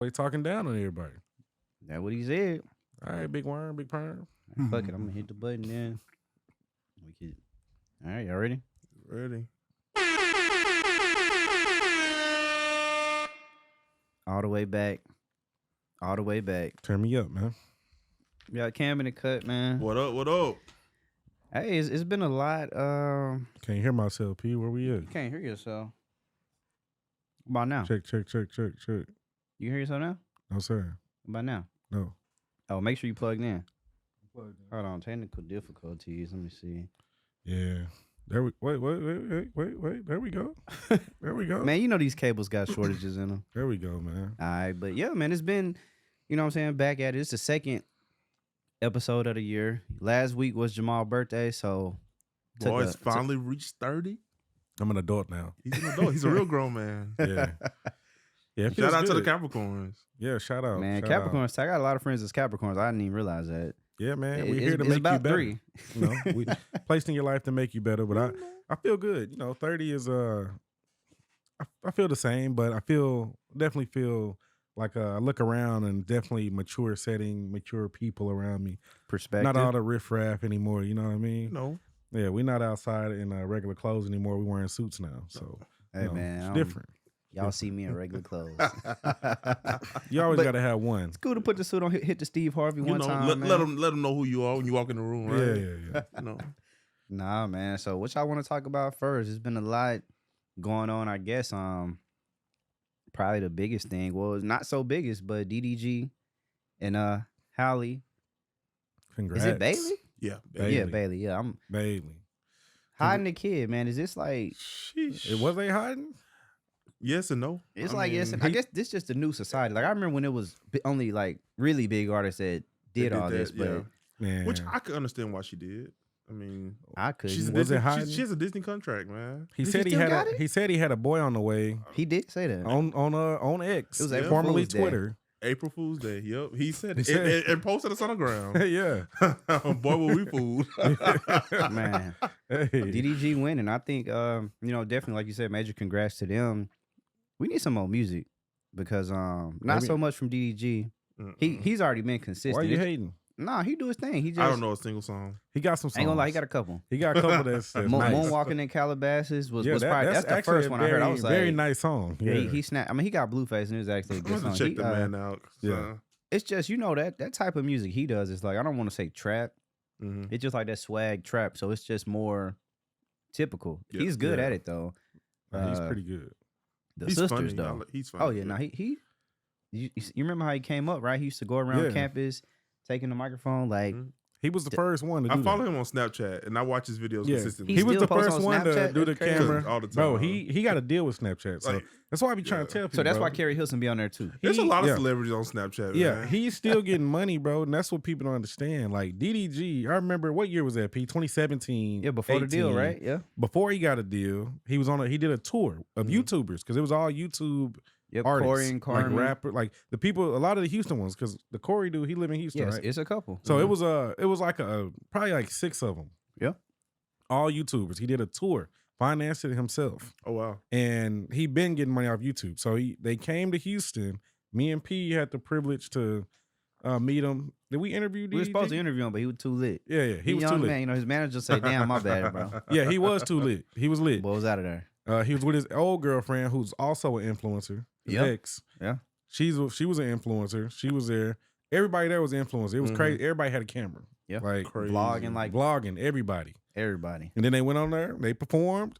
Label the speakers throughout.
Speaker 1: They talking down on everybody.
Speaker 2: That's what he said.
Speaker 1: All right, big worm, big perm.
Speaker 2: Fuck it, I'm gonna hit the button then. We could. All right, y'all ready?
Speaker 3: Ready.
Speaker 2: All the way back. All the way back.
Speaker 1: Turn me up, man.
Speaker 2: We got Cam in the cut, man.
Speaker 3: What up? What up?
Speaker 2: Hey, it's been a lot.
Speaker 1: Can't hear myself, P. Where we at?
Speaker 2: You can't hear yourself. What about now?
Speaker 1: Check.
Speaker 2: You hear yourself now?
Speaker 1: No, sir.
Speaker 2: What about now?
Speaker 1: No.
Speaker 2: Oh, make sure you plugged in. Hold on, technical difficulties. Let me see.
Speaker 1: Yeah. There we wait. There we go. There we go.
Speaker 2: Man, you know these cables got shortages in them.
Speaker 1: There we go, man.
Speaker 2: All right, but yeah, man, it's been, you know what I'm saying, back at it. It's the second episode of the year. Last week was Jamal's birthday, so
Speaker 3: Boys finally reached 30.
Speaker 1: I'm an adult now.
Speaker 3: He's an adult. He's a real grown man.
Speaker 1: Yeah. Yeah. it
Speaker 3: Shout
Speaker 1: feels
Speaker 3: out to the
Speaker 1: good.
Speaker 3: Capricorns.
Speaker 1: Yeah, shout out.
Speaker 2: man,
Speaker 1: shout out.
Speaker 2: Capricorns. I got a lot of friends that's Capricorns. I didn't even realize that.
Speaker 1: Yeah, man. We're
Speaker 2: It's-
Speaker 1: here to
Speaker 2: it's
Speaker 1: make
Speaker 2: about
Speaker 1: you better.
Speaker 2: 3.
Speaker 1: You know, we placed in your life to make you better. But I feel good. You know, 30 is I feel the same, but I definitely feel like I look around and definitely mature setting, mature people around me.
Speaker 2: Perspective.
Speaker 1: Not all the riffraff anymore. You know what I mean?
Speaker 3: No.
Speaker 1: Yeah, we're not outside in regular clothes anymore. We're wearing suits now. So
Speaker 2: Hey,
Speaker 1: you know,
Speaker 2: man,
Speaker 1: it's different.
Speaker 2: Y'all see me in regular clothes.
Speaker 1: You always
Speaker 2: But
Speaker 1: got to have one.
Speaker 2: It's cool to put the suit on, hit the Steve Harvey one time, man.
Speaker 3: let them know who you are when you walk in the room, right?
Speaker 1: Yeah.
Speaker 3: You know.
Speaker 2: Nah, man. So what y'all want to talk about first? There's been a lot going on, I guess. Probably the biggest thing. Well, it's not so biggest, but DDG and Halle.
Speaker 1: Congrats.
Speaker 2: Is it Bailey?
Speaker 3: Yeah.
Speaker 1: Bailey.
Speaker 2: Yeah, Bailey. Yeah, I'm
Speaker 1: Bailey.
Speaker 2: hiding the kid, man. Is this like?
Speaker 3: Sheesh.
Speaker 1: It was they hiding?
Speaker 3: Yes and no.
Speaker 2: It's
Speaker 3: I
Speaker 2: like
Speaker 3: mean,
Speaker 2: yes. I guess this just a new society. Like I remember when it was only like really big artists that did all
Speaker 3: that,
Speaker 2: this, but
Speaker 3: yeah.
Speaker 1: Man.
Speaker 3: Which I could understand why she did. I mean,
Speaker 2: I couldn't.
Speaker 3: she's a
Speaker 1: Was it
Speaker 3: Disney,
Speaker 1: hiding?
Speaker 3: she has a Disney contract, man.
Speaker 1: He
Speaker 2: Did
Speaker 1: said
Speaker 2: he
Speaker 1: he
Speaker 2: still
Speaker 1: had
Speaker 2: got
Speaker 1: a,
Speaker 2: it?
Speaker 1: he said he had a boy on the way
Speaker 2: He did say that.
Speaker 1: on X,
Speaker 2: It was
Speaker 3: April
Speaker 1: formerly
Speaker 2: Fool's Day.
Speaker 1: Twitter.
Speaker 3: April Fool's Day. Yep. He said
Speaker 1: He
Speaker 3: it.
Speaker 1: said-
Speaker 3: And posted us on the ground.
Speaker 1: Yeah.
Speaker 3: Boy, were we fooled.
Speaker 2: Man,
Speaker 1: Hey.
Speaker 2: DDG winning. I think, definitely, like you said, major congrats to them. We need some more music because not
Speaker 1: Maybe-
Speaker 2: so much from DDG. He's already been consistent.
Speaker 1: Why you hating?
Speaker 2: Nah, he do his thing. He just
Speaker 3: I don't know a single song.
Speaker 1: He got some songs.
Speaker 2: ain't gonna lie, he got a couple.
Speaker 1: He got a couple that's nice.
Speaker 2: Moonwalking in Calabasas was probably that's the
Speaker 1: actually
Speaker 2: first
Speaker 1: a
Speaker 2: one I heard. I was like,
Speaker 1: very nice song.
Speaker 2: yeah,
Speaker 1: Yeah,
Speaker 2: he snapped. I mean, he got Blueface and it was actually a
Speaker 3: I'm
Speaker 2: good
Speaker 3: going to
Speaker 2: song.
Speaker 3: check the man out.
Speaker 1: yeah.
Speaker 2: It's just that type of music he does is like I don't want to say trap.
Speaker 3: Mm-hmm.
Speaker 2: It's just like that swag trap. So it's just more typical.
Speaker 3: Yeah,
Speaker 2: He's good
Speaker 1: yeah.
Speaker 2: at it though.
Speaker 1: He's pretty good.
Speaker 2: The
Speaker 3: He's
Speaker 2: sisters
Speaker 3: funny.
Speaker 2: though.
Speaker 3: He's funny.
Speaker 2: Oh yeah, now he you remember how he came up, right? He used to go around
Speaker 1: Yeah.
Speaker 2: campus taking the microphone like
Speaker 3: Mhm.
Speaker 1: He was the first one to do
Speaker 3: I follow
Speaker 1: that.
Speaker 3: him on Snapchat and I watch his videos
Speaker 1: Yeah.
Speaker 3: consistently.
Speaker 1: He was
Speaker 2: still
Speaker 1: the
Speaker 2: posts
Speaker 1: first
Speaker 2: on
Speaker 1: one to
Speaker 2: Snapchat?
Speaker 1: do the
Speaker 2: That's crazy.
Speaker 1: camera.
Speaker 3: All the time.
Speaker 1: Bro, he got to deal with Snapchat. So
Speaker 3: Like,
Speaker 1: that's why I be trying to tell people.
Speaker 2: so that's
Speaker 1: bro.
Speaker 2: why Carrie Hilson be on there too.
Speaker 3: There's a lot of
Speaker 1: yeah.
Speaker 3: celebrities on Snapchat.
Speaker 1: Yeah,
Speaker 3: man.
Speaker 1: he's still getting money, bro, and that's what people don't understand. Like DDG, I remember what year was that? P 2017.
Speaker 2: Yeah, before the deal,
Speaker 1: 18.
Speaker 2: right? Yeah.
Speaker 1: Before he got a deal, he was he did a tour of YouTubers because it was all YouTube
Speaker 2: Yep.
Speaker 1: artists,
Speaker 2: Corey and
Speaker 1: like
Speaker 2: Carmen.
Speaker 1: rapper, like the people, a lot of the Houston ones, because the Corey dude, he live in Houston,
Speaker 2: Yes,
Speaker 1: right?
Speaker 2: it's a couple.
Speaker 1: So it was like probably like 6 of them.
Speaker 2: Yeah.
Speaker 1: All YouTubers. He did a tour, financed it himself,
Speaker 3: Oh, wow.
Speaker 1: and he been getting money off YouTube. So they came to Houston. Me and P had the privilege to meet him. Did we interview DDG?
Speaker 2: We were supposed to interview him, but he was too lit.
Speaker 1: Yeah, he was too
Speaker 2: young
Speaker 1: lit.
Speaker 2: man, his manager say, "Damn, my bad, bro."
Speaker 1: Yeah, he was too lit. He was lit.
Speaker 2: Boy was out of there.
Speaker 1: He was with his old girlfriend, who's also an influencer. His
Speaker 2: Yep.
Speaker 1: ex.
Speaker 2: Yeah.
Speaker 1: She was an influencer. She was there. Everybody there was an influencer. It was crazy. Everybody had a camera.
Speaker 2: Yeah.
Speaker 1: Like
Speaker 3: Crazy.
Speaker 2: Vlogging like
Speaker 1: vlogging, everybody.
Speaker 2: everybody.
Speaker 1: And then they went on there. They performed.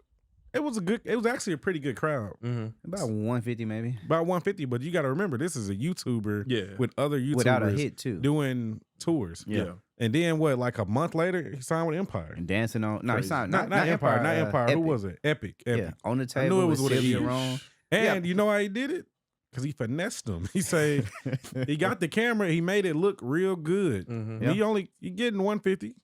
Speaker 1: It was actually a pretty good crowd.
Speaker 3: Mm-hmm.
Speaker 2: About 150 maybe.
Speaker 1: About 150. But you got to remember, this is a YouTuber
Speaker 3: Yeah.
Speaker 1: with other YouTubers
Speaker 2: Without a hit too.
Speaker 1: doing tours.
Speaker 3: Yeah.
Speaker 1: And then what? Like a month later, he signed with Empire.
Speaker 2: And dancing on no, it's
Speaker 3: Crazy.
Speaker 2: not
Speaker 1: Empire. Not Empire. Who
Speaker 2: Epic.
Speaker 1: was it? Epic.
Speaker 2: Yeah, on the
Speaker 1: I knew
Speaker 2: table
Speaker 1: it was
Speaker 2: with
Speaker 1: with an
Speaker 2: Sylvia
Speaker 1: E.
Speaker 2: Rome.
Speaker 1: And you know how he did it? Because he finessed them. He say he got the camera. He made it look real good.
Speaker 3: Mm-hmm.
Speaker 2: Yeah.
Speaker 1: He getting 150.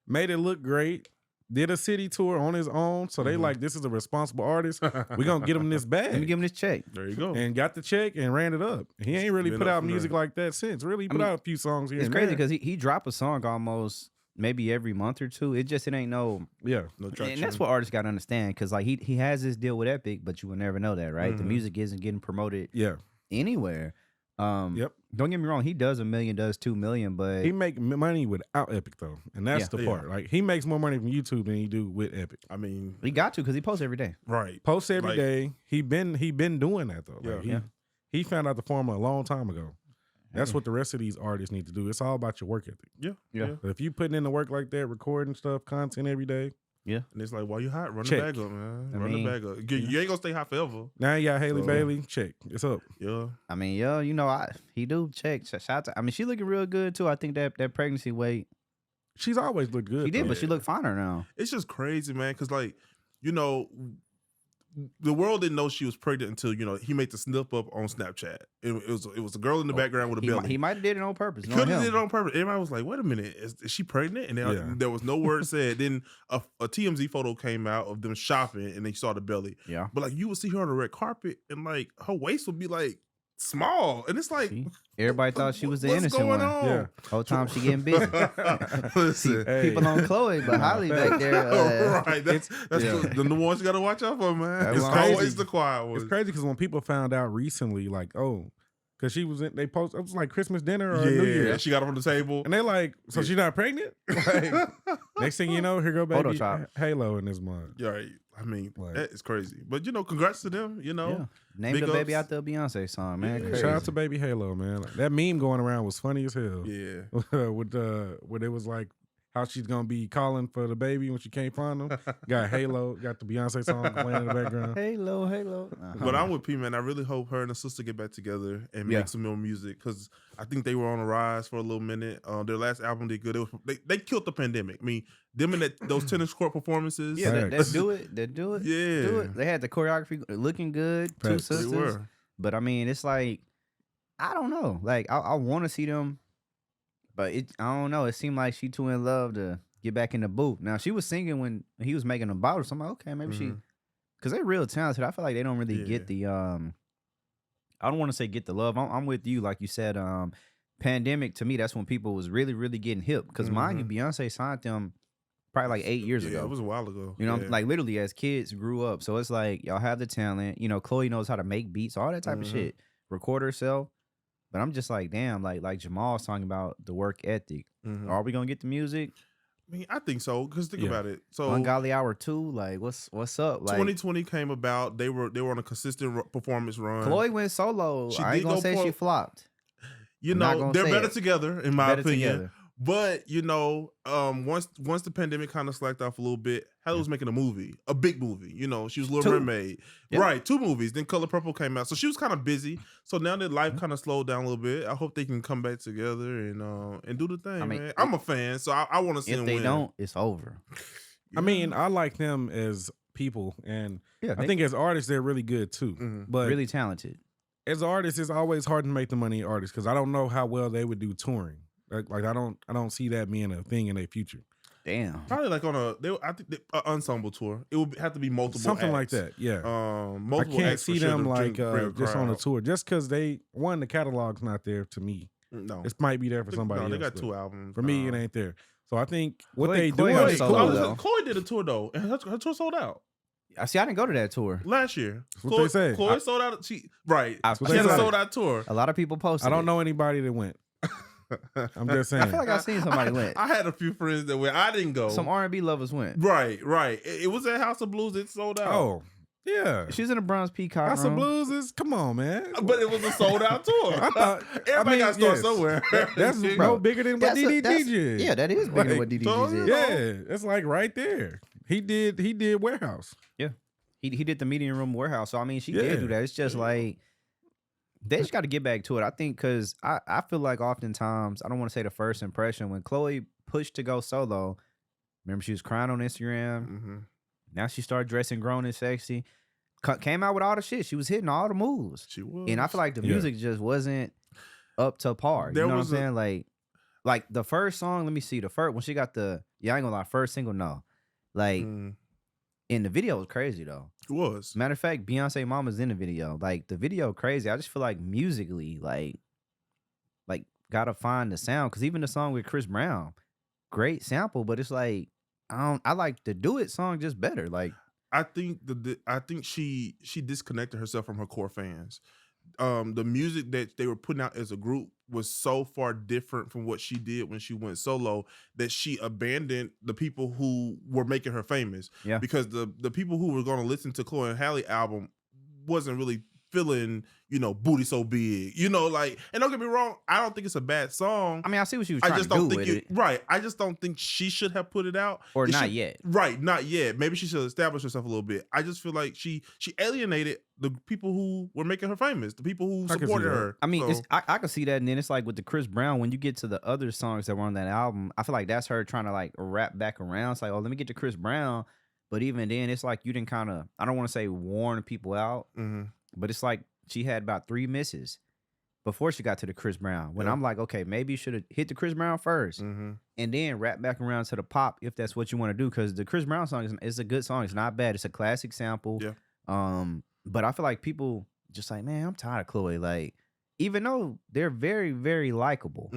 Speaker 1: Made it look great. Did a city tour on his own. So they like, this is a responsible artist. We're going to get him this
Speaker 2: Let me
Speaker 1: bag.
Speaker 2: give him this check.
Speaker 3: There you go.
Speaker 1: And got the check and ran it up. He ain't really
Speaker 3: Been
Speaker 1: put
Speaker 3: up
Speaker 1: out
Speaker 3: from
Speaker 1: music
Speaker 3: there.
Speaker 1: like that since. Really, he put
Speaker 2: mean,
Speaker 1: out a few songs here
Speaker 2: It's
Speaker 1: and
Speaker 2: crazy
Speaker 1: there.
Speaker 2: because he drop a song almost maybe every month or two. It ain't no.
Speaker 1: Yeah.
Speaker 3: No
Speaker 2: And
Speaker 3: traction.
Speaker 2: that's what artists got to understand because like he has this deal with Epic, but you will never know that, right? The
Speaker 3: Mhm.
Speaker 2: music isn't getting promoted
Speaker 1: Yeah.
Speaker 2: anywhere.
Speaker 1: Yep.
Speaker 2: Don't get me wrong, he does $1 million, does $2 million, but
Speaker 1: He make money without Epic though, and that's the part. Like he makes more money from YouTube than he do with Epic.
Speaker 3: I mean,
Speaker 2: he got to because he posts every day.
Speaker 3: right.
Speaker 1: Posts every
Speaker 3: Like-
Speaker 1: day. He been doing that though. Like, he found out the formula a long time ago. That's what the rest of these artists need to do. It's all about your work ethic.
Speaker 3: Yeah.
Speaker 1: But if you putting in the work like that, recording stuff, content every day.
Speaker 3: And it's like, while you hot, run
Speaker 1: Check.
Speaker 3: the bag up, man.
Speaker 2: I
Speaker 3: Run
Speaker 2: mean,
Speaker 3: the bag up. You ain't gonna stay hot forever.
Speaker 1: Now you got Halle
Speaker 3: So-
Speaker 1: Bailey. Check. It's up.
Speaker 3: Yeah.
Speaker 2: I mean, you know, he do check. Shout out to, I mean, she looking real good too. I think that pregnancy weight,
Speaker 1: She's always looked good.
Speaker 2: she did,
Speaker 1: though.
Speaker 2: but she look finer now.
Speaker 3: It's just crazy, man. Cause like, you know, the world didn't know she was pregnant until, you know, he made the snip up on Snapchat. It was a girl in the background with a belly.
Speaker 2: He might have did it on purpose.
Speaker 3: Could have did it on purpose. Everybody was like, "Wait a minute, is she pregnant?" And then there was no word said. Then a TMZ photo came out of them shopping, and they saw the belly.
Speaker 2: Yeah,
Speaker 3: but like you would see her on the red carpet, and like her waist would be like small, and it's like
Speaker 2: see? Everybody thought she was the
Speaker 3: what's
Speaker 2: innocent
Speaker 3: going
Speaker 2: one.
Speaker 3: on?
Speaker 1: Yeah.
Speaker 2: Whole time she getting busy.
Speaker 3: Listen,
Speaker 2: People on Chloe, but Halle back there.
Speaker 3: right? That's the ones you got to watch out for, man.
Speaker 2: That's
Speaker 3: It's
Speaker 2: crazy.
Speaker 3: always the quiet ones.
Speaker 1: It's crazy because when people found out recently, like, oh, because she was in, they post, it was like Christmas dinner or New Year.
Speaker 3: She got up on the table,
Speaker 1: And they like, so she's not pregnant? Like, next thing you know, here go baby
Speaker 2: Photoshop.
Speaker 1: Halo in this month.
Speaker 3: yeah, right. I mean,
Speaker 1: Like-
Speaker 3: that is crazy. But you know, congrats to them. You know,
Speaker 2: Yeah. Name
Speaker 3: Big
Speaker 2: the baby
Speaker 3: ups.
Speaker 2: out the Beyonce song, man.
Speaker 3: Yeah.
Speaker 2: Crazy.
Speaker 1: Shout out to baby Halo, man. Like, that meme going around was funny as hell.
Speaker 3: yeah.
Speaker 1: With where it was like how she's gonna be calling for the baby when she can't find him. Got Halo, got the Beyonce song playing in the background.
Speaker 2: Halo.
Speaker 3: But I'm with P, man. I really hope her and her sister get back together and
Speaker 2: Yeah.
Speaker 3: make some more music because I think they were on a rise for a little minute. Their last album did good. They killed the pandemic. I mean, them and those tennis court performances.
Speaker 2: Yeah, they
Speaker 1: Facts.
Speaker 2: do it. They do it.
Speaker 3: Yeah.
Speaker 2: Do it. They had the choreography looking good. Two
Speaker 1: Facts.
Speaker 3: They
Speaker 2: sisters.
Speaker 3: were.
Speaker 2: But I mean, it's like, I don't know. Like, I want to see them, but I don't know. It seemed like she too in love to get back in the booth. Now, she was singing when he was making a bottle. So I'm like, okay, maybe she, because they're real talented. I feel like they don't really get the, I don't want to say get the love. I'm with you. Like you said, pandemic, to me, that's when people was really, really getting hip. Because mind you, Beyonce signed them probably like 8 years
Speaker 3: Yeah,
Speaker 2: ago.
Speaker 3: it was a while ago.
Speaker 2: You know,
Speaker 3: Yeah.
Speaker 2: like literally as kids grew up. So it's like y'all have the talent. You know, Chloe knows how to make beats, all that type of shit. Record herself. But I'm just like, damn, like Jamal's talking about the work ethic. Are we gonna get the music?
Speaker 3: I mean, I think so. Because think
Speaker 1: Yeah.
Speaker 3: about it. So
Speaker 2: Ungodly Hour 2, like what's up? Like
Speaker 3: 2020 came about. They were on a consistent performance run.
Speaker 2: Chloe went solo.
Speaker 3: She
Speaker 2: I ain't
Speaker 3: did
Speaker 2: gonna
Speaker 3: go
Speaker 2: say
Speaker 3: for-
Speaker 2: she flopped.
Speaker 3: you
Speaker 2: I'm not
Speaker 3: know,
Speaker 2: gonna
Speaker 3: they're
Speaker 2: say
Speaker 3: better
Speaker 2: it.
Speaker 3: together, in my
Speaker 2: Better
Speaker 3: opinion.
Speaker 2: together.
Speaker 3: But you know, once the pandemic kind of slacked off a little bit, Halle was making a movie, a big movie. You know, she was Little
Speaker 2: 2.
Speaker 3: Mermaid,
Speaker 2: Yep.
Speaker 3: right? 2 movies. Then Color Purple came out, so she was kind of busy. So now that life kind of slowed down a little bit, I hope they can come back together and do the thing.
Speaker 2: I mean,
Speaker 3: man, I'm a fan, so I want to see
Speaker 2: If
Speaker 3: them
Speaker 2: they
Speaker 3: win.
Speaker 2: don't, it's over.
Speaker 1: I mean, I like them as people, and
Speaker 2: Yeah,
Speaker 1: I think as artists they're really good too.
Speaker 3: Mhm.
Speaker 1: But
Speaker 2: really talented.
Speaker 1: as artists, it's always hard to make the money artists because I don't know how well they would do touring. Like I don't see that being a thing in their future.
Speaker 2: Damn.
Speaker 3: Probably like on I think an ensemble tour. It would have to be multiple,
Speaker 1: Something like
Speaker 3: acts.
Speaker 1: that. Yeah. I
Speaker 3: Multiple
Speaker 1: can't
Speaker 3: acts for
Speaker 1: see
Speaker 3: sure
Speaker 1: them
Speaker 3: to
Speaker 1: like
Speaker 3: bring a
Speaker 1: just on a
Speaker 3: crowd.
Speaker 1: tour just because the catalog's not there to me.
Speaker 3: No,
Speaker 1: It might be there for somebody
Speaker 3: no,
Speaker 1: else.
Speaker 3: they got
Speaker 1: but
Speaker 3: 2 albums.
Speaker 1: For me, it ain't there. So I think what
Speaker 2: Chloe-
Speaker 1: they
Speaker 2: Chloe
Speaker 1: doing
Speaker 2: was
Speaker 1: is
Speaker 2: solo,
Speaker 1: cool.
Speaker 2: though.
Speaker 3: Chloe did a tour though, and her tour sold out
Speaker 2: I see. I didn't go to that tour.
Speaker 3: last year.
Speaker 1: What they say.
Speaker 3: Chloe sold out. She
Speaker 2: That's
Speaker 3: she
Speaker 2: what
Speaker 3: had
Speaker 2: they
Speaker 3: a
Speaker 2: say.
Speaker 3: sold out tour.
Speaker 2: A lot of people posted.
Speaker 1: I don't
Speaker 2: it.
Speaker 1: know anybody that went. I'm just saying.
Speaker 2: I feel like I seen somebody went.
Speaker 3: I had a few friends that went. I didn't go.
Speaker 2: Some R&B lovers went.
Speaker 3: Right. It was at House of Blues. It sold out.
Speaker 1: Oh, yeah.
Speaker 2: She's in a bronze peacock
Speaker 1: House of
Speaker 2: room.
Speaker 1: Blues is come on, man.
Speaker 3: But it was a sold out tour.
Speaker 1: I thought
Speaker 3: Everybody got to start
Speaker 1: yes.
Speaker 3: somewhere.
Speaker 1: That's
Speaker 2: Bro,
Speaker 1: no bigger than what DDG
Speaker 2: that's-
Speaker 1: did.
Speaker 2: Yeah, that is bigger than what
Speaker 1: Like,
Speaker 2: DDG
Speaker 3: so,
Speaker 2: is.
Speaker 1: Yeah, it's like right there. He did Warehouse.
Speaker 2: He did the meeting room warehouse. So I mean, she
Speaker 1: Yeah.
Speaker 2: did do that. It's just like they just got to get back to it. I think because I feel like oftentimes I don't want to say the first impression when Chloe pushed to go solo. Remember she was crying on Instagram.
Speaker 3: Mm-hmm.
Speaker 2: Now she started dressing grown and sexy. Came out with all the shit. She was hitting all the moves.
Speaker 3: She was.
Speaker 2: And I feel like the
Speaker 1: Yeah.
Speaker 2: music just wasn't up to par.
Speaker 3: There
Speaker 2: You know what I'm
Speaker 3: was a-
Speaker 2: saying? Like the first song, let me see. The first when she got I ain't gonna lie, first single, no. Like in the video was crazy though.
Speaker 3: It was.
Speaker 2: Matter of fact, Beyonce Mama's in the video. Like the video crazy. I just feel like musically, like gotta find the sound. Cause even the song with Chris Brown, great sample, but it's like I like the Do It song just better. Like
Speaker 3: I think she disconnected herself from her core fans. the music that they were putting out as a group was so far different from what she did when she went solo that she abandoned the people who were making her famous.
Speaker 2: Yeah.
Speaker 3: Because the people who were going to listen to Chloe and Halle album wasn't really feeling, Booty So Big, like, and don't get me wrong, I don't think it's a bad song.
Speaker 2: I mean, I see what she was trying
Speaker 3: I just
Speaker 2: to do
Speaker 3: don't think
Speaker 2: with it.
Speaker 3: Right. I just don't think she should have put it out.
Speaker 2: Or not yet.
Speaker 3: Right, not yet. Maybe she should establish herself a little bit. I just feel like she alienated the people who were making her famous, the people who supported her.
Speaker 2: I mean,
Speaker 3: So,
Speaker 2: I can see that, and then it's like with the Chris Brown, when you get to the other songs that were on that album, I feel like that's her trying to like wrap back around. It's like, oh, let me get to Chris Brown. But even then, it's like you didn't kind of, I don't want to say warn people out, but it's like she had about 3 misses before she got to the Chris Brown. When I'm like, okay, maybe you should have hit the Chris Brown first and then wrap back around to the pop if that's what you want to do. Because the Chris Brown song is a good song. It's not bad. It's a classic sample.
Speaker 3: Yeah.
Speaker 2: But I feel like people just like, man, I'm tired of Chloe. Like, even though they're very, very likable.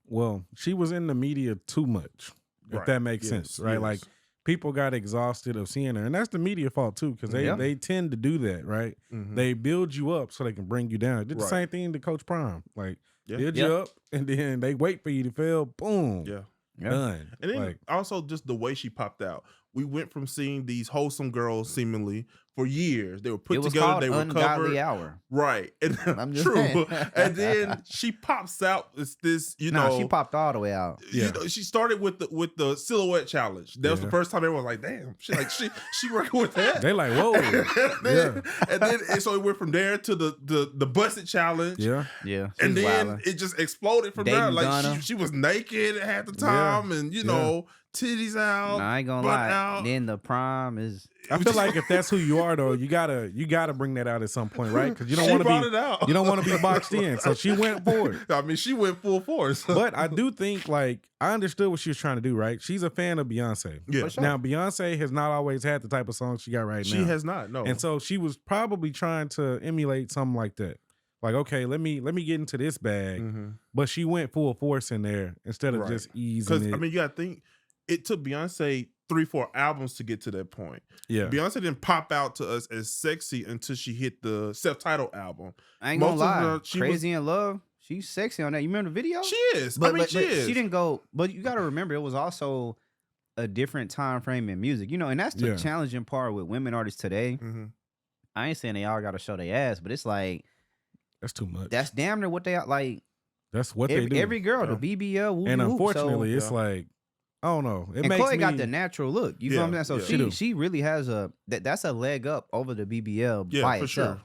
Speaker 1: Well, she was in the media too much, if that makes sense, right?
Speaker 3: Yes.
Speaker 1: Like, people got exhausted of seeing her, and that's the media fault too, because they tend to do that, right? They build you up so they can bring you down. Did the same thing to Coach Prime, like build you up, and then they wait for you to fail. Boom, done.
Speaker 3: And then also just the way she popped out. We went from seeing these wholesome girls seemingly for years. They were put together. They were covered.
Speaker 2: Hour.
Speaker 3: Right. And
Speaker 2: I'm just
Speaker 3: true.
Speaker 2: saying.
Speaker 3: And then she pops out. It's this,
Speaker 2: she popped all the way out.
Speaker 3: She started with the silhouette challenge. That was the first time everyone was like, damn. She working with that.
Speaker 1: They like, whoa.
Speaker 3: And then so it went from there to the busted challenge.
Speaker 2: Yeah.
Speaker 3: And then it just exploded from there. Like she was naked at the time and titties out.
Speaker 2: No, I ain't gonna lie.
Speaker 3: Out.
Speaker 2: Then the prime is.
Speaker 1: I feel like if that's who you are, though, you gotta bring that out at some point, right? Because you don't want to be boxed in. So she went for it.
Speaker 3: I mean, she went full force.
Speaker 1: But I do think, like, I understood what she was trying to do, right? She's a fan of Beyonce.
Speaker 3: Yeah.
Speaker 2: Sure.
Speaker 1: Now, Beyonce has not always had the type of song she got right now.
Speaker 3: She has not. No.
Speaker 1: And so she was probably trying to emulate something like that. Like, okay, let me get into this bag, but she went full force in there instead of just easing it.
Speaker 3: Because I mean, you gotta think. It took Beyonce 3-4 albums to get to that point.
Speaker 1: Yeah.
Speaker 3: Beyonce didn't pop out to us as sexy until she hit the self-titled album.
Speaker 2: I ain't gonna lie. Crazy in Love, she's sexy on that. You remember the video?
Speaker 3: She is.
Speaker 2: She is. She didn't go, but you gotta remember it was also a different time frame in music. And that's the challenging part with women artists today. I ain't saying they all gotta show their ass, but it's like
Speaker 1: that's too much.
Speaker 2: That's damn near what they like.
Speaker 1: That's what they do.
Speaker 2: Every girl, the BBL, woo,
Speaker 1: and unfortunately, it's like, I don't know.
Speaker 2: And Chloe got the natural look. You know what I'm saying? So she really has that's a leg up over the BBL by itself.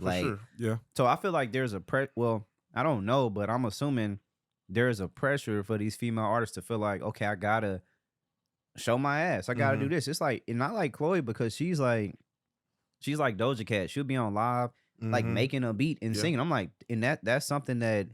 Speaker 2: So I feel like there's a well, I don't know, but I'm assuming there's a pressure for these female artists to feel like, okay, I gotta show my ass. I gotta do this. It's like, and not like Chloe, because she's like Doja Cat. She'll be on live, like making a beat and singing. I'm like, and that's something that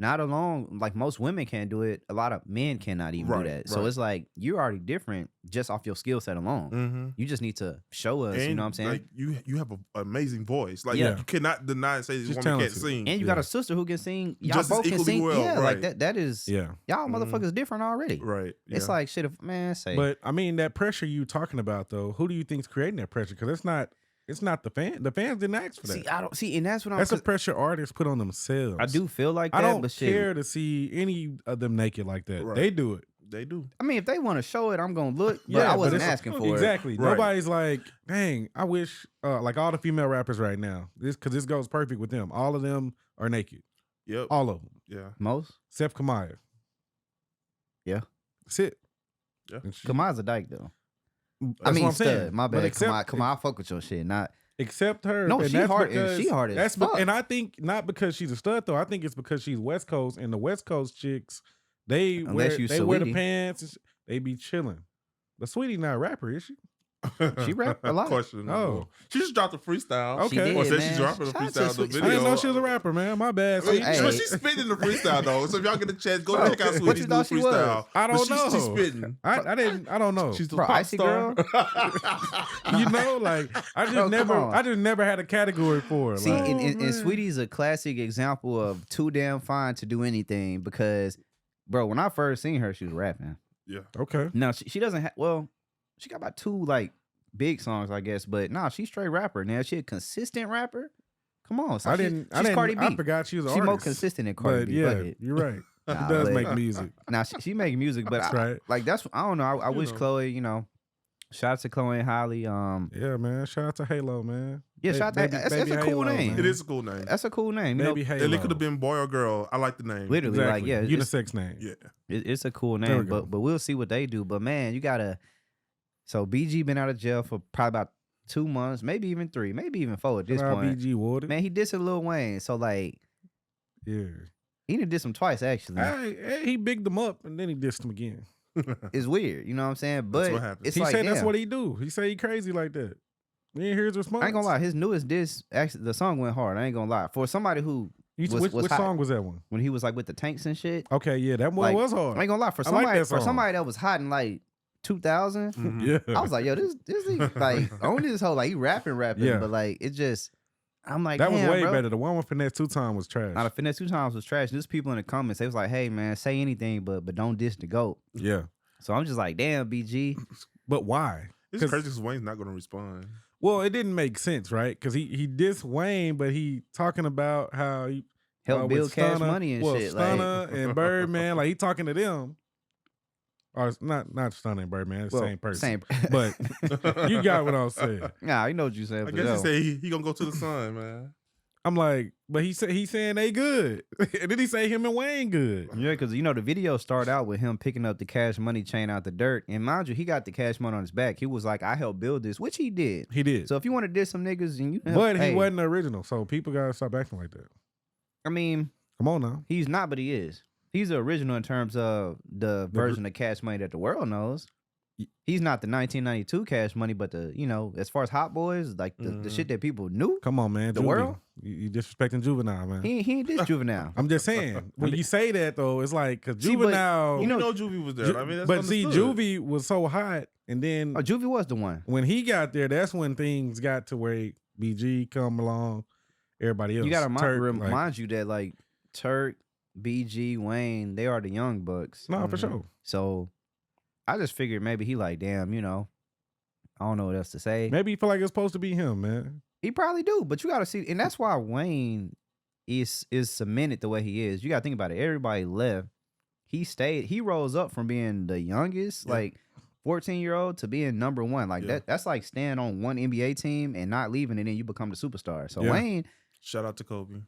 Speaker 2: not alone, like most women can't do it. A lot of men cannot even do that. So it's like, you're already different just off your skill set alone. You just need to show us, you know what I'm saying?
Speaker 3: Like you have an amazing voice. Like you cannot deny and say this woman can't sing.
Speaker 2: And you got a sister who can sing. Y'all
Speaker 3: just
Speaker 2: both can sing.
Speaker 3: Well,
Speaker 2: yeah, like that is y'all motherfuckers different already.
Speaker 3: Right.
Speaker 2: It's like shit if man say.
Speaker 1: But I mean, that pressure you talking about though, who do you think's creating that pressure? Because it's not the fan. The fans didn't ask for that.
Speaker 2: And that's what
Speaker 1: That's a pressure artists put on themselves.
Speaker 2: I do feel like that.
Speaker 1: I don't
Speaker 2: but
Speaker 1: care to see any of them naked like that.
Speaker 3: Right.
Speaker 1: They do it.
Speaker 3: They do.
Speaker 2: I mean, if they want to show it, I'm gonna look. But I wasn't asking for it.
Speaker 1: Exactly.
Speaker 3: Right.
Speaker 1: Nobody's like, dang, I wish like all the female rappers right now. Because this goes perfect with them. All of them are naked.
Speaker 3: Yep.
Speaker 1: All of them.
Speaker 3: Yeah.
Speaker 2: Most.
Speaker 1: Except Kamaya.
Speaker 2: Yeah.
Speaker 1: That's it.
Speaker 3: Yeah.
Speaker 2: Kamaya's a dyke though.
Speaker 1: That's what I'm saying.
Speaker 2: My bad. Kamaya, I fuck with your shit. Not.
Speaker 1: Except her.
Speaker 2: No,
Speaker 1: and
Speaker 2: she hard. She hard as fuck.
Speaker 1: And I think not because she's a stud though. I think it's because she's West Coast, and the West Coast chicks, they wear the pants. They be chilling. But Sweetie not a rapper, is she?
Speaker 2: She rap a lot.
Speaker 3: She just dropped a freestyle.
Speaker 1: Okay.
Speaker 3: Or said she's dropping a freestyle in the video.
Speaker 1: I didn't know she was a rapper, man. My bad.
Speaker 3: But she's spitting the freestall though. So if y'all get a chance, go check out Sweetie's new freestyle.
Speaker 1: I don't know.
Speaker 3: She's spitting.
Speaker 1: I don't know.
Speaker 3: She's the pop star.
Speaker 1: You know, like I just never had a category for her.
Speaker 2: See,
Speaker 1: like,
Speaker 2: and Sweetie's a classic example of too damn fine to do anything because, bro, when I first seen her, she was rapping.
Speaker 3: Yeah.
Speaker 1: Okay.
Speaker 2: Now she doesn't have. Well, she got about 2 like big songs, I guess, but nah, she's straight rapper. Now she a consistent rapper. Come on, so
Speaker 1: I
Speaker 2: she's
Speaker 1: didn't.
Speaker 2: Cardi B.
Speaker 1: I forgot she was an
Speaker 2: She's more
Speaker 1: artist.
Speaker 2: consistent than Cardi
Speaker 1: But
Speaker 2: B.
Speaker 1: yeah,
Speaker 2: Go ahead.
Speaker 1: you're right.
Speaker 2: Nah,
Speaker 1: She does
Speaker 2: but-
Speaker 1: make music.
Speaker 2: Now she make music, but
Speaker 1: That's
Speaker 2: I,
Speaker 1: right.
Speaker 2: like that's I don't know. I
Speaker 3: You
Speaker 2: wish
Speaker 3: know.
Speaker 2: Chloe, shout out to Chloe and Halle.
Speaker 1: Yeah, man. Shout out to Halo, man.
Speaker 2: Yeah, shout out. That's a cool
Speaker 1: Halo,
Speaker 2: name.
Speaker 1: man.
Speaker 3: It is a cool name.
Speaker 2: That's a cool name. You know,
Speaker 1: Baby Halo.
Speaker 3: And it could have been boy or girl. I like the name.
Speaker 2: literally,
Speaker 1: exactly.
Speaker 2: like yeah, it's,
Speaker 1: Unisex name.
Speaker 3: Yeah.
Speaker 2: it's a cool
Speaker 1: There we
Speaker 2: name.
Speaker 1: go.
Speaker 2: But we'll see what they do. But man, you gotta. So BG been out of jail for probably about 2 months, maybe even 3, maybe even 4 at this
Speaker 1: Shout out
Speaker 2: point.
Speaker 1: BG Wooded.
Speaker 2: Man, he did some Lil Wayne, so like
Speaker 1: Yeah.
Speaker 2: he did some twice actually.
Speaker 1: He bigged them up and then he dissed them again.
Speaker 2: It's weird, you know what I'm saying? But
Speaker 3: what happens.
Speaker 2: it's
Speaker 1: He
Speaker 2: like
Speaker 1: said that's
Speaker 2: damn.
Speaker 1: what he do. He say he crazy like that. You didn't hear his response?
Speaker 2: I ain't gonna lie, his newest diss actually the song went hard. I ain't gonna lie. For somebody who
Speaker 1: Which
Speaker 2: was hot.
Speaker 1: song was that one?
Speaker 2: when he was like with the tanks and shit.
Speaker 1: Okay, yeah, that one
Speaker 2: Like,
Speaker 1: was
Speaker 2: I
Speaker 1: hard.
Speaker 2: ain't gonna lie,
Speaker 1: I like that
Speaker 2: for
Speaker 1: song.
Speaker 2: somebody that was hot in like 2000,
Speaker 3: Mhm.
Speaker 1: Yeah.
Speaker 2: I was like, yo, this nigga, like only this whole like he rapping,
Speaker 1: Yeah.
Speaker 2: but like it just I'm like
Speaker 1: That was
Speaker 2: damn,
Speaker 1: way
Speaker 2: bro.
Speaker 1: better. The one with Finesse 2 Time was trash.
Speaker 2: Now the Finesse 2 Times was trash. There's people in the comments, they was like, hey man, say anything, but don't diss the GOAT.
Speaker 1: Yeah.
Speaker 2: So I'm just like, damn, BG.
Speaker 1: But why?
Speaker 3: It's
Speaker 1: 'Cause-
Speaker 3: crazy because Wayne's not going to respond.
Speaker 1: Well, it didn't make sense, right? Because he dissed Wayne, but he talking about how he
Speaker 2: Help
Speaker 1: with
Speaker 2: build Cash
Speaker 1: Stunna-
Speaker 2: Money and
Speaker 1: well,
Speaker 2: shit.
Speaker 1: Stunna
Speaker 2: Like,
Speaker 1: and Birdman, like he talking to them. Or it's not Stunna and Birdman, it's the same person.
Speaker 2: Same.
Speaker 1: But you got what I'm saying.
Speaker 2: Nah, you know what you saying.
Speaker 3: I
Speaker 2: for
Speaker 3: guess
Speaker 2: sure.
Speaker 3: he say he going to go to the sun, man.
Speaker 1: I'm like, but he's saying they good. And then he say him and Wayne good.
Speaker 2: Yeah, because the video started out with him picking up the Cash Money chain out the dirt, and mind you, he got the Cash Money on his back. He was like, "I helped build this," which he did.
Speaker 1: He did.
Speaker 2: So if you want to diss some niggas, and you,
Speaker 1: But he
Speaker 2: hey,
Speaker 1: wasn't the original, so people gotta stop acting like that.
Speaker 2: I mean,
Speaker 1: Come on now.
Speaker 2: he's not, but he is. He's the original in terms of the version of Cash Money that the world knows. He's not the 1992 Cash Money, but as far as Hot Boys, like the shit that people knew,
Speaker 1: Come on, man.
Speaker 2: The
Speaker 1: Juvie.
Speaker 2: world?
Speaker 1: You disrespecting Juvenile, man.
Speaker 2: he ain't this Juvenile.
Speaker 1: I'm just saying. When you say that though, it's like because
Speaker 2: See, but
Speaker 1: Juvenile.
Speaker 3: You know Juvie was there. I mean, that's
Speaker 1: but see,
Speaker 3: understood.
Speaker 1: Juvie was so hot, and then
Speaker 2: Oh, Juvie was the one.
Speaker 1: when he got there, that's when things got to where BG come along, everybody else.
Speaker 2: You gotta
Speaker 1: Turk,
Speaker 2: remind you that like Turk, BG, Wayne, they are the young bucks.
Speaker 1: no, for
Speaker 3: Mhm.
Speaker 1: sure.
Speaker 2: So I just figured maybe he like, damn, I don't know what else to say.
Speaker 1: Maybe he feel like it's supposed to be him, man.
Speaker 2: He probably do, but you gotta see, and that's why Wayne is cemented the way he is. You gotta think about it. Everybody left. He stayed. He rose up from being the youngest,
Speaker 3: Yeah.
Speaker 2: like 14-year-old, to being number one. Like
Speaker 3: Yeah.
Speaker 2: that's like staying on one NBA team and not leaving, and then you become the superstar. So
Speaker 1: Yeah.
Speaker 2: Wayne.
Speaker 3: Shout out to Kobe.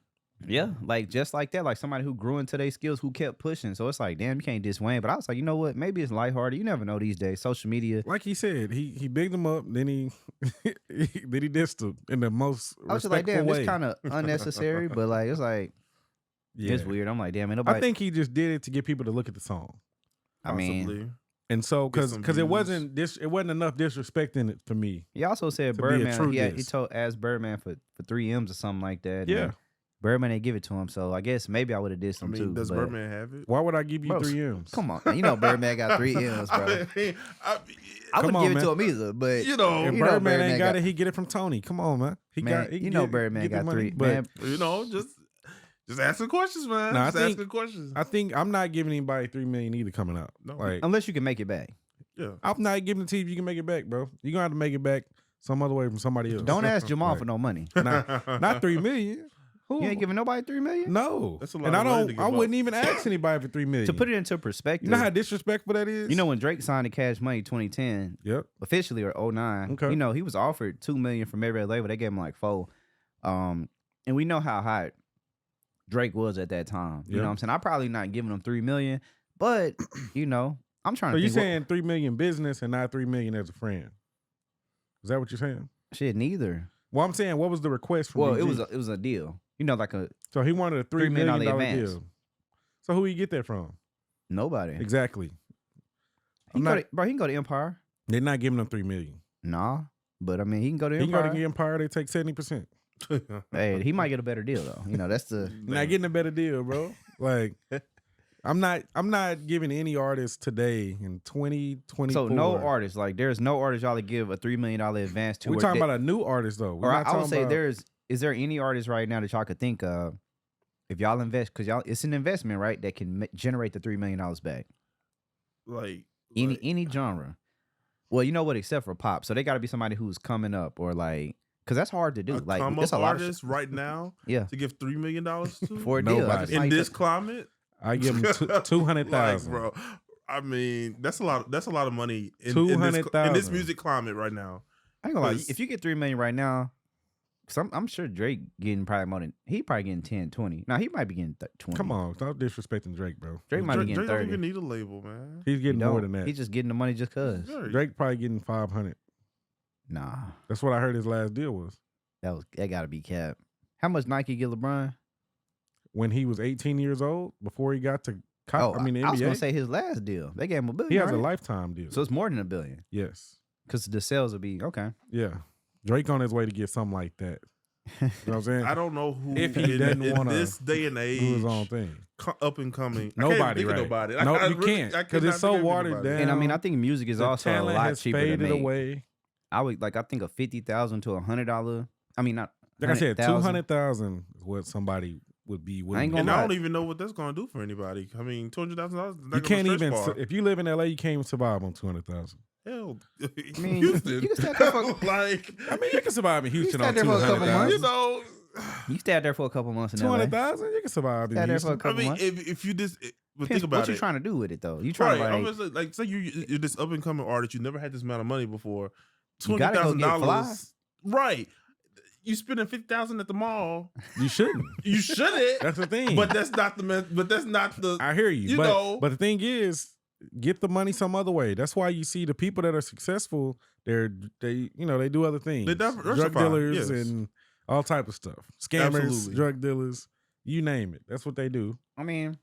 Speaker 2: Yeah, like just like that, like somebody who grew into their skills, who kept pushing. So it's like, damn, you can't diss Wayne. But I was like, you know what? Maybe it's lighthearted. You never know these days. Social media.
Speaker 1: Like he said, he bigged him up, then he then he dissed him in the most
Speaker 2: I was just like,
Speaker 1: respectful
Speaker 2: damn,
Speaker 1: way.
Speaker 2: it's kind of unnecessary, but like it's like
Speaker 1: Yeah.
Speaker 2: it's weird. I'm like, damn, ain't nobody.
Speaker 1: I think he just did it to get people to look at the song.
Speaker 2: I mean,
Speaker 3: Possibly.
Speaker 1: And so,
Speaker 3: Get some
Speaker 1: because it
Speaker 3: views.
Speaker 1: wasn't enough disrespecting it for me.
Speaker 2: he also said
Speaker 1: to be a
Speaker 2: Birdman.
Speaker 1: true
Speaker 2: He
Speaker 1: diss.
Speaker 2: asked Birdman for 3 M's or something like that.
Speaker 1: Yeah.
Speaker 2: and Birdman didn't give it to him, so I guess maybe I would have dissed
Speaker 3: I
Speaker 2: him
Speaker 3: mean,
Speaker 2: too.
Speaker 3: does
Speaker 2: but
Speaker 3: Birdman have it?
Speaker 1: Why would I give you
Speaker 2: Bro,
Speaker 1: 3 M's?
Speaker 2: Come on, man. Birdman got 3 M's, bro.
Speaker 3: I
Speaker 2: I wouldn't
Speaker 1: on,
Speaker 2: give it
Speaker 1: man.
Speaker 2: to him either, but
Speaker 3: you know,
Speaker 1: If
Speaker 2: you know
Speaker 1: Birdman ain't got
Speaker 2: got-
Speaker 1: it, he get it from Tony. Come on, man. He
Speaker 2: man,
Speaker 1: got. He
Speaker 2: you know
Speaker 1: get-
Speaker 2: Birdman
Speaker 1: get the
Speaker 2: got
Speaker 1: money.
Speaker 2: 3.
Speaker 1: But
Speaker 2: Man,
Speaker 3: just asking questions, man.
Speaker 1: Nah, I
Speaker 3: just
Speaker 1: think-
Speaker 3: asking questions.
Speaker 1: I think I'm not giving anybody 3 million either coming up.
Speaker 3: No.
Speaker 1: Like
Speaker 2: unless you can make it back.
Speaker 3: Yeah.
Speaker 1: I'm not giving it to you if you can make it back, bro. You're gonna have to make it back some other way from somebody else.
Speaker 2: Don't ask Jamal
Speaker 1: Right.
Speaker 2: for no money.
Speaker 1: Not 3 million. Who?
Speaker 2: You ain't giving nobody 3 million.
Speaker 1: No.
Speaker 3: That's a lot
Speaker 1: and I
Speaker 3: of money
Speaker 1: don't.
Speaker 3: to give
Speaker 1: I
Speaker 3: up.
Speaker 1: wouldn't even ask anybody for 3 million.
Speaker 2: To put it into perspective,
Speaker 1: you know how disrespectful that is.
Speaker 2: you know when Drake signed to Cash Money 2010
Speaker 1: Yep.
Speaker 2: officially or 09,
Speaker 1: Okay.
Speaker 2: you know he was offered $2 million from every label. They gave him like 4. And we know how hot Drake was at that time. You
Speaker 1: Yeah.
Speaker 2: know what I'm saying? I'm probably not giving him 3 million, but I'm trying
Speaker 1: So
Speaker 2: to
Speaker 1: you
Speaker 2: think.
Speaker 1: saying 3 million business and not 3 million as a friend? Is that what you're saying?
Speaker 2: Shit, neither.
Speaker 1: Well, I'm saying, what was the request from?
Speaker 2: Well,
Speaker 1: BG?
Speaker 2: it was a deal. Like a
Speaker 1: So he wanted a $3
Speaker 2: $3 million
Speaker 1: million
Speaker 2: advance.
Speaker 1: deal. So who you get that from?
Speaker 2: nobody.
Speaker 1: Exactly.
Speaker 2: He can go to Empire.
Speaker 1: They're not giving him 3 million.
Speaker 2: Nah, but I mean he can go to
Speaker 1: He can go
Speaker 2: Empire.
Speaker 1: to Empire. They take 70%.
Speaker 2: Hey, he might get a better deal though. That's the.
Speaker 1: Not getting a better deal, bro. Like, I'm not giving any artist today in 2024.
Speaker 2: So no artist, like there's no artist y'all to give a $3 million advance to.
Speaker 1: We're
Speaker 2: or
Speaker 1: talking
Speaker 2: they-
Speaker 1: about a new artist though. We're
Speaker 2: Or
Speaker 1: not
Speaker 2: I would
Speaker 1: talking
Speaker 2: say
Speaker 1: about-
Speaker 2: is there any artist right now that y'all could think of if y'all invest, because it's an investment, right, that can generate the $3 million back.
Speaker 3: like
Speaker 2: Any genre. Well, you know what, except for pop. So they got to be somebody who's coming up or like, Because that's hard to do.
Speaker 3: A
Speaker 2: Like,
Speaker 3: come
Speaker 2: it's
Speaker 3: up
Speaker 2: a lot of
Speaker 3: artist right now
Speaker 2: Yeah.
Speaker 3: to give $3 million to
Speaker 2: for a deal.
Speaker 1: Nobody.
Speaker 2: I just
Speaker 3: in
Speaker 2: like
Speaker 3: this
Speaker 2: that.
Speaker 3: climate.
Speaker 1: I give him
Speaker 3: Like,
Speaker 1: 200,000.
Speaker 3: bro. I mean, that's a lot. That's a lot of money in this
Speaker 1: 200,000.
Speaker 3: music climate right now.
Speaker 2: I ain't gonna lie.
Speaker 3: 'Cause-
Speaker 2: If you get $3 million right now, because I'm sure Drake getting probably more than he probably getting 10, 20. Now he might be getting 20.
Speaker 1: Come on, stop disrespecting Drake, bro.
Speaker 2: Drake might be getting
Speaker 3: Drake don't
Speaker 2: 30.
Speaker 3: even need a label, man.
Speaker 1: He's
Speaker 2: He
Speaker 1: getting more
Speaker 2: don't.
Speaker 1: than that.
Speaker 2: He's just getting the money just cause.
Speaker 1: Drake probably getting 500.
Speaker 2: Nah,
Speaker 1: That's what I heard his last deal was.
Speaker 2: that gotta be cap. How much Nike get LeBron?
Speaker 1: When he was 18 years old, before he got to the
Speaker 2: I was
Speaker 1: NBA,
Speaker 2: gonna say his last deal. They gave him $1 billion.
Speaker 1: he has a
Speaker 2: right?
Speaker 1: lifetime deal.
Speaker 2: So it's more than $1 billion.
Speaker 1: Yes.
Speaker 2: Because the sales will be okay.
Speaker 1: Yeah. Drake on his way to get something like that. You know what I'm saying?
Speaker 3: I don't know who
Speaker 1: If he doesn't
Speaker 3: in
Speaker 1: wanna
Speaker 3: this day and age
Speaker 1: Do his own thing.
Speaker 3: up and coming.
Speaker 1: Nobody,
Speaker 3: I can't think
Speaker 1: right?
Speaker 3: of nobody.
Speaker 1: No,
Speaker 3: I
Speaker 1: you can't,
Speaker 3: I
Speaker 1: 'cause
Speaker 3: cannot
Speaker 1: it's so
Speaker 3: think of
Speaker 1: watered
Speaker 3: anybody.
Speaker 1: down.
Speaker 2: And I mean, I think music is
Speaker 1: The
Speaker 2: also a
Speaker 1: talent
Speaker 2: lot
Speaker 1: has
Speaker 2: cheaper to
Speaker 1: faded
Speaker 2: make.
Speaker 1: away.
Speaker 2: I think a $50,000 to $100. I mean, not
Speaker 1: Like I said,
Speaker 2: 100,000.
Speaker 1: 200,000 is what somebody would be willing.
Speaker 2: ain't
Speaker 1: to
Speaker 2: gonna
Speaker 3: And
Speaker 1: do.
Speaker 3: I
Speaker 2: lie.
Speaker 3: don't even know what that's going to do for anybody. I mean, $200,000.
Speaker 1: You can't even. If you live in LA, you can't even survive on 200,000.
Speaker 3: Hell,
Speaker 2: I mean,
Speaker 3: Houston.
Speaker 2: you can stay there for,
Speaker 3: like,
Speaker 1: I mean, you can survive in Houston
Speaker 2: stay
Speaker 1: on
Speaker 2: there for a couple
Speaker 1: 200,000.
Speaker 3: you know.
Speaker 2: you stay out there for a couple months in LA.
Speaker 1: 200,000, you can survive in
Speaker 2: Stay there for a
Speaker 1: Houston.
Speaker 2: couple
Speaker 3: I mean,
Speaker 2: months.
Speaker 3: if you just but
Speaker 2: Depends
Speaker 3: think about
Speaker 2: what
Speaker 3: it.
Speaker 2: you trying to do with it though. You trying
Speaker 3: Right,
Speaker 2: to
Speaker 3: I'm
Speaker 2: like,
Speaker 3: just like say you're this up and coming artist. You never had this amount of money before.
Speaker 2: You gotta go get
Speaker 3: $20,000, right? You spending $50,000 at the mall.
Speaker 1: You shouldn't.
Speaker 3: You shouldn't.
Speaker 1: That's the thing.
Speaker 3: But that's not the. But that's not the.
Speaker 1: I hear you.
Speaker 3: You
Speaker 1: but,
Speaker 3: know.
Speaker 1: but the thing is, get the money some other way. That's why you see the people that are successful. They do other things.
Speaker 3: They
Speaker 1: Drug
Speaker 3: diversify,
Speaker 1: dealers
Speaker 3: yes.
Speaker 1: and all type of stuff. Scammers,
Speaker 3: Absolutely.
Speaker 1: drug dealers, you name it. That's what they do,
Speaker 2: I mean,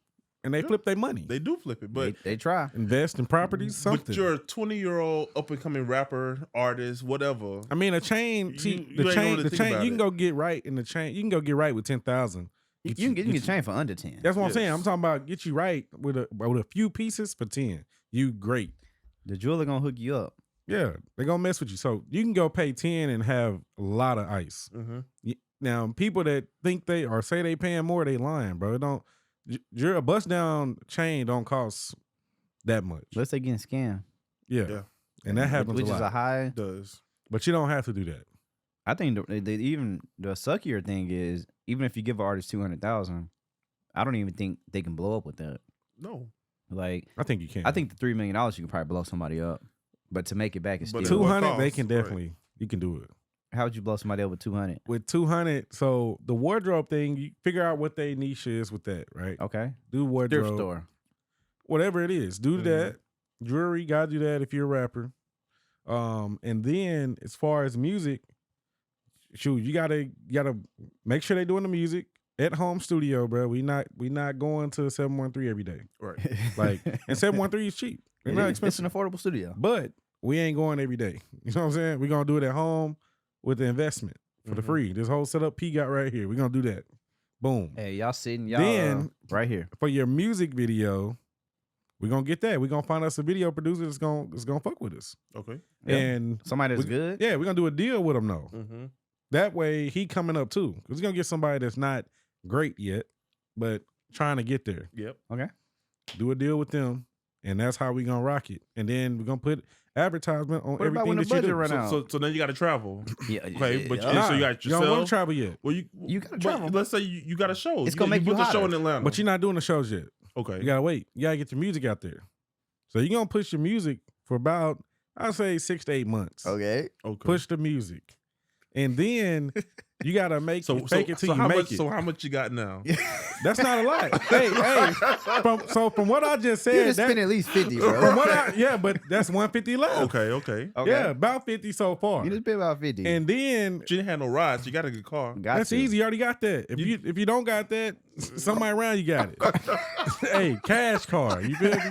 Speaker 1: and they
Speaker 3: Yeah.
Speaker 1: flip their money.
Speaker 3: They do flip it, but
Speaker 2: they try.
Speaker 1: Invest in properties, something.
Speaker 3: but you're a 20-year-old up and coming rapper, artist, whatever.
Speaker 1: I mean, a chain. See,
Speaker 3: You ain't
Speaker 1: the
Speaker 3: gonna
Speaker 1: chain.
Speaker 3: really
Speaker 1: The
Speaker 3: think
Speaker 1: chain.
Speaker 3: about
Speaker 1: You can
Speaker 3: it.
Speaker 1: go get right in the chain. You can go get right with 10,000.
Speaker 2: You can get chain for under 10.
Speaker 1: That's what I'm saying.
Speaker 3: Yes.
Speaker 1: I'm talking about get you right with a few pieces for 10. You great.
Speaker 2: The jeweler gonna hook you up.
Speaker 1: Yeah, they're gonna mess with you. So you can go pay 10 and have a lot of ice.
Speaker 3: Mm-hmm.
Speaker 1: Now, people that think they or say they paying more, they lying, bro. It don't. A bust down chain don't cost that much.
Speaker 2: Let's say getting scammed.
Speaker 1: Yeah, and that happens
Speaker 2: which
Speaker 1: a
Speaker 2: is
Speaker 1: lot.
Speaker 2: a high.
Speaker 3: It does.
Speaker 1: But you don't have to do that.
Speaker 2: I think even the suckier thing is even if you give an artist 200,000, I don't even think they can blow up with that.
Speaker 3: No.
Speaker 2: Like
Speaker 1: I think you can.
Speaker 2: I think the $3 million you can probably blow somebody up, but to make it back is
Speaker 3: But
Speaker 2: still.
Speaker 1: 200,
Speaker 3: what
Speaker 1: they
Speaker 3: cost,
Speaker 1: can
Speaker 3: right.
Speaker 1: definitely. You can do it.
Speaker 2: How would you blow somebody up with 200?
Speaker 1: With 200, so the wardrobe thing, you figure out what their niche is with that, right?
Speaker 2: Okay,
Speaker 1: Do wardrobe,
Speaker 2: thrift store.
Speaker 1: whatever it is, do
Speaker 3: Mhm.
Speaker 1: that. Jewelry, gotta do that if you're a rapper. And then as far as music, shoot, you gotta make sure they doing the music at home studio, bro. We not going to 713 every day.
Speaker 3: Right.
Speaker 1: Like, and 713 is cheap. They're not
Speaker 2: It's
Speaker 1: expensive,
Speaker 2: an affordable studio.
Speaker 1: but we ain't going every day. You know what I'm saying? We're gonna do it at home with the investment for the
Speaker 3: Mhm.
Speaker 1: free. This whole setup P got right here. We're gonna do that. Boom.
Speaker 2: Hey, y'all sitting, y'all
Speaker 1: Then-
Speaker 2: right here.
Speaker 1: For your music video, we're gonna get that. We're gonna find us a video producer that's gonna fuck with us.
Speaker 3: Okay.
Speaker 2: Yeah.
Speaker 1: And
Speaker 2: Somebody that's
Speaker 1: we-
Speaker 2: good.
Speaker 1: yeah, we're gonna do a deal with him though.
Speaker 3: Mm-hmm.
Speaker 1: That way he coming up too. Because he's gonna get somebody that's not great yet, but trying to get there.
Speaker 3: Yep.
Speaker 1: Do a deal with them, and that's how we gonna rock it. And then we're gonna put advertisement on
Speaker 2: What about
Speaker 1: everything
Speaker 2: when the
Speaker 1: that you
Speaker 2: budget
Speaker 1: do.
Speaker 2: run out?
Speaker 3: So then you got to travel.
Speaker 2: Yeah.
Speaker 3: Okay, but
Speaker 2: yeah.
Speaker 3: so you got
Speaker 1: You don't want
Speaker 3: yourself.
Speaker 1: to travel yet,
Speaker 3: Well,
Speaker 2: You gotta
Speaker 3: but
Speaker 2: travel.
Speaker 3: Let's say you got a show.
Speaker 2: It's gonna make
Speaker 3: put
Speaker 2: you
Speaker 3: the show
Speaker 2: hotter.
Speaker 3: in Atlanta.
Speaker 1: but you're not doing the shows yet.
Speaker 3: okay.
Speaker 1: You gotta wait. You gotta get your music out there. So you're gonna push your music for about, I'd say 6 to 8 months.
Speaker 2: Okay.
Speaker 3: Okay.
Speaker 1: Push the music, and then you gotta make
Speaker 3: So
Speaker 1: fake it till you
Speaker 3: how
Speaker 1: make
Speaker 3: much?
Speaker 1: it.
Speaker 3: So how much you got now?
Speaker 1: That's not a lot. hey, from what I just
Speaker 2: You
Speaker 1: said,
Speaker 2: just
Speaker 1: that,
Speaker 2: spend at least 50,
Speaker 1: from
Speaker 2: bro.
Speaker 1: what but that's 150 left.
Speaker 3: Okay. Okay.
Speaker 2: Okay.
Speaker 1: Yeah, about 50 so far.
Speaker 2: You just spend about 50.
Speaker 1: And then
Speaker 3: But you didn't have no rides. You got a good car.
Speaker 2: Got
Speaker 1: that's
Speaker 2: to.
Speaker 1: easy. You already got that. If you don't got that, somebody around you got it. Hey, cash car. You feel me?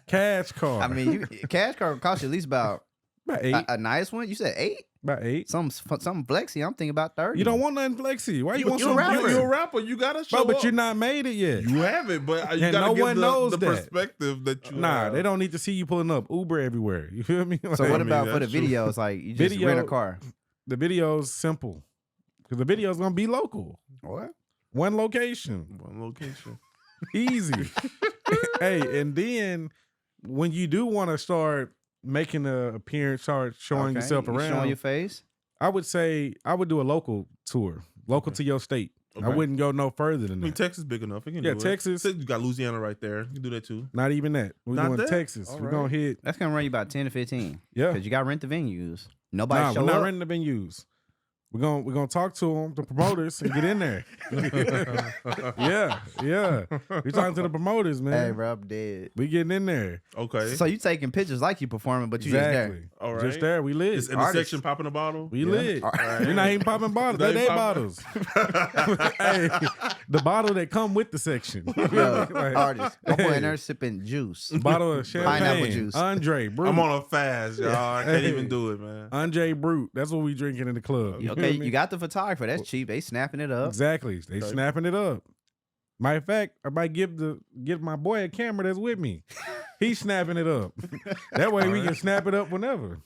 Speaker 1: Cash car.
Speaker 2: I mean, cash card cost you at least about
Speaker 1: about 8.
Speaker 2: a nice one. You said 8?
Speaker 1: About 8.
Speaker 2: Something flexy. I'm thinking about 30.
Speaker 1: You don't want nothing flexy. Why you want
Speaker 2: you're a
Speaker 1: some?
Speaker 2: rapper.
Speaker 3: You're a rapper. You gotta show
Speaker 1: Bro, but
Speaker 3: up.
Speaker 1: you're not made it yet.
Speaker 3: You haven't, but you
Speaker 1: And
Speaker 3: gotta
Speaker 1: no
Speaker 3: give
Speaker 1: one
Speaker 3: the,
Speaker 1: knows
Speaker 3: the
Speaker 1: that.
Speaker 3: perspective that you.
Speaker 1: Nah,
Speaker 3: have.
Speaker 1: they don't need to see you pulling up Uber everywhere. You feel me?
Speaker 2: So
Speaker 1: Like,
Speaker 2: what
Speaker 3: I mean,
Speaker 2: about for the
Speaker 3: that's true.
Speaker 2: videos? Like you just
Speaker 1: Video-
Speaker 2: rent a car.
Speaker 1: the video's simple because the video's gonna be local.
Speaker 2: What?
Speaker 1: One location.
Speaker 3: One location.
Speaker 1: Easy. Hey, and then when you do want to start making an appearance, start showing yourself
Speaker 2: You
Speaker 1: around,
Speaker 2: showing your face.
Speaker 1: I would say I would do a local tour, local to your state. I
Speaker 3: Okay.
Speaker 1: wouldn't go no further than
Speaker 3: I mean,
Speaker 1: that.
Speaker 3: Texas big enough. It can
Speaker 1: Yeah,
Speaker 3: do
Speaker 1: Texas.
Speaker 3: It. You got Louisiana right there. You can do that too.
Speaker 1: Not even that. We're
Speaker 3: Not
Speaker 1: doing
Speaker 3: that?
Speaker 1: Texas.
Speaker 3: All
Speaker 1: We're
Speaker 3: right.
Speaker 1: gonna hit.
Speaker 2: That's gonna run you about 10 to 15.
Speaker 1: Yeah.
Speaker 2: Because you got to rent the venues. Nobody
Speaker 1: Nah,
Speaker 2: show
Speaker 1: we're not
Speaker 2: up.
Speaker 1: renting the venues. We're gonna talk to them, the promoters, and get in there. yeah. We talking to the promoters, man.
Speaker 2: Hey, bro, I'm dead.
Speaker 1: We getting in there.
Speaker 3: Okay.
Speaker 2: So you taking pictures like you performing, but you just there.
Speaker 1: Exactly.
Speaker 3: All right.
Speaker 1: Just there. We lit.
Speaker 3: Just in the
Speaker 2: Artists.
Speaker 3: section popping a bottle.
Speaker 1: We
Speaker 2: Yeah.
Speaker 1: lit.
Speaker 3: right.
Speaker 1: We're not even popping bottles.
Speaker 3: They
Speaker 1: They
Speaker 3: pop-
Speaker 1: bottles. Hey, the bottle that come with the section.
Speaker 2: Yo,
Speaker 1: Like,
Speaker 2: artists. My boy
Speaker 1: hey.
Speaker 2: in there sipping juice.
Speaker 1: Bottle of champagne.
Speaker 2: Pineapple juice.
Speaker 1: Andre Brute.
Speaker 3: I'm on a fast, y'all. I can't
Speaker 1: Hey.
Speaker 3: even do it, man.
Speaker 1: Andre Brute. That's what we drinking in the club. You
Speaker 2: Okay,
Speaker 1: feel me?
Speaker 2: you got the photographer. That's cheap. They snapping it up.
Speaker 1: Exactly. They
Speaker 3: Okay.
Speaker 1: snapping it up. Matter of fact, I might give my boy a camera that's with me. He's snapping it up. That way we can snap it up whenever.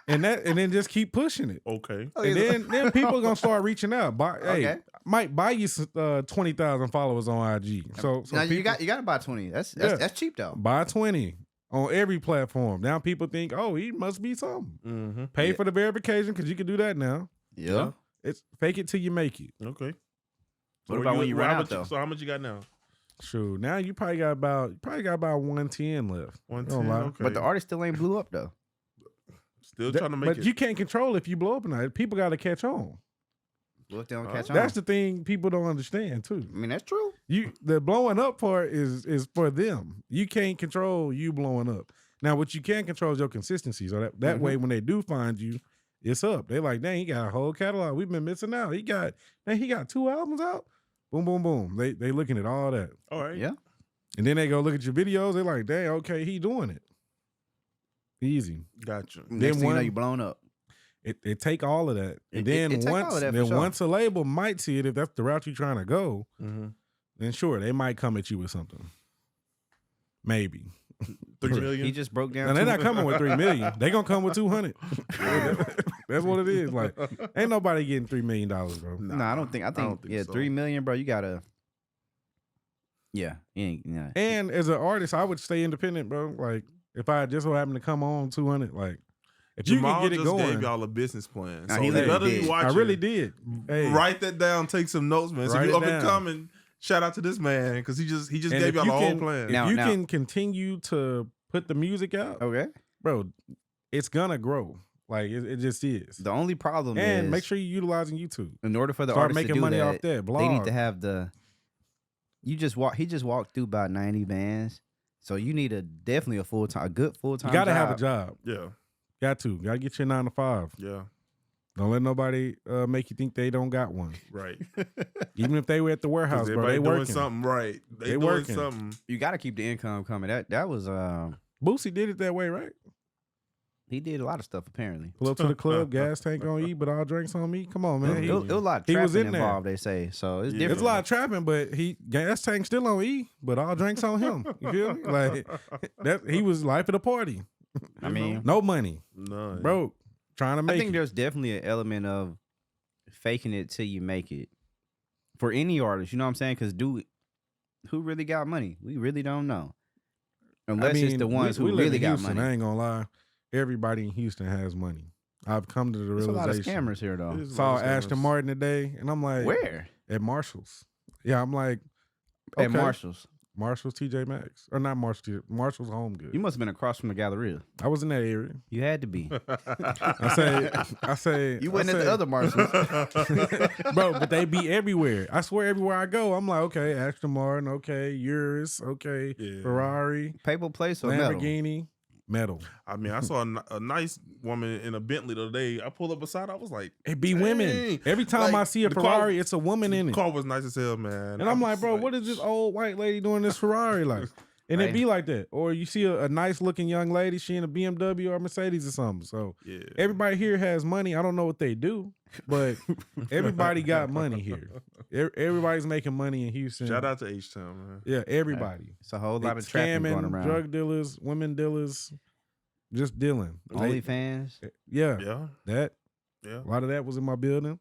Speaker 1: And then just keep pushing it.
Speaker 3: Okay.
Speaker 1: And then people gonna start reaching out. Hey,
Speaker 2: Okay.
Speaker 1: might buy you 20,000 followers on IG. So
Speaker 2: now you
Speaker 1: people-
Speaker 2: got to buy 20. That's
Speaker 1: Yeah.
Speaker 2: that's cheap though.
Speaker 1: buy 20 on every platform. Now people think, oh, he must be something.
Speaker 3: Mm-hmm.
Speaker 1: Pay
Speaker 2: Yeah.
Speaker 1: for the verification because you can do that now.
Speaker 2: Yeah.
Speaker 1: It's fake it till you make it.
Speaker 3: Okay.
Speaker 2: What about when you run
Speaker 3: how
Speaker 2: out,
Speaker 3: much,
Speaker 2: though?
Speaker 3: So how much you got now?
Speaker 1: Sure. Now you probably got about 110 left.
Speaker 3: 110.
Speaker 1: lie.
Speaker 3: Okay.
Speaker 2: But the artist still ain't blew up though.
Speaker 3: Still trying to make
Speaker 1: but
Speaker 3: it.
Speaker 1: you can't control if you blow up or not. People got to catch on.
Speaker 2: What if they don't
Speaker 3: Oh.
Speaker 2: catch on?
Speaker 1: That's the thing people don't understand too.
Speaker 2: I mean, that's true.
Speaker 1: The blowing up part is for them. You can't control you blowing up. Now what you can control is your consistency. So that way when they do find you, it's up. They like, dang, he got a whole catalog. We've been missing out. He got 2 albums out. Boom, boom, boom. They looking at all that.
Speaker 3: All right.
Speaker 2: Yeah.
Speaker 1: And then they go look at your videos. They're like, dang, okay, he doing it. Easy.
Speaker 3: Gotcha.
Speaker 2: Next thing you know,
Speaker 1: one-
Speaker 2: you blown up.
Speaker 1: It take all of that. And
Speaker 2: It
Speaker 1: then
Speaker 2: take all
Speaker 1: once
Speaker 2: of that for sure.
Speaker 1: once a label might see it, if that's the route you're trying to go,
Speaker 3: Mm-hmm.
Speaker 1: then sure, they might come at you with something. Maybe.
Speaker 3: 3 million.
Speaker 2: He just broke down.
Speaker 1: Now they're
Speaker 2: two-
Speaker 1: not coming with 3 million. They gonna come with 200. That's what it is. Like, ain't nobody getting $3 million, bro.
Speaker 2: Nah, I don't think. I think yeah,
Speaker 3: so.
Speaker 2: 3 million, bro. You gotta. Yeah, you ain't. Yeah.
Speaker 1: And as an artist, I would stay independent, bro. Like, if I just so happen to come on 200, like, if you
Speaker 3: Jamal
Speaker 1: can get it
Speaker 3: just
Speaker 1: going,
Speaker 3: gave y'all a business plan.
Speaker 2: Nah,
Speaker 3: So
Speaker 2: he
Speaker 3: let
Speaker 2: literally
Speaker 3: me
Speaker 2: did.
Speaker 3: watch
Speaker 1: I
Speaker 3: it.
Speaker 1: really did. Hey,
Speaker 3: Write that down. Take some notes, man. So
Speaker 1: Write
Speaker 3: if
Speaker 1: it
Speaker 3: you up and
Speaker 1: down.
Speaker 3: coming, shout out to this man because he just
Speaker 1: and
Speaker 3: gave
Speaker 1: if
Speaker 3: y'all
Speaker 1: you
Speaker 3: the whole
Speaker 1: can-
Speaker 3: plan.
Speaker 1: If
Speaker 2: Now-
Speaker 1: you
Speaker 2: now-
Speaker 1: can continue to put the music out,
Speaker 2: Okay.
Speaker 1: bro, it's gonna grow. Like it just is.
Speaker 2: The only problem
Speaker 1: And
Speaker 2: is
Speaker 1: make sure you're utilizing YouTube.
Speaker 2: in order for the
Speaker 1: Start
Speaker 2: artist to
Speaker 1: making
Speaker 2: do
Speaker 1: money
Speaker 2: that,
Speaker 1: off that. Blog.
Speaker 2: they need to have the. He just walked through about 90 bands, so you need a good full time.
Speaker 1: You gotta have a job.
Speaker 3: Yeah.
Speaker 1: Gotta get your 9 to 5.
Speaker 3: Yeah.
Speaker 1: Don't let nobody make you think they don't got one.
Speaker 3: Right.
Speaker 1: Even if they were at the warehouse, bro,
Speaker 3: Everybody
Speaker 1: they
Speaker 3: doing
Speaker 1: working.
Speaker 3: something right. They doing
Speaker 1: working.
Speaker 3: something.
Speaker 2: You got to keep the income coming. That was
Speaker 1: Boosie did it that way, right?
Speaker 2: he did a lot of stuff apparently.
Speaker 1: Pull up to the club, gas tank on E, but all drinks on me. Come on, man.
Speaker 2: It was a lot of
Speaker 1: he was
Speaker 2: trapping
Speaker 1: in there.
Speaker 2: involved. They say so. It's
Speaker 3: Yeah.
Speaker 2: different.
Speaker 1: It's a lot of trapping, but gas tank still on E, but all drinks on him. You feel me? Like he was life of the party.
Speaker 2: I mean,
Speaker 1: No money,
Speaker 3: None.
Speaker 1: broke, trying to make
Speaker 2: I think
Speaker 1: it.
Speaker 2: there's definitely an element of faking it till you make it for any artist. You know what I'm saying? Because who really got money? We really don't know. Unless it's the ones
Speaker 1: we
Speaker 2: who
Speaker 1: live
Speaker 2: really
Speaker 1: in
Speaker 2: got
Speaker 1: Houston,
Speaker 2: money.
Speaker 1: I ain't gonna lie. Everybody in Houston has money. I've come to the
Speaker 2: There's a lot of
Speaker 1: realization.
Speaker 2: scammers here, though.
Speaker 3: There's a
Speaker 1: Saw
Speaker 3: lot of
Speaker 1: Ashton
Speaker 3: scammers.
Speaker 1: Martin today, and I'm like,
Speaker 2: Where?
Speaker 1: at Marshalls. Yeah, I'm like,
Speaker 2: At
Speaker 1: okay.
Speaker 2: Marshalls.
Speaker 1: Marshalls, TJ Maxx, or not Marshalls, Marshalls Home Goods.
Speaker 2: You must have been across from the Galleria.
Speaker 1: I was in that area.
Speaker 2: You had to be.
Speaker 1: I say,
Speaker 2: You wasn't at the other Marshalls.
Speaker 1: bro, but they be everywhere. I swear, everywhere I go, I'm like, okay, Aston Martin, okay, Urus, okay,
Speaker 3: Yeah.
Speaker 1: Ferrari,
Speaker 2: Paper place or metal?
Speaker 1: Lamborghini, metal.
Speaker 3: I mean, I saw a nice woman in a Bentley the other day. I pulled up beside. I was like,
Speaker 1: It be
Speaker 3: Dang.
Speaker 1: women. Every time
Speaker 3: Like,
Speaker 1: I see a
Speaker 3: the car-
Speaker 1: Ferrari, it's a woman in
Speaker 3: the
Speaker 1: it.
Speaker 3: car was nice as hell, man.
Speaker 1: And I'm like,
Speaker 3: was
Speaker 1: bro, what is this old white lady doing this Ferrari like? And
Speaker 2: Right.
Speaker 1: it be like that. Or you see a nice looking young lady, she in a BMW or a Mercedes or something. So
Speaker 3: Yeah.
Speaker 1: everybody here has money. I don't know what they do, but everybody got money here. Everybody's making money in Houston.
Speaker 3: Shout out to H-Town, man.
Speaker 1: Yeah, everybody.
Speaker 2: It's a whole lot of
Speaker 1: It's
Speaker 2: trapping going
Speaker 1: scamming,
Speaker 2: around.
Speaker 1: drug dealers, women dealers, just dealing.
Speaker 2: OnlyFans.
Speaker 1: Yeah,
Speaker 3: Yeah.
Speaker 1: that.
Speaker 3: Yeah.
Speaker 1: A lot of that was in my building.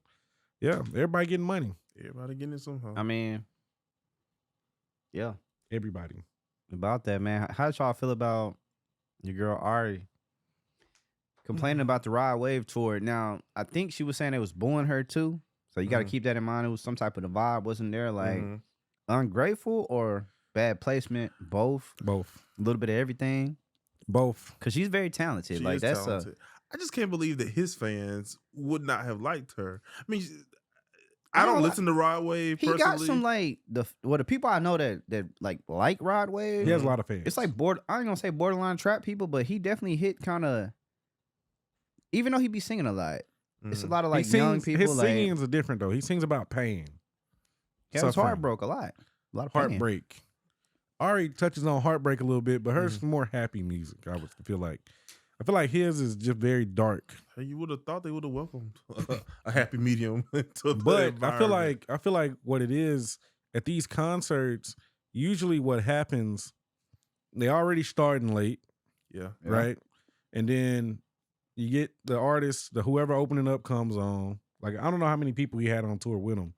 Speaker 1: Yeah, everybody getting money.
Speaker 3: Everybody getting it somehow.
Speaker 2: I mean, yeah.
Speaker 1: Everybody.
Speaker 2: About that, man. How did y'all feel about your girl Ari complaining about the Ride Wave tour. Now, I think she was saying it was booing her too. So you got to keep that in mind. It was some type of the vibe wasn't there, like ungrateful or bad placement, both.
Speaker 1: Both.
Speaker 2: A little bit of everything.
Speaker 1: Both.
Speaker 2: Because she's very talented.
Speaker 3: She
Speaker 2: like
Speaker 3: is
Speaker 2: that's
Speaker 3: talented. I just can't believe that his fans would not have liked her. I mean, I don't listen to Rod Wave
Speaker 2: he
Speaker 3: personally.
Speaker 2: got some like the people I know that like Rod Wave.
Speaker 1: He has a lot of fans.
Speaker 2: It's like I ain't gonna say borderline trap people, but he definitely hit kind of. Even though he be singing a lot, it's a lot of like young people.
Speaker 1: His singing is different though. He sings about pain.
Speaker 2: He has heartbreak a lot. A lot of
Speaker 1: heartbreak. Ari touches on heartbreak a little bit, but hers is more happy music. I would feel like. I feel like his is just very dark.
Speaker 3: Hey, you would have thought they would have welcomed a happy medium to
Speaker 1: but I feel like what it is at these concerts, usually what happens, they already starting late.
Speaker 3: Yeah.
Speaker 1: Right? And then you get the artist, whoever opening up comes on. Like, I don't know how many people he had on tour with him,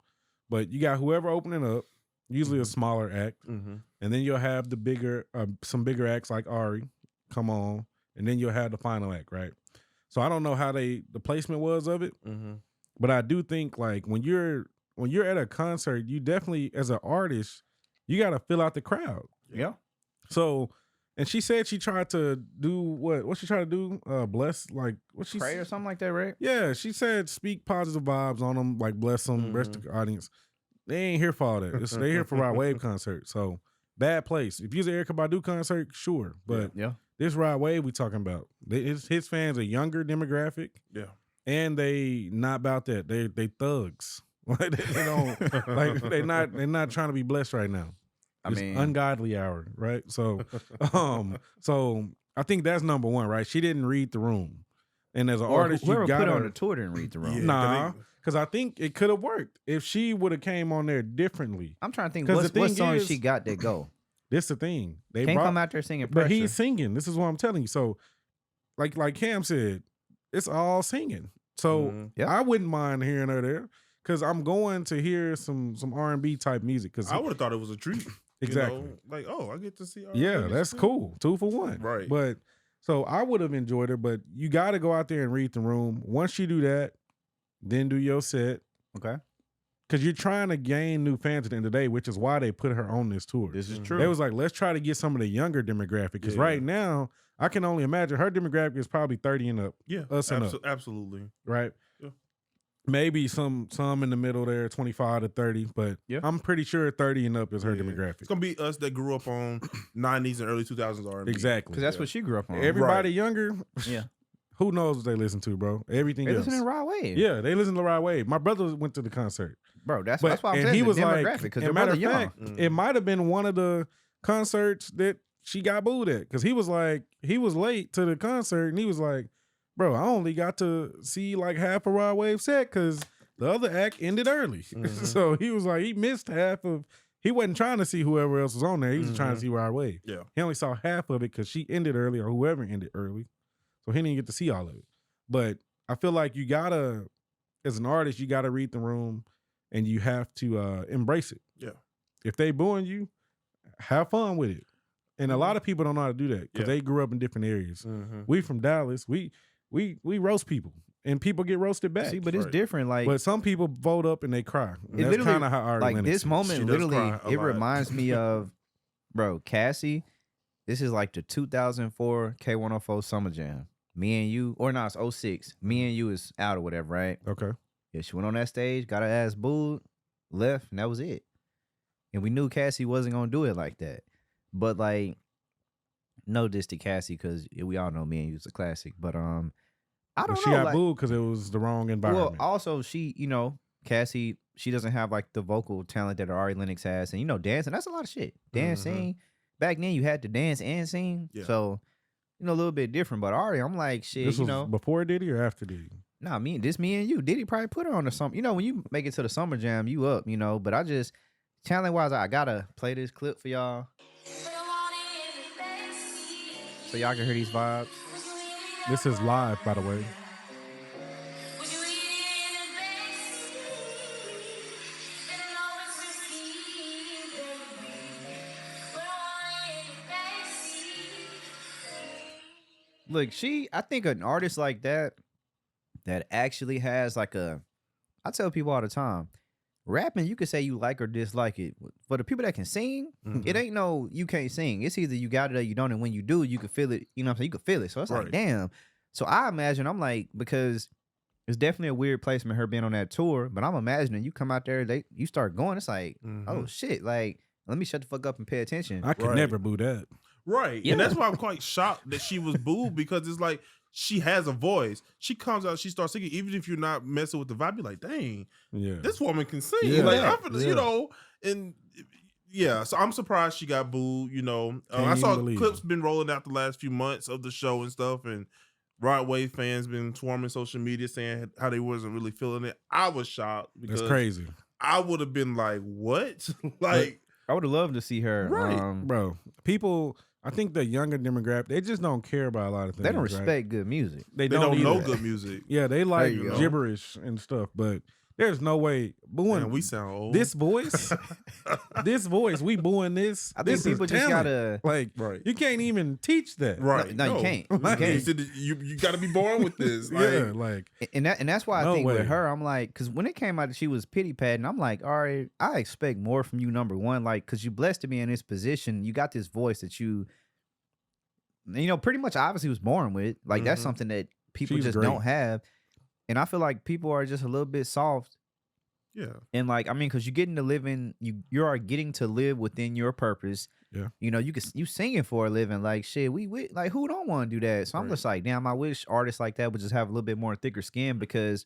Speaker 1: but you got whoever opening up, usually a smaller act. And then you'll have the some bigger acts like Ari come on. And then you'll have the final act, right? So I don't know how the placement was of it, but I do think like when you're at a concert, you definitely as an artist, you got to fill out the crowd.
Speaker 2: Yeah.
Speaker 1: So, and she said she tried to do what she tried to do? Bless, like what she
Speaker 2: pray or something like that, right?
Speaker 1: Yeah, she said speak positive vibes on them, like bless them, bless the audience. They ain't here for all that. They here for Rod Wave concert. So bad place. If you was an Erykah Badu concert, sure, but
Speaker 2: yeah.
Speaker 1: This Rod Wave we talking about. His fans are younger demographic.
Speaker 3: Yeah.
Speaker 1: And they not about that. They thugs. Like they don't like they're not trying to be blessed right now. It's ungodly hour, right? So so I think that's number one, right? She didn't read the room. And as an artist,
Speaker 2: whoever
Speaker 1: you got
Speaker 2: put her on the tour didn't read the room.
Speaker 3: Yeah,
Speaker 1: nah. Because I think it could have worked if she would have came on there differently.
Speaker 2: I'm trying to think what song she got that go.
Speaker 1: This the thing. They
Speaker 2: can't come out there singing Pressure.
Speaker 1: But he's singing. This is what I'm telling you. So, like Cam said, it's all singing. So I wouldn't mind hearing her there because I'm going to hear some R&B type music. Because
Speaker 3: I would have thought it was a treat.
Speaker 1: Exactly.
Speaker 3: You know? Like, oh, I get to see R&B.
Speaker 1: Yeah, that's cool. 2 for 1.
Speaker 3: Right.
Speaker 1: But so I would have enjoyed her, but you got to go out there and read the room. Once you do that, then do your set.
Speaker 2: Okay.
Speaker 1: Because you're trying to gain new fans at the end of the day, which is why they put her on this tour.
Speaker 2: This is true.
Speaker 1: They was like, let's try to get some of the younger demographic. Because right now, I can only imagine her demographic is probably 30 and up.
Speaker 3: Yeah,
Speaker 1: us and up.
Speaker 3: Absolutely.
Speaker 1: Right?
Speaker 3: Yeah.
Speaker 1: Maybe some in the middle there, 25 to 30. But I'm pretty sure 30 and up is her demographic.
Speaker 3: It's going to be us that grew up on 90s and early 2000s R&B.
Speaker 1: Exactly.
Speaker 2: Because that's what she grew up on.
Speaker 1: Everybody younger,
Speaker 2: yeah.
Speaker 1: Who knows what they listen to, bro? Everything else.
Speaker 2: They listen to Rod Wave.
Speaker 1: Yeah, they listen to Rod Wave. My brother went to the concert.
Speaker 2: Bro, that's why I'm saying
Speaker 1: he was
Speaker 2: demographic, because
Speaker 1: as a matter of fact, it might have been one of the concerts that she got booed at. Because he was like, he was late to the concert and he was like, bro, I only got to see like half a Rod Wave set because the other act ended early. So he was like, he missed half of, he wasn't trying to see whoever else was on there. He was trying to see Rod Wave.
Speaker 3: Yeah.
Speaker 1: He only saw half of it because she ended early or whoever ended early. So he didn't get to see all of it. But I feel like you gotta, as an artist, you gotta read the room and you have to embrace it.
Speaker 3: Yeah.
Speaker 1: If they booing you, have fun with it. And a lot of people don't know how to do that because they grew up in different areas. We from Dallas, we roast people and people get roasted back.
Speaker 2: See, but it's different. Like,
Speaker 1: but some people vote up and they cry. And that's kind of how Ari
Speaker 2: like
Speaker 1: Lennox
Speaker 2: this moment. Literally, it reminds me of, bro, Cassie. This is like the 2004 K104 Summer Jam. Me and you, or not, it's 06. Me and you is out or whatever, right?
Speaker 1: Okay.
Speaker 2: Yeah, she went on that stage, got her ass booed, left, and that was it. And we knew Cassie wasn't gonna do it like that. But like, no diss to Cassie, because we all know Me and You is a classic. But I don't know.
Speaker 1: She got booed because it was the wrong environment.
Speaker 2: Well, also she, Cassie, she doesn't have like the vocal talent that Ari Lennox has, and dancing, that's a lot of shit. Dancing. Back then, you had to dance and sing, so. A little bit different, but Ari, I'm like, shit,
Speaker 1: this was before Diddy or after Diddy?
Speaker 2: Nah, Me and You. Diddy probably put her on to something. When you make it to the Summer Jam, you up, but I just, talent-wise, I gotta play this clip for y'all. So y'all can hear these vibes.
Speaker 1: This is live, by the way.
Speaker 2: Look, I think an artist like that actually has like I tell people all the time, rapping, you can say you like or dislike it. For the people that can sing, it ain't no you can't sing. It's either you got it or you don't, and when you do, you can feel it. You know what I'm saying? You can feel it. So it's like, damn. So I imagine, I'm like, because it's definitely a weird placement her being on that tour, but I'm imagining you come out there, you start going, it's like, oh shit, like, let me shut the fuck up and pay attention.
Speaker 1: I could never boo that.
Speaker 3: Right. Yeah. And that's why I'm quite shocked that she was booed, because it's like she has a voice. She comes out, she starts singing, even if you're not messing with the vibe, you're like, dang, this woman can sing.
Speaker 1: Yeah.
Speaker 3: Like, you know, and yeah, so I'm surprised she got booed, you know. I saw clips been rolling out the last few months of the show and stuff, and Rod Wave fans been swarming social media saying how they wasn't really feeling it. I was shocked because
Speaker 1: that's crazy.
Speaker 3: I would have been like, what? Like,
Speaker 2: I would have loved to see her.
Speaker 3: Right.
Speaker 1: Bro, people, I think the younger demographic, they just don't care about a lot of things.
Speaker 2: They don't respect good music.
Speaker 1: They
Speaker 3: don't know
Speaker 1: either.
Speaker 3: good music.
Speaker 1: Yeah, they like gibberish and stuff, but there's no way booing.
Speaker 3: Man, we sound old.
Speaker 1: This voice, we booing this.
Speaker 2: I think people just gotta
Speaker 1: like. You can't even teach that.
Speaker 3: Right?
Speaker 2: No, you can't. You can't.
Speaker 3: You got to be born with this.
Speaker 2: And that's why I think with her, I'm like, because when it came out that she was pity patting, I'm like, all right, I expect more from you. Number one, like, because you blessed to be in this position, you got this voice that you know, pretty much obviously was born with. Like, that's something that people just don't have. And I feel like people are just a little bit soft.
Speaker 3: Yeah.
Speaker 2: And like, I mean, because you're getting to live in, you are getting to live within your purpose.
Speaker 1: Yeah.
Speaker 2: You know, you singing for a living. Like, shit, we like, who don't want to do that? So I'm just like, damn, I wish artists like that would just have a little bit more thicker skin, because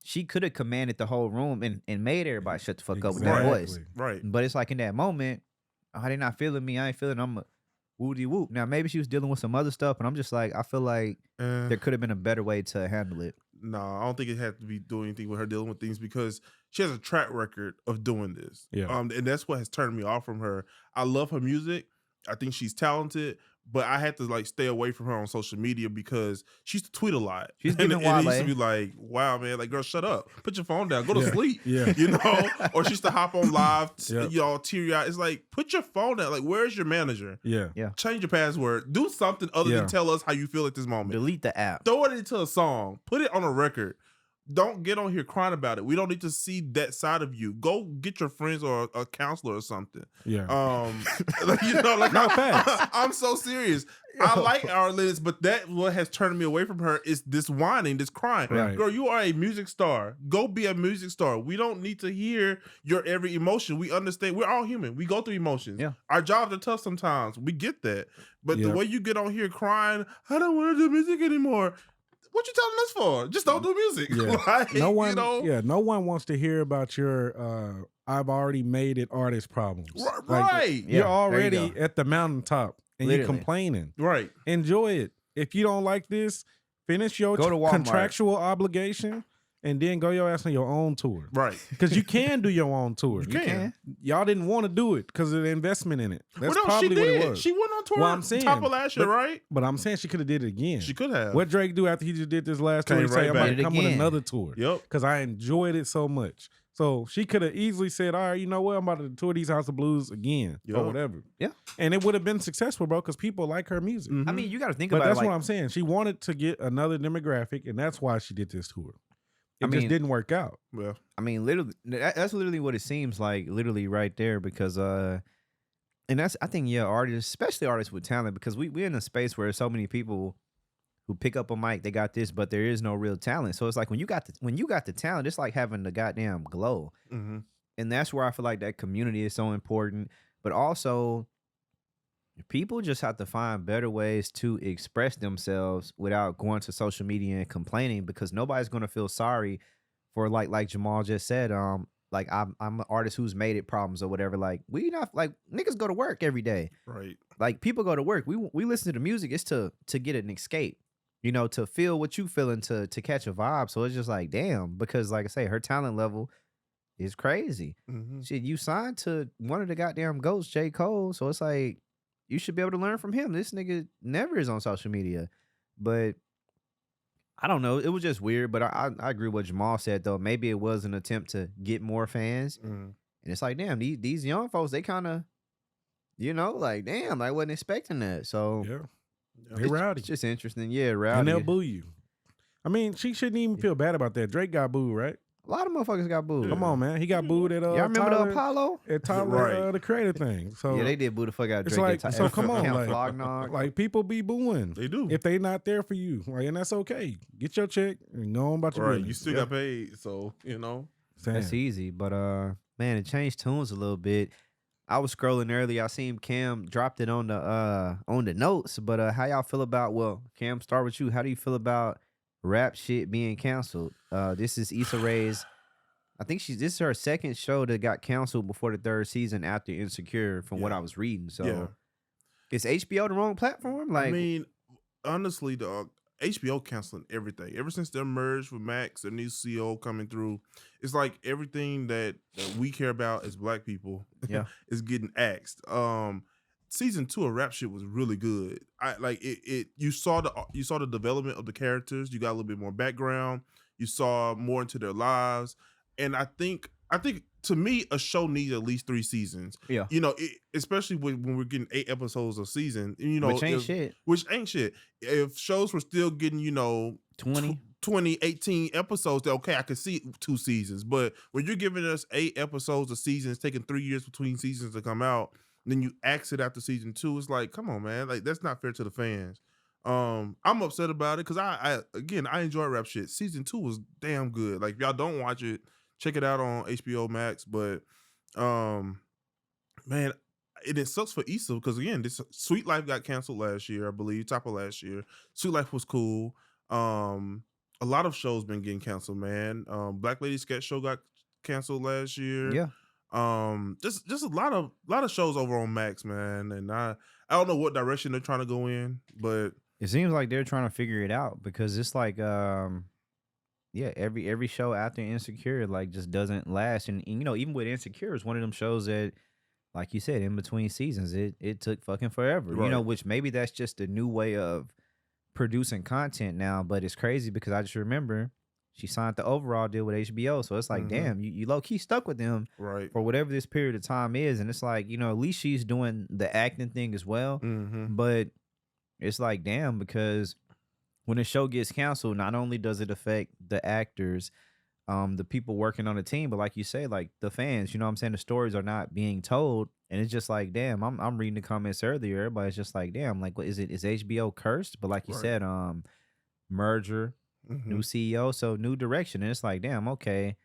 Speaker 2: she could have commanded the whole room and made everybody shut the fuck up with that voice.
Speaker 3: Right.
Speaker 2: But it's like in that moment, oh, they not feeling me. I ain't feeling them. Woody whoop. Now maybe she was dealing with some other stuff, and I'm just like, I feel like there could have been a better way to handle it.
Speaker 3: No, I don't think it had to be doing anything with her dealing with things, because she has a track record of doing this.
Speaker 1: Yeah.
Speaker 3: And that's what has turned me off from her. I love her music. I think she's talented, but I had to like stay away from her on social media because she used to tweet a lot.
Speaker 2: She's giving Wale.
Speaker 3: And it used to be like, wow, man, like, girl, shut up. Put your phone down. Go to sleep.
Speaker 1: Yeah.
Speaker 3: You know? Or she used to hop on live, you know, teary-eyed. It's like, put your phone down. Like, where's your manager?
Speaker 1: Yeah.
Speaker 3: Change your password. Do something other than tell us how you feel at this moment.
Speaker 2: Delete the app.
Speaker 3: Throw it into a song. Put it on a record. Don't get on here crying about it. We don't need to see that side of you. Go get your friends or a counselor or something.
Speaker 1: Yeah.
Speaker 3: You know, like,
Speaker 1: no facts.
Speaker 3: I'm so serious. I like Ari Lennox, but that what has turned me away from her is this whining, this crying.
Speaker 1: Right.
Speaker 3: Girl, you are a music star. Go be a music star. We don't need to hear your every emotion. We understand. We're all human. We go through emotions.
Speaker 2: Yeah.
Speaker 3: Our jobs are tough sometimes. We get that. But the way you get on here crying, I don't want to do music anymore. What you telling us for? Just don't do music.
Speaker 1: Yeah.
Speaker 3: Like,
Speaker 1: no one,
Speaker 3: you know?
Speaker 1: no one wants to hear about your I've already made it artist problems.
Speaker 3: Right.
Speaker 1: You're already at the mountaintop and you're complaining.
Speaker 3: Right.
Speaker 1: Enjoy it. If you don't like this, finish your contractual obligation and then go your ass on your own tour.
Speaker 3: Right.
Speaker 1: Because you can do your own tour.
Speaker 3: You can.
Speaker 1: Y'all didn't want to do it because of the investment in it. That's
Speaker 3: well, no,
Speaker 1: probably what it was.
Speaker 3: She went on tour
Speaker 1: I'm saying,
Speaker 3: top of last year, right?
Speaker 1: But I'm saying she could have did it again.
Speaker 3: She could have.
Speaker 1: What Drake do after he just did this last tour? He say, I'm about to come with another tour.
Speaker 3: Yep.
Speaker 1: Because I enjoyed it so much. So she could have easily said, all right, you know what? I'm about to tour these House of Blues again or whatever.
Speaker 2: Yeah.
Speaker 1: And it would have been successful, bro, because people like her music.
Speaker 2: I mean, you got to think
Speaker 1: about it. But that's
Speaker 2: like,
Speaker 1: what I'm saying. She wanted to get another demographic, and that's why she did this tour. It just didn't work out.
Speaker 3: Well,
Speaker 2: I mean, literally, that's literally what it seems like, literally right there, because, and that's, I think, artists, especially artists with talent, because we're in a space where so many people who pick up a mic, they got this, but there is no real talent. So it's like when you got the talent, it's like having the goddamn glow.
Speaker 3: Mm-hmm.
Speaker 2: And that's where I feel like that community is so important. But also, people just have to find better ways to express themselves without going to social media and complaining, because nobody's gonna feel sorry for like Jamal just said. Like I'm an artist who's made it problems or whatever. Like we not like niggas go to work every day.
Speaker 3: Right.
Speaker 2: Like people go to work. We listen to the music. It's to get an escape. You know, to feel what you feeling, to catch a vibe. So it's just like, damn, because like I say, her talent level is crazy.
Speaker 3: Mm-hmm.
Speaker 2: Shit, you signed to one of the goddamn GOATs, J. Cole. So it's like, you should be able to learn from him. This nigga never is on social media. But I don't know. It was just weird. But I agree with what Jamal said, though. Maybe it was an attempt to get more fans.
Speaker 3: Mm-hmm.
Speaker 2: And it's like, damn, these young folks, they kind of, you know, like, damn, I wasn't expecting that. So,
Speaker 1: yeah. They rowdy.
Speaker 2: It's just interesting. Yeah, rowdy.
Speaker 1: And they'll boo you. I mean, she shouldn't even feel bad about that. Drake got booed, right?
Speaker 2: A lot of motherfuckers got booed.
Speaker 1: Come on, man. He got booed at
Speaker 2: Y'all remember
Speaker 1: Tyler,
Speaker 2: the Apollo?
Speaker 1: At Tyler,
Speaker 3: Right.
Speaker 1: The Creator thing. So
Speaker 2: Yeah, they did boo the fuck out of
Speaker 1: it's
Speaker 2: Drake.
Speaker 1: like, so come on,
Speaker 2: Camp
Speaker 1: like,
Speaker 2: Flognog.
Speaker 1: like people be booing.
Speaker 3: They do.
Speaker 1: If they not there for you, like, and that's okay. Get your check and go on about your
Speaker 3: Right.
Speaker 1: business.
Speaker 3: You still got paid, so you know.
Speaker 2: That's easy, but man, it changed tunes a little bit. I was scrolling earlier. I seen Cam dropped it on the notes, but how y'all feel about? Well, Cam, start with you. How do you feel about rap shit being canceled? This is Issa Rae's. I think this is her second show that got canceled before the third season after Insecure, from what I was reading. So, is HBO the wrong platform? Like,
Speaker 3: I mean, honestly, dog, HBO canceling everything. Ever since they merged with Max, their new CEO coming through, it's like everything that we care about as Black people, is getting axed. Season 2 of Rap Shit was really good. I like it. You saw the development of the characters. You got a little bit more background. You saw more into their lives. And I think to me, a show needs at least 3 seasons. Yeah, you know, especially when we're getting 8 episodes a season. You know,
Speaker 2: which ain't shit.
Speaker 3: If shows were still getting 20, 18 episodes, then okay, I could see 2 seasons. But when you're giving us 8 episodes a season, it's taking 3 years between seasons to come out. Then you axe it after season 2. It's like, come on, man, like that's not fair to the fans. I'm upset about it because I enjoy Rap Shit. Season 2 was damn good. Like if y'all don't watch it, check it out on HBO Max. But man, it sucks for Issa because again, this Sweet Life got canceled last year, I believe, top of last year. Sweet Life was cool. A lot of shows been getting canceled, man. Black Lady Sketch Show got canceled last year.
Speaker 2: Yeah.
Speaker 3: Just a lot of shows over on Max, man. And I don't know what direction they're trying to go in, but
Speaker 2: it seems like they're trying to figure it out because it's like every show after Insecure like just doesn't last. And you know, even with Insecure, it's one of them shows that, like you said, in between seasons, it took fucking forever. Right. You know, which maybe that's just a new way of producing content now. But it's crazy because I just remember she signed the overall deal with HBO. So it's like, damn, you low key stuck with them for whatever this period of time is. And it's like, you know, at least she's doing the acting thing as well. But it's like, damn, because when a show gets canceled, not only does it affect the actors, the people working on the team, but like you say, like the fans, you know what I'm saying? The stories are not being told. And it's just like, damn, I'm reading the comments earlier. Everybody's just like, damn, like, what is it? Is HBO cursed? But like you said, merger, new CEO, so new direction. And it's like, damn, okay,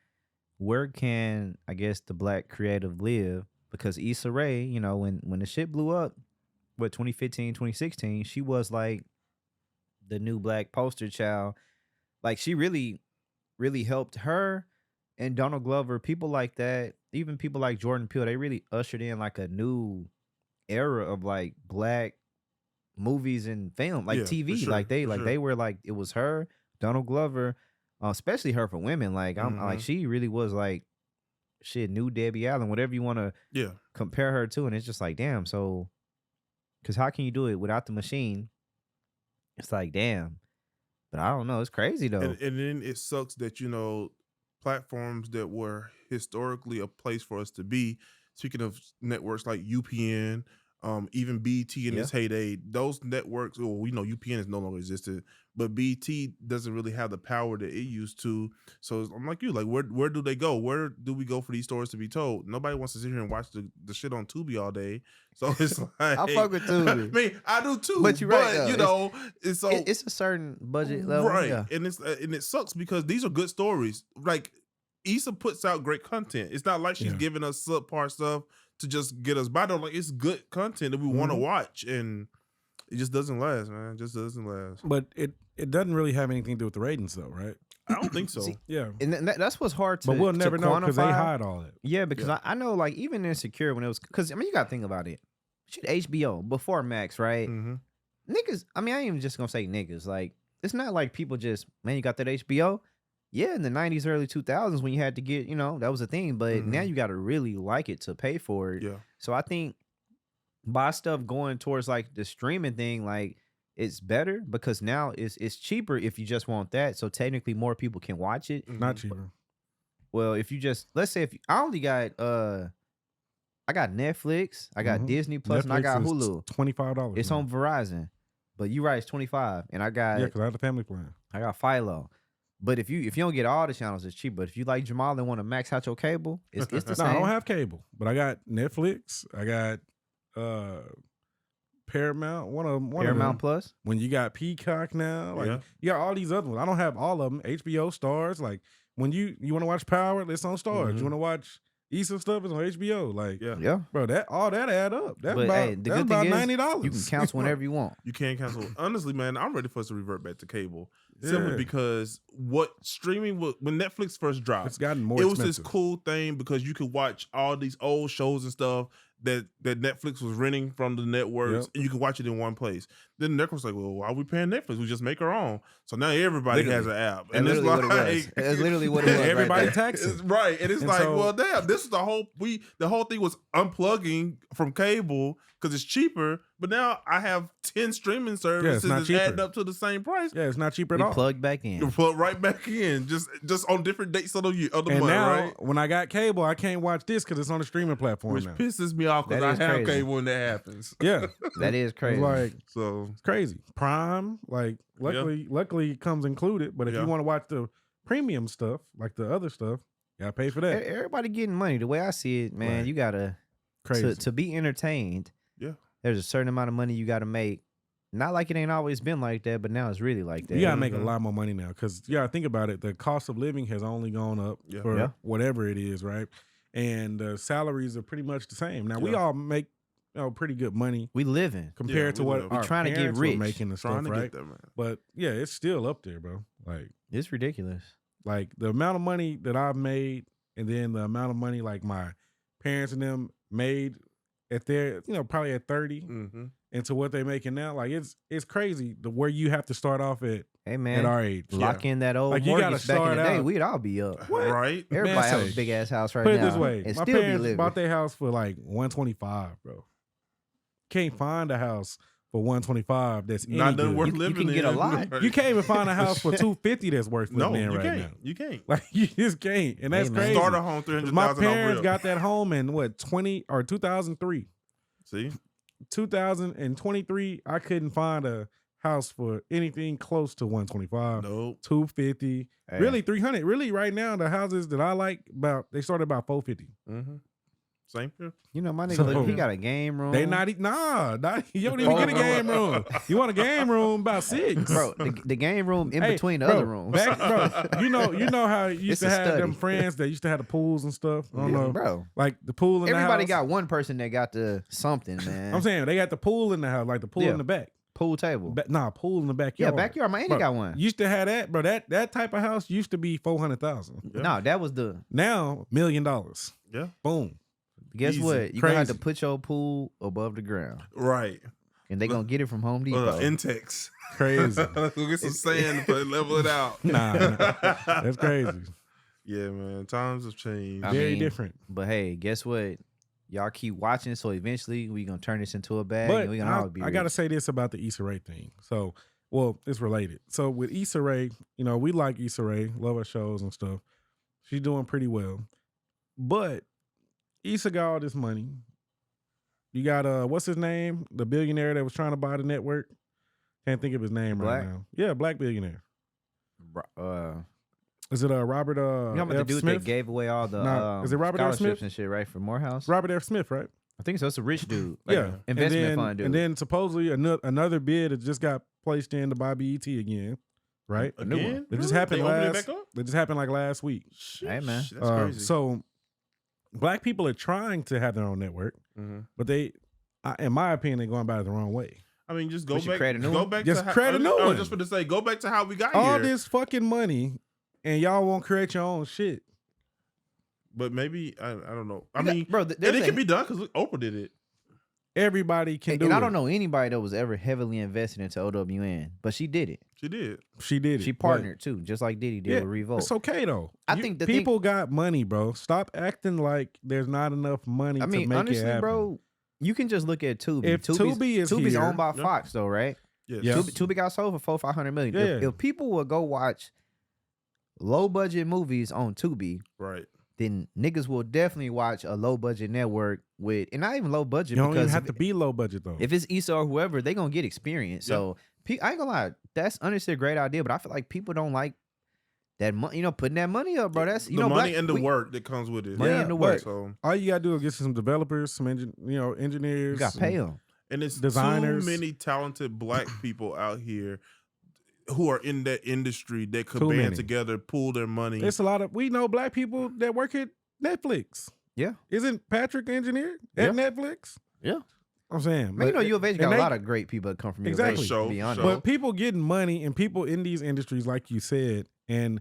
Speaker 2: where can, I guess, the Black creative live? Because Issa Rae, you know, when the shit blew up, 2015, 2016, she was like the new Black poster child. Like she really, really helped her and Donald Glover, people like that, even people like Jordan Peele, they really ushered in like a new era of like Black movies and film, like TV. Sure, like they were like, it was her, Donald Glover, especially her for women. Like like she really was like shit, new Debbie Allen, whatever you want to compare her to. And it's just like, damn, so because how can you do it without the machine? It's like, damn. But I don't know. It's crazy though.
Speaker 3: And then it sucks that, you know, platforms that were historically a place for us to be, speaking of networks like UPN, even BT in its heyday, those networks, well, we know UPN is no longer existed, but BT doesn't really have the power that it used to. So I'm like you, like, where do they go? Where do we go for these stories to be told? Nobody wants to sit here and watch the shit on Tubi all day. So it's like,
Speaker 2: I fuck with Tubi.
Speaker 3: I mean, I do too.
Speaker 2: But you're right, though.
Speaker 3: You know,
Speaker 2: it's a certain budget level,
Speaker 3: right?
Speaker 2: Yeah.
Speaker 3: And it sucks because these are good stories. Like Issa puts out great content. It's not like she's giving us subpar stuff to just get us by. Though, like it's good content that we want to watch, and it just doesn't last, man. It just doesn't last.
Speaker 1: But it doesn't really have anything to do with the ratings, though, right?
Speaker 3: I don't think so.
Speaker 2: See,
Speaker 1: yeah,
Speaker 2: and that's what's hard to.
Speaker 1: But we'll never know because they
Speaker 2: quantify.
Speaker 1: hide all that.
Speaker 2: Yeah, because I know, like even Insecure when it was, because I mean you got to think about it. Shit, HBO before Max, right? Niggas. I mean, I ain't even just gonna say niggas. Like it's not like people just, man, you got that HBO. Yeah, in the 90s, early 2000s, when you had to get, you know, that was a thing. But now you got to really like it to pay for it.
Speaker 3: Yeah.
Speaker 2: So I think by stuff going towards like the streaming thing, like it's better because now it's cheaper if you just want that. So technically more people can watch it.
Speaker 1: Not cheaper.
Speaker 2: Well, if you just, let's say if I only got, I got Netflix, I got Disney Plus,
Speaker 1: Netflix
Speaker 2: and I got Hulu.
Speaker 1: $25.
Speaker 2: It's on Verizon. But you right, it's 25, and I got
Speaker 1: because I have the family plan.
Speaker 2: I got Philo. But if you don't get all the channels, it's cheap. But if you like Jamal and want to max out your cable, it's the
Speaker 1: No,
Speaker 2: same.
Speaker 1: I don't have cable, but I got Netflix. I got Paramount. One of them.
Speaker 2: Paramount Plus.
Speaker 1: When you got Peacock now, like you got all these other ones. I don't have all of them. HBO, Stars. Like when you want to watch Power, it's on Stars. You want to watch Issa stuff, it's on HBO. Like
Speaker 2: yeah,
Speaker 1: bro, that add up. That's
Speaker 2: but,
Speaker 1: about,
Speaker 2: hey, the
Speaker 1: that's
Speaker 2: good
Speaker 1: about
Speaker 2: thing is,
Speaker 1: $90.
Speaker 2: you can cancel whenever you want.
Speaker 3: You can cancel. Honestly, man, I'm ready for us to revert back to cable. Simply because what streaming was, when Netflix first dropped,
Speaker 1: it's gotten more
Speaker 3: expensive.
Speaker 1: expensive.
Speaker 3: This cool thing because you could watch all these old shows and stuff that Netflix was renting from the networks, and you can watch it in one place. Then Netflix was like, well, why are we paying Netflix? We just make our own. So now everybody has an app. And it's like,
Speaker 2: it's literally what it was.
Speaker 1: Everybody
Speaker 2: right
Speaker 1: taxes.
Speaker 3: Right. And it's like, well, damn, this is the whole thing was unplugging from cable because it's cheaper. But now I have 10 streaming services that's adding up to the same price.
Speaker 1: Yeah, it's not cheaper at all.
Speaker 2: Plug back in.
Speaker 3: You plug right back in, just on different dates of the month,
Speaker 1: now,
Speaker 3: right?
Speaker 1: When I got cable, I can't watch this because it's on the streaming platform
Speaker 3: Which
Speaker 1: now.
Speaker 3: pisses me off because I have cable when that happens.
Speaker 1: Yeah.
Speaker 2: That is crazy.
Speaker 1: Like,
Speaker 3: so
Speaker 1: it's crazy. Prime, like, luckily it comes included. But if you want to watch the premium stuff, like the other stuff, you gotta pay for that.
Speaker 2: Everybody getting money. The way I see it, man, you gotta to be entertained.
Speaker 3: Yeah.
Speaker 2: There's a certain amount of money you gotta make. Not like it ain't always been like that, but now it's really like that.
Speaker 1: You gotta make a lot more money now because think about it. The cost of living has only gone up for whatever it is, right? And the salaries are pretty much the same. Now we all make pretty good money.
Speaker 2: We living
Speaker 1: compared to what
Speaker 2: we're trying to get rich,
Speaker 1: making the stuff, right?
Speaker 3: There, man.
Speaker 1: But yeah, it's still up there, bro. Like
Speaker 2: it's ridiculous.
Speaker 1: Like the amount of money that I've made, and then the amount of money like my parents and them made at their, probably at 30, and to what they're making now, like it's crazy. Where you have to start off at.
Speaker 2: Hey man,
Speaker 1: at our age,
Speaker 2: lock in that old mortgage back in the day. We'd all be up,
Speaker 3: right?
Speaker 2: Everybody have a big ass house right now.
Speaker 1: Put it this way,
Speaker 2: and
Speaker 1: my
Speaker 2: still
Speaker 1: parents bought their house for like $125, bro. Can't find a house for $125 that's
Speaker 3: not done worth living.
Speaker 2: You can get a lot.
Speaker 1: You can't even find a house for $250 that's worth living in right now.
Speaker 3: You can't.
Speaker 1: Like you just can't, and that's crazy.
Speaker 3: Start a home $300,000.
Speaker 1: My parents got that home in 2003.
Speaker 3: See,
Speaker 1: 2023, I couldn't find a house for anything close to $125.
Speaker 3: Nope.
Speaker 1: $250. Really $300. Really, right now the houses that I like they start about $450.
Speaker 3: Same here.
Speaker 2: My nigga, he got a game room.
Speaker 1: They you don't even get a game room. You want a game room about $6,
Speaker 2: bro. The game room in between the other rooms.
Speaker 1: You know how you used to have them friends that used to have the pools and stuff. I don't know,
Speaker 2: bro.
Speaker 1: Like the pool in
Speaker 2: Everybody
Speaker 1: the house.
Speaker 2: got one person that got the something, man.
Speaker 1: I'm saying they got the pool in the house, like the pool in the back.
Speaker 2: Pool table.
Speaker 1: Pool in the backyard.
Speaker 2: Yeah, backyard. My auntie got one.
Speaker 1: Used to have that, bro. That type of house used to be $400,000.
Speaker 3: Yeah.
Speaker 2: No, that was
Speaker 1: now $1 million.
Speaker 3: Yeah.
Speaker 1: Boom.
Speaker 2: Guess
Speaker 3: Easy.
Speaker 2: what? You're going to have to put your pool above the ground.
Speaker 3: Right.
Speaker 2: And they're going to get it from Home Depot.
Speaker 3: Intex.
Speaker 1: Crazy.
Speaker 3: Let's go get some sand to level it out.
Speaker 1: Nah, that's crazy.
Speaker 3: Yeah, man. Times have changed.
Speaker 1: Very different.
Speaker 2: But hey, guess what? Y'all keep watching, so eventually we're going to turn this into a bag.
Speaker 1: But
Speaker 2: and we're gonna all be
Speaker 1: I got to say this about the Issa Rae thing. So, it's related. So with Issa Rae, we like Issa Rae, love her shows and stuff. She's doing pretty well. But Issa got all this money. You got what's his name? The billionaire that was trying to buy the network. Can't think of his name right now. Yeah, black billionaire. Is it Robert
Speaker 2: you know what the dude
Speaker 1: Smith?
Speaker 2: that gave away all the
Speaker 1: is it Robert F. Smith
Speaker 2: and shit, right? For Morehouse?
Speaker 1: Robert F. Smith, right?
Speaker 2: I think so. It's a rich dude.
Speaker 1: Yeah.
Speaker 2: Investment fund dude.
Speaker 1: And then supposedly another bid that just got placed in to buy BET again. Right?
Speaker 3: A new one.
Speaker 1: It just happened like last week.
Speaker 2: Hey man.
Speaker 3: That's crazy.
Speaker 1: So black people are trying to have their own network, but they, in my opinion, they're going about it the wrong way.
Speaker 3: I mean, just go back.
Speaker 2: Create a new one.
Speaker 1: Just create a new one.
Speaker 3: Just for to say, go back to how we got
Speaker 1: all
Speaker 3: here.
Speaker 1: this fucking money, and y'all won't create your own shit.
Speaker 3: But maybe I don't know. I mean,
Speaker 2: bro,
Speaker 3: it can be done because Oprah did it.
Speaker 1: Everybody can do it.
Speaker 2: And I don't know anybody that was ever heavily invested into OWN, but she did it.
Speaker 3: She did.
Speaker 2: She partnered too, just like Diddy did with Revolt.
Speaker 1: It's okay though.
Speaker 2: I think the
Speaker 1: people got money, bro. Stop acting like there's not enough money to make
Speaker 2: honestly,
Speaker 1: it happen.
Speaker 2: bro, you can just look at Tubi.
Speaker 1: If Tubi's here,
Speaker 2: owned by Fox though, right?
Speaker 3: Yeah.
Speaker 2: Tubi got sold for $400-500 million.
Speaker 1: Yeah.
Speaker 2: If people would go watch low budget movies on Tubi,
Speaker 3: right,
Speaker 2: then niggas will definitely watch a low budget network with, and not even low budget.
Speaker 1: You don't
Speaker 2: because
Speaker 1: even have to be low budget though.
Speaker 2: If it's Issa or whoever, they gonna get experience. So I ain't gonna lie, that's honestly a great idea, but I feel like people don't like that money. You know, putting that money up, bro. That's
Speaker 3: the money and the work that comes with it.
Speaker 2: Money and the work.
Speaker 3: So
Speaker 1: all you gotta do is get some developers, some engineers.
Speaker 2: You gotta pay them.
Speaker 3: And it's
Speaker 1: designers.
Speaker 3: Too many talented black people out here who are in that industry that could band together, pool their money.
Speaker 1: It's a lot of, we know black people that work at Netflix.
Speaker 2: Yeah.
Speaker 1: Isn't Patrick engineer at Netflix?
Speaker 2: Yeah.
Speaker 1: I'm saying.
Speaker 2: Man, you know, U of H got a lot of great people that come from U of H, to be honest.
Speaker 1: But people getting money and people in these industries, like you said, and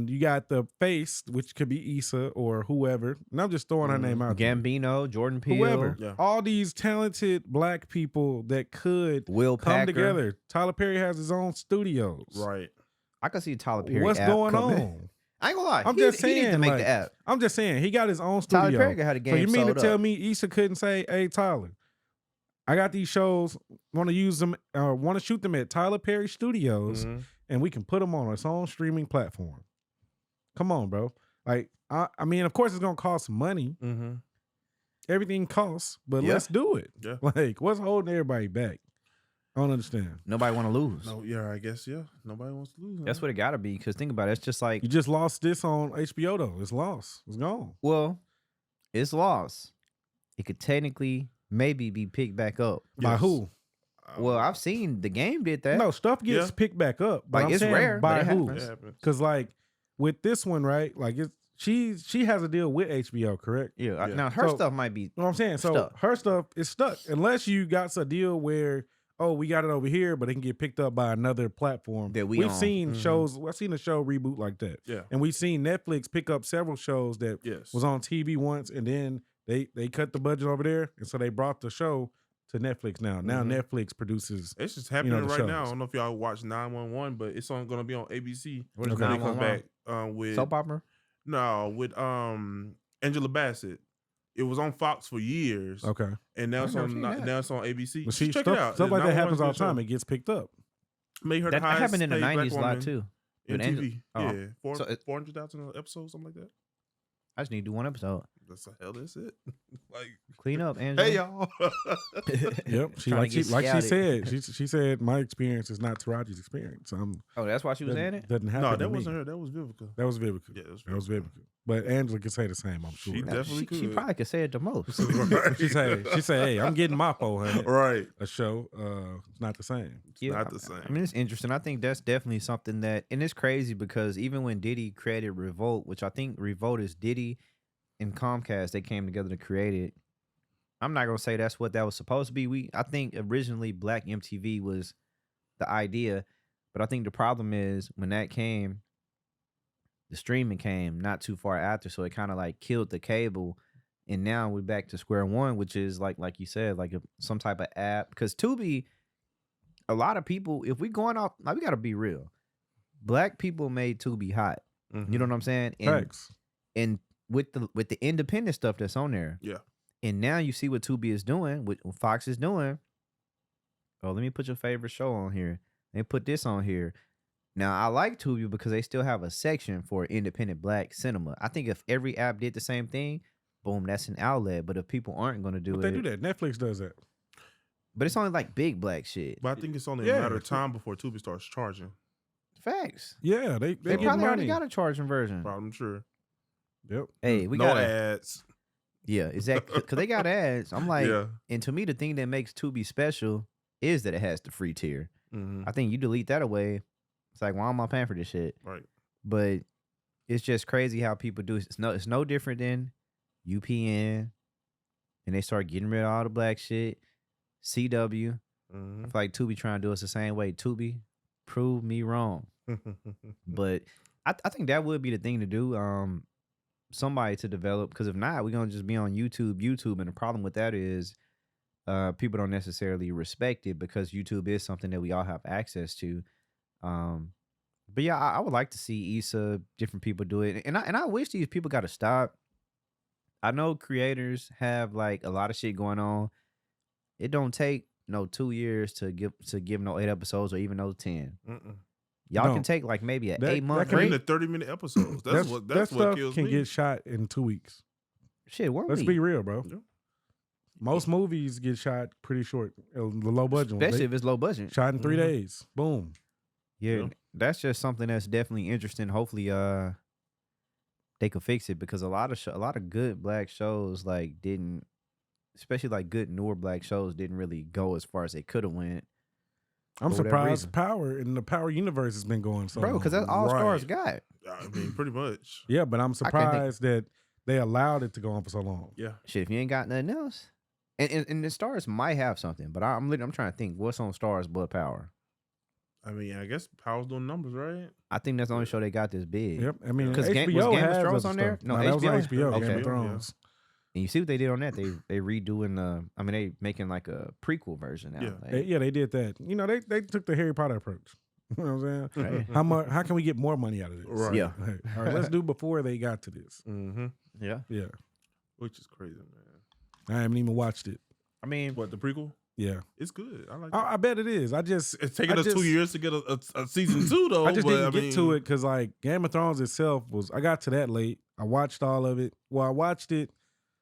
Speaker 1: you got the face, which could be Issa or whoever. And I'm just throwing her name out
Speaker 2: Gambino, Jordan Peele.
Speaker 1: Whoever. Yeah. All these talented black people that could come together. Tyler Perry has his own studios.
Speaker 3: Right.
Speaker 2: I can see Tyler Perry.
Speaker 1: What's going on?
Speaker 2: I ain't gonna lie.
Speaker 1: I'm just saying.
Speaker 2: He needs to make the app.
Speaker 1: I'm just saying. He got his own studio.
Speaker 2: Tyler Perry had a game.
Speaker 1: So you mean to tell
Speaker 2: up.
Speaker 1: me Issa couldn't say, "Hey, Tyler, I got these shows. Want to use them? Want to shoot them at Tyler Perry Studios, and we can put them on its own streaming platform." Come on, bro. Like, I mean, of course, it's gonna cost money. Everything costs, but let's do it.
Speaker 3: Yeah.
Speaker 1: Like, what's holding everybody back? I don't understand.
Speaker 2: Nobody want to lose.
Speaker 3: No, yeah, I guess nobody wants to lose.
Speaker 2: That's what it got to be. Because think about it, it's just like
Speaker 1: you just lost this on HBO though. It's lost. It's gone.
Speaker 2: Well, it's lost. It could technically maybe be picked back up
Speaker 1: by who?
Speaker 2: Well, I've seen the game did that.
Speaker 1: No, stuff gets picked back up. But
Speaker 2: like,
Speaker 1: I'm
Speaker 2: it's
Speaker 1: saying
Speaker 2: rare.
Speaker 1: By who?
Speaker 3: Because
Speaker 1: like with this one, right? Like she has a deal with HBO, correct?
Speaker 2: Yeah. Now her stuff might be.
Speaker 1: You know what I'm saying? So
Speaker 2: stuck.
Speaker 1: her stuff is stuck unless you got a deal where, oh, we got it over here, but it can get picked up by another platform.
Speaker 2: That
Speaker 1: we've seen shows. I've seen a show reboot like that.
Speaker 3: Yeah.
Speaker 1: And we've seen Netflix pick up several shows that was on TV once, and then they cut the budget over there, and so they brought the show to Netflix now. Now Netflix produces.
Speaker 3: It's just happening right now. I don't know if y'all watch 911, but it's going to be on ABC.
Speaker 2: What is
Speaker 3: 911? With
Speaker 2: soap opera?
Speaker 3: No, with Angela Bassett. It was on Fox for years.
Speaker 1: Okay.
Speaker 3: And now it's on ABC.
Speaker 1: Well, see,
Speaker 3: check it out.
Speaker 1: Stuff like that happens all the time. It gets picked up.
Speaker 3: Made her
Speaker 2: that
Speaker 3: the highest
Speaker 2: happened in the
Speaker 3: paid
Speaker 2: 90s a
Speaker 3: black
Speaker 2: lot
Speaker 3: woman
Speaker 2: too.
Speaker 3: in TV. Yeah.
Speaker 2: 400,000
Speaker 3: episodes, something like that.
Speaker 2: I just need to do one episode.
Speaker 3: That's the hell. That's it. Like
Speaker 2: clean up, Angela.
Speaker 3: Hey y'all.
Speaker 1: Yep. She said my experience is not Taraji's experience.
Speaker 2: That's why she was in it.
Speaker 1: Doesn't happen.
Speaker 3: No, that wasn't her. That was Vivica.
Speaker 1: That was Vivica.
Speaker 3: Yeah,
Speaker 1: that was Vivica. But Angela can say the same. I'm sure.
Speaker 3: She definitely could.
Speaker 2: She probably could say it the most.
Speaker 1: she said, "Hey, I'm getting my 400."
Speaker 3: Right.
Speaker 1: A show. It's not the same.
Speaker 3: It's not the same.
Speaker 2: I mean, it's interesting. I think that's definitely something that, and it's crazy because even when Diddy created Revolt, which I think Revolt is Diddy and Comcast, they came together to create it. I'm not gonna say that's what that was supposed to be. I think originally Black MTV was the idea, but I think the problem is when that came, the streaming came not too far after, so it kind of like killed the cable, and now we're back to square one, which is like you said, like some type of app. Because Tubi, a lot of people, if we going off, like, we gotta be real. Black people made Tubi hot. You know what I'm saying? And with the independent stuff that's on there.
Speaker 3: Yeah.
Speaker 2: And now you see what Tubi is doing, what Fox is doing. Oh, let me put your favorite show on here. Let me put this on here. Now, I like Tubi because they still have a section for independent black cinema. I think if every app did the same thing, boom, that's an outlet. But if people aren't going to do it.
Speaker 1: They do that. Netflix does that.
Speaker 2: But it's only like big black shit.
Speaker 3: But I think it's only a matter of time before Tubi starts charging.
Speaker 2: Facts.
Speaker 1: Yeah, they
Speaker 2: probably already got a charging version.
Speaker 3: Problem sure.
Speaker 1: Yep.
Speaker 2: Hey, we
Speaker 3: no
Speaker 2: got
Speaker 3: ads.
Speaker 2: Yeah, exactly. Because they got ads. I'm like, and to me, the thing that makes Tubi special is that it has the free tier. I think you delete that away, it's like, why am I paying for this shit?
Speaker 3: Right.
Speaker 2: But it's just crazy how people do it. It's no different than UPN, and they start getting rid of all the black shit. CW. I feel like Tubi trying to do us the same way. Tubi, prove me wrong. But I think that would be the thing to do. Somebody to develop, because if not, we're gonna just be on YouTube, and the problem with that is people don't necessarily respect it because YouTube is something that we all have access to. But yeah, I would like to see Issa, different people do it, and I wish these people got to stop. I know creators have like a lot of shit going on. It don't take 2 years to give 8 episodes or even 10. Y'all can take like maybe an 8-month break.
Speaker 3: That can be 30-minute episodes. That's what kills me.
Speaker 1: Can get shot in 2 weeks.
Speaker 2: Shit,
Speaker 1: Let's be real, bro. Most movies get shot pretty short. The low budget ones.
Speaker 2: Especially if it's low budget.
Speaker 1: Shot in 3 days. Boom.
Speaker 2: Yeah, that's just something that's definitely interesting. Hopefully, they could fix it because a lot of good black shows like didn't, especially like good newer black shows didn't really go as far as they could have went.
Speaker 1: I'm surprised Power in the Power universe has been going so
Speaker 2: bro, because that's all Stars got.
Speaker 3: I mean, pretty much.
Speaker 1: Yeah, but I'm surprised that they allowed it to go on for so long.
Speaker 3: Yeah,
Speaker 2: shit. If you ain't got nothing else, and the Stars might have something, but I'm trying to think what's on Stars but Power.
Speaker 3: I mean, I guess Power's doing numbers, right?
Speaker 2: I think that's the only show they got this big.
Speaker 1: Yep. I mean,
Speaker 2: because
Speaker 1: HBO
Speaker 2: Game of
Speaker 1: has
Speaker 2: Thrones on there.
Speaker 1: No, that was on HBO.
Speaker 2: Okay.
Speaker 1: Game of Thrones.
Speaker 2: And you see what they did on that? They redoing I mean, they making like a prequel version now.
Speaker 1: Yeah, they did that. You know, they took the Harry Potter approach. You know what I'm saying? Right. How can we get more money out of this?
Speaker 3: Right.
Speaker 2: Yeah.
Speaker 1: Hey, all right, let's do before they got to this.
Speaker 3: Mm-hmm.
Speaker 2: Yeah.
Speaker 1: Yeah.
Speaker 3: Which is crazy, man.
Speaker 1: I haven't even watched it.
Speaker 2: I mean,
Speaker 3: what, the prequel?
Speaker 1: Yeah,
Speaker 3: it's good. I like it.
Speaker 1: I bet it is.
Speaker 3: It's taken us 2 years to get a season 2 though.
Speaker 1: I just didn't get to it because like Game of Thrones itself I got to that late. I watched all of it. Well, I watched it.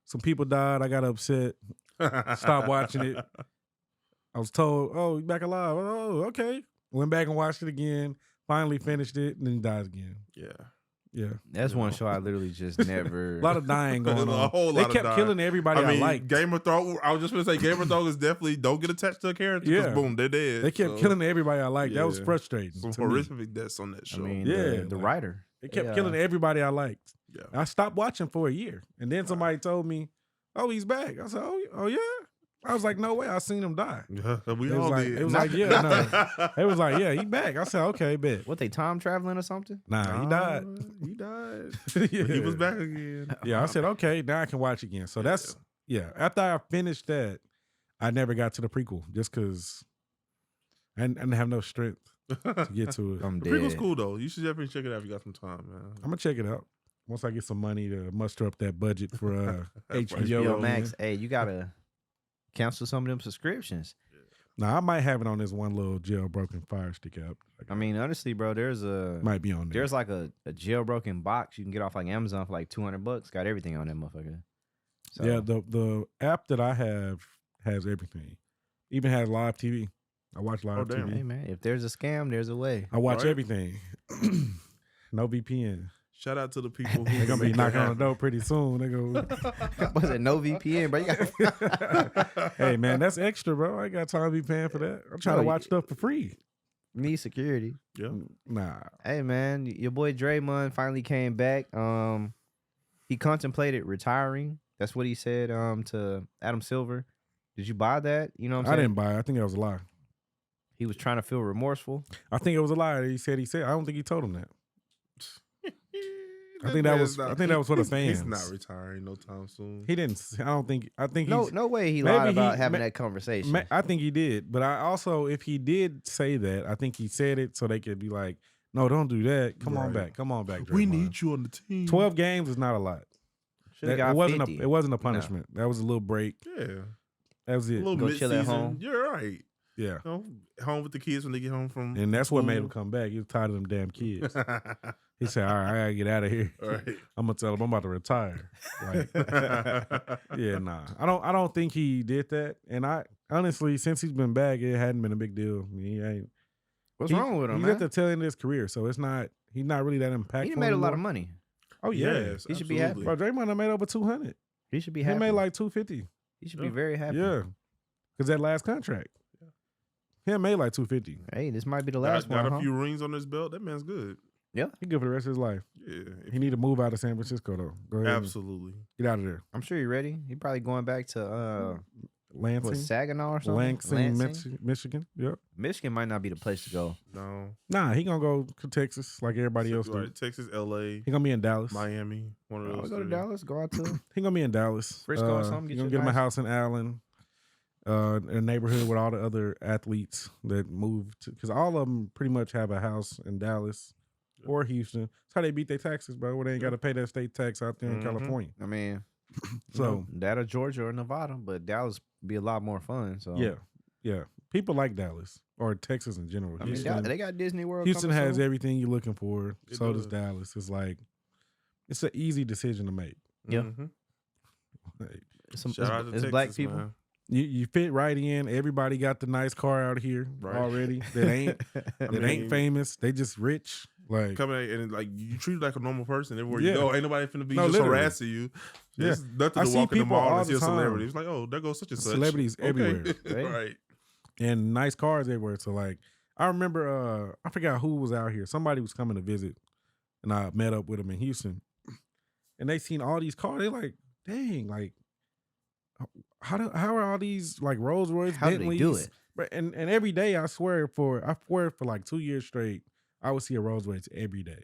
Speaker 1: Some people died. I got upset. Stopped watching it. I was told, "Oh, you back alive." Oh, okay. Went back and watched it again. Finally finished it, and then he died again. Yeah.
Speaker 2: That's one show I literally just never.
Speaker 1: A lot of dying going on.
Speaker 3: A whole lot
Speaker 1: they kept killing everybody I liked.
Speaker 3: Game of Thrones. I was just gonna say Game of Thrones is definitely don't get attached to a character. Yeah. Boom, they're dead.
Speaker 1: They kept killing everybody I liked. That was frustrating.
Speaker 3: Some horrific deaths on that show.
Speaker 2: I mean, the
Speaker 1: like,
Speaker 2: writer.
Speaker 1: They kept killing everybody I liked.
Speaker 3: Yeah.
Speaker 1: I stopped watching for a year, and then somebody told me, "Oh, he's back." I said, "Oh yeah." I was like, "No way! I seen him die."
Speaker 3: We all did.
Speaker 1: It was like, yeah, no. It was like, yeah, he back. I said, "Okay, bet."
Speaker 2: What, they time traveling or something?
Speaker 1: Nah, he died.
Speaker 3: He died.
Speaker 1: Yeah.
Speaker 3: He was back again.
Speaker 1: Yeah, I said, "Okay, now I can watch again." So that's After I finished that, I never got to the prequel just because I didn't have no strength to get to it.
Speaker 3: The prequel's cool though. You should definitely check it out if you got some time, man.
Speaker 1: I'm gonna check it out once I get some money to muster up that budget for HBO.
Speaker 2: HBO Max. Hey, you gotta cancel some of them subscriptions.
Speaker 1: Now I might have it on this one little jailbroken Fire Stick app.
Speaker 2: I mean, honestly, bro,
Speaker 1: might be on there.
Speaker 2: There's like a jailbroken box you can get off like Amazon for like $200. Got everything on that motherfucker. So.
Speaker 1: Yeah, the app that I have has everything. Even has live TV. I watch live TV.
Speaker 2: Hey man, if there's a scam, there's a way.
Speaker 1: I watch everything. No VPN.
Speaker 3: Shout out to the people who
Speaker 1: they're gonna be knocking on the door pretty soon. They go,
Speaker 2: was it no VPN, bro? You
Speaker 1: hey man, that's extra, bro. I ain't got time to be paying for that. I'm trying to watch stuff for free.
Speaker 2: Need security.
Speaker 3: Yeah.
Speaker 1: Nah.
Speaker 2: Hey man, your boy Draymond finally came back. He contemplated retiring. That's what he said to Adam Silver. Did you buy that? You know what I'm saying?
Speaker 1: I didn't buy it. I think that was a lie.
Speaker 2: He was trying to feel remorseful.
Speaker 1: I think it was a lie. He said. I don't think he told him that. I think that was for the fans.
Speaker 3: He's not retiring no time soon.
Speaker 1: He didn't. I think
Speaker 2: no way he lied about having that conversation.
Speaker 1: I think he did, but I also, if he did say that, I think he said it so they could be like, "No, don't do that. Come on back. Come on back. Draymond.
Speaker 3: We need you on the team."
Speaker 1: 12 games is not a lot. It wasn't a punishment. No. That was a little break.
Speaker 3: Yeah,
Speaker 1: that was it.
Speaker 3: A little
Speaker 2: go chill at home.
Speaker 3: You're right.
Speaker 1: Yeah,
Speaker 3: home with the kids when they get home from.
Speaker 1: And that's what made him come back. He was tired of them damn kids. He said, "All right, I gotta get out of here.
Speaker 3: Right.
Speaker 1: I'm gonna tell him I'm about to retire." Like, yeah, nah. I don't think he did that. And I honestly, since he's been back, it hadn't been a big deal. I mean,
Speaker 2: what's wrong with him?
Speaker 1: He's at the tail end of his career, so it's not. He's not really that impactful.
Speaker 2: He made a lot of money.
Speaker 1: Oh yeah,
Speaker 3: yes,
Speaker 2: he should be happy.
Speaker 1: Bro, Draymond done made over 200.
Speaker 2: He should be happy.
Speaker 1: He made like 250.
Speaker 2: He should be very happy.
Speaker 1: Yeah, because that last contract. He made like 250.
Speaker 2: Hey, this might be the last one.
Speaker 3: Got a few rings on his belt. That man's good.
Speaker 2: Yeah,
Speaker 1: he good for the rest of his life.
Speaker 3: Yeah,
Speaker 1: he need to move out of San Francisco though. Go ahead.
Speaker 3: Absolutely,
Speaker 1: get out of there.
Speaker 2: I'm sure he's ready. He probably going back to
Speaker 1: Lansing,
Speaker 2: Saginaw or something.
Speaker 1: Lansing, Michigan. Yep.
Speaker 2: Michigan might not be the place to go.
Speaker 3: No.
Speaker 1: Nah, he gonna go to Texas like everybody else.
Speaker 3: Right, Texas, LA.
Speaker 1: He gonna be in Dallas,
Speaker 3: Miami. One of those.
Speaker 2: Go to Dallas. Go out to.
Speaker 1: He gonna be in Dallas,
Speaker 2: Frisco or something.
Speaker 1: He gonna get him a house in Allen. In a neighborhood with all the other athletes that moved, because all of them pretty much have a house in Dallas or Houston. That's how they beat their taxes, bro. Where they ain't got to pay that state tax out there in California.
Speaker 2: I mean,
Speaker 1: so
Speaker 2: that or Georgia or Nevada, but Dallas be a lot more fun. So
Speaker 1: yeah, people like Dallas or Texas in general.
Speaker 2: I mean, they got Disney World.
Speaker 1: Houston has
Speaker 2: soon.
Speaker 1: everything you're looking for. So does Dallas. It's like it's an easy decision to make.
Speaker 2: Yeah.
Speaker 3: Shout out to
Speaker 2: it's
Speaker 3: Texas,
Speaker 2: black people.
Speaker 3: man.
Speaker 1: You fit right in. Everybody got the nice car out here already. That ain't famous. They just rich. Like
Speaker 3: coming and like you treat like a normal person everywhere
Speaker 1: Yeah.
Speaker 3: you go. Ain't nobody finna be just
Speaker 1: literally.
Speaker 3: harassing you.
Speaker 1: Yeah.
Speaker 3: It's nothing
Speaker 1: I
Speaker 3: to
Speaker 1: see
Speaker 3: walk in the
Speaker 1: people
Speaker 3: mall
Speaker 1: all
Speaker 3: and see
Speaker 1: the
Speaker 3: a
Speaker 1: time.
Speaker 3: celebrity. It's like, oh, there goes such and such.
Speaker 1: Celebrities everywhere.
Speaker 3: Right.
Speaker 1: And nice cars everywhere. So like I remember I forgot who was out here. Somebody was coming to visit and I met up with them in Houston. And they seen all these cars. They're like, dang, like how are all these like Rolls Royce,
Speaker 2: How do
Speaker 1: Bentleys?
Speaker 2: they do it?
Speaker 1: And every day I swear for like 2 years straight, I would see a Rolls Royce every day.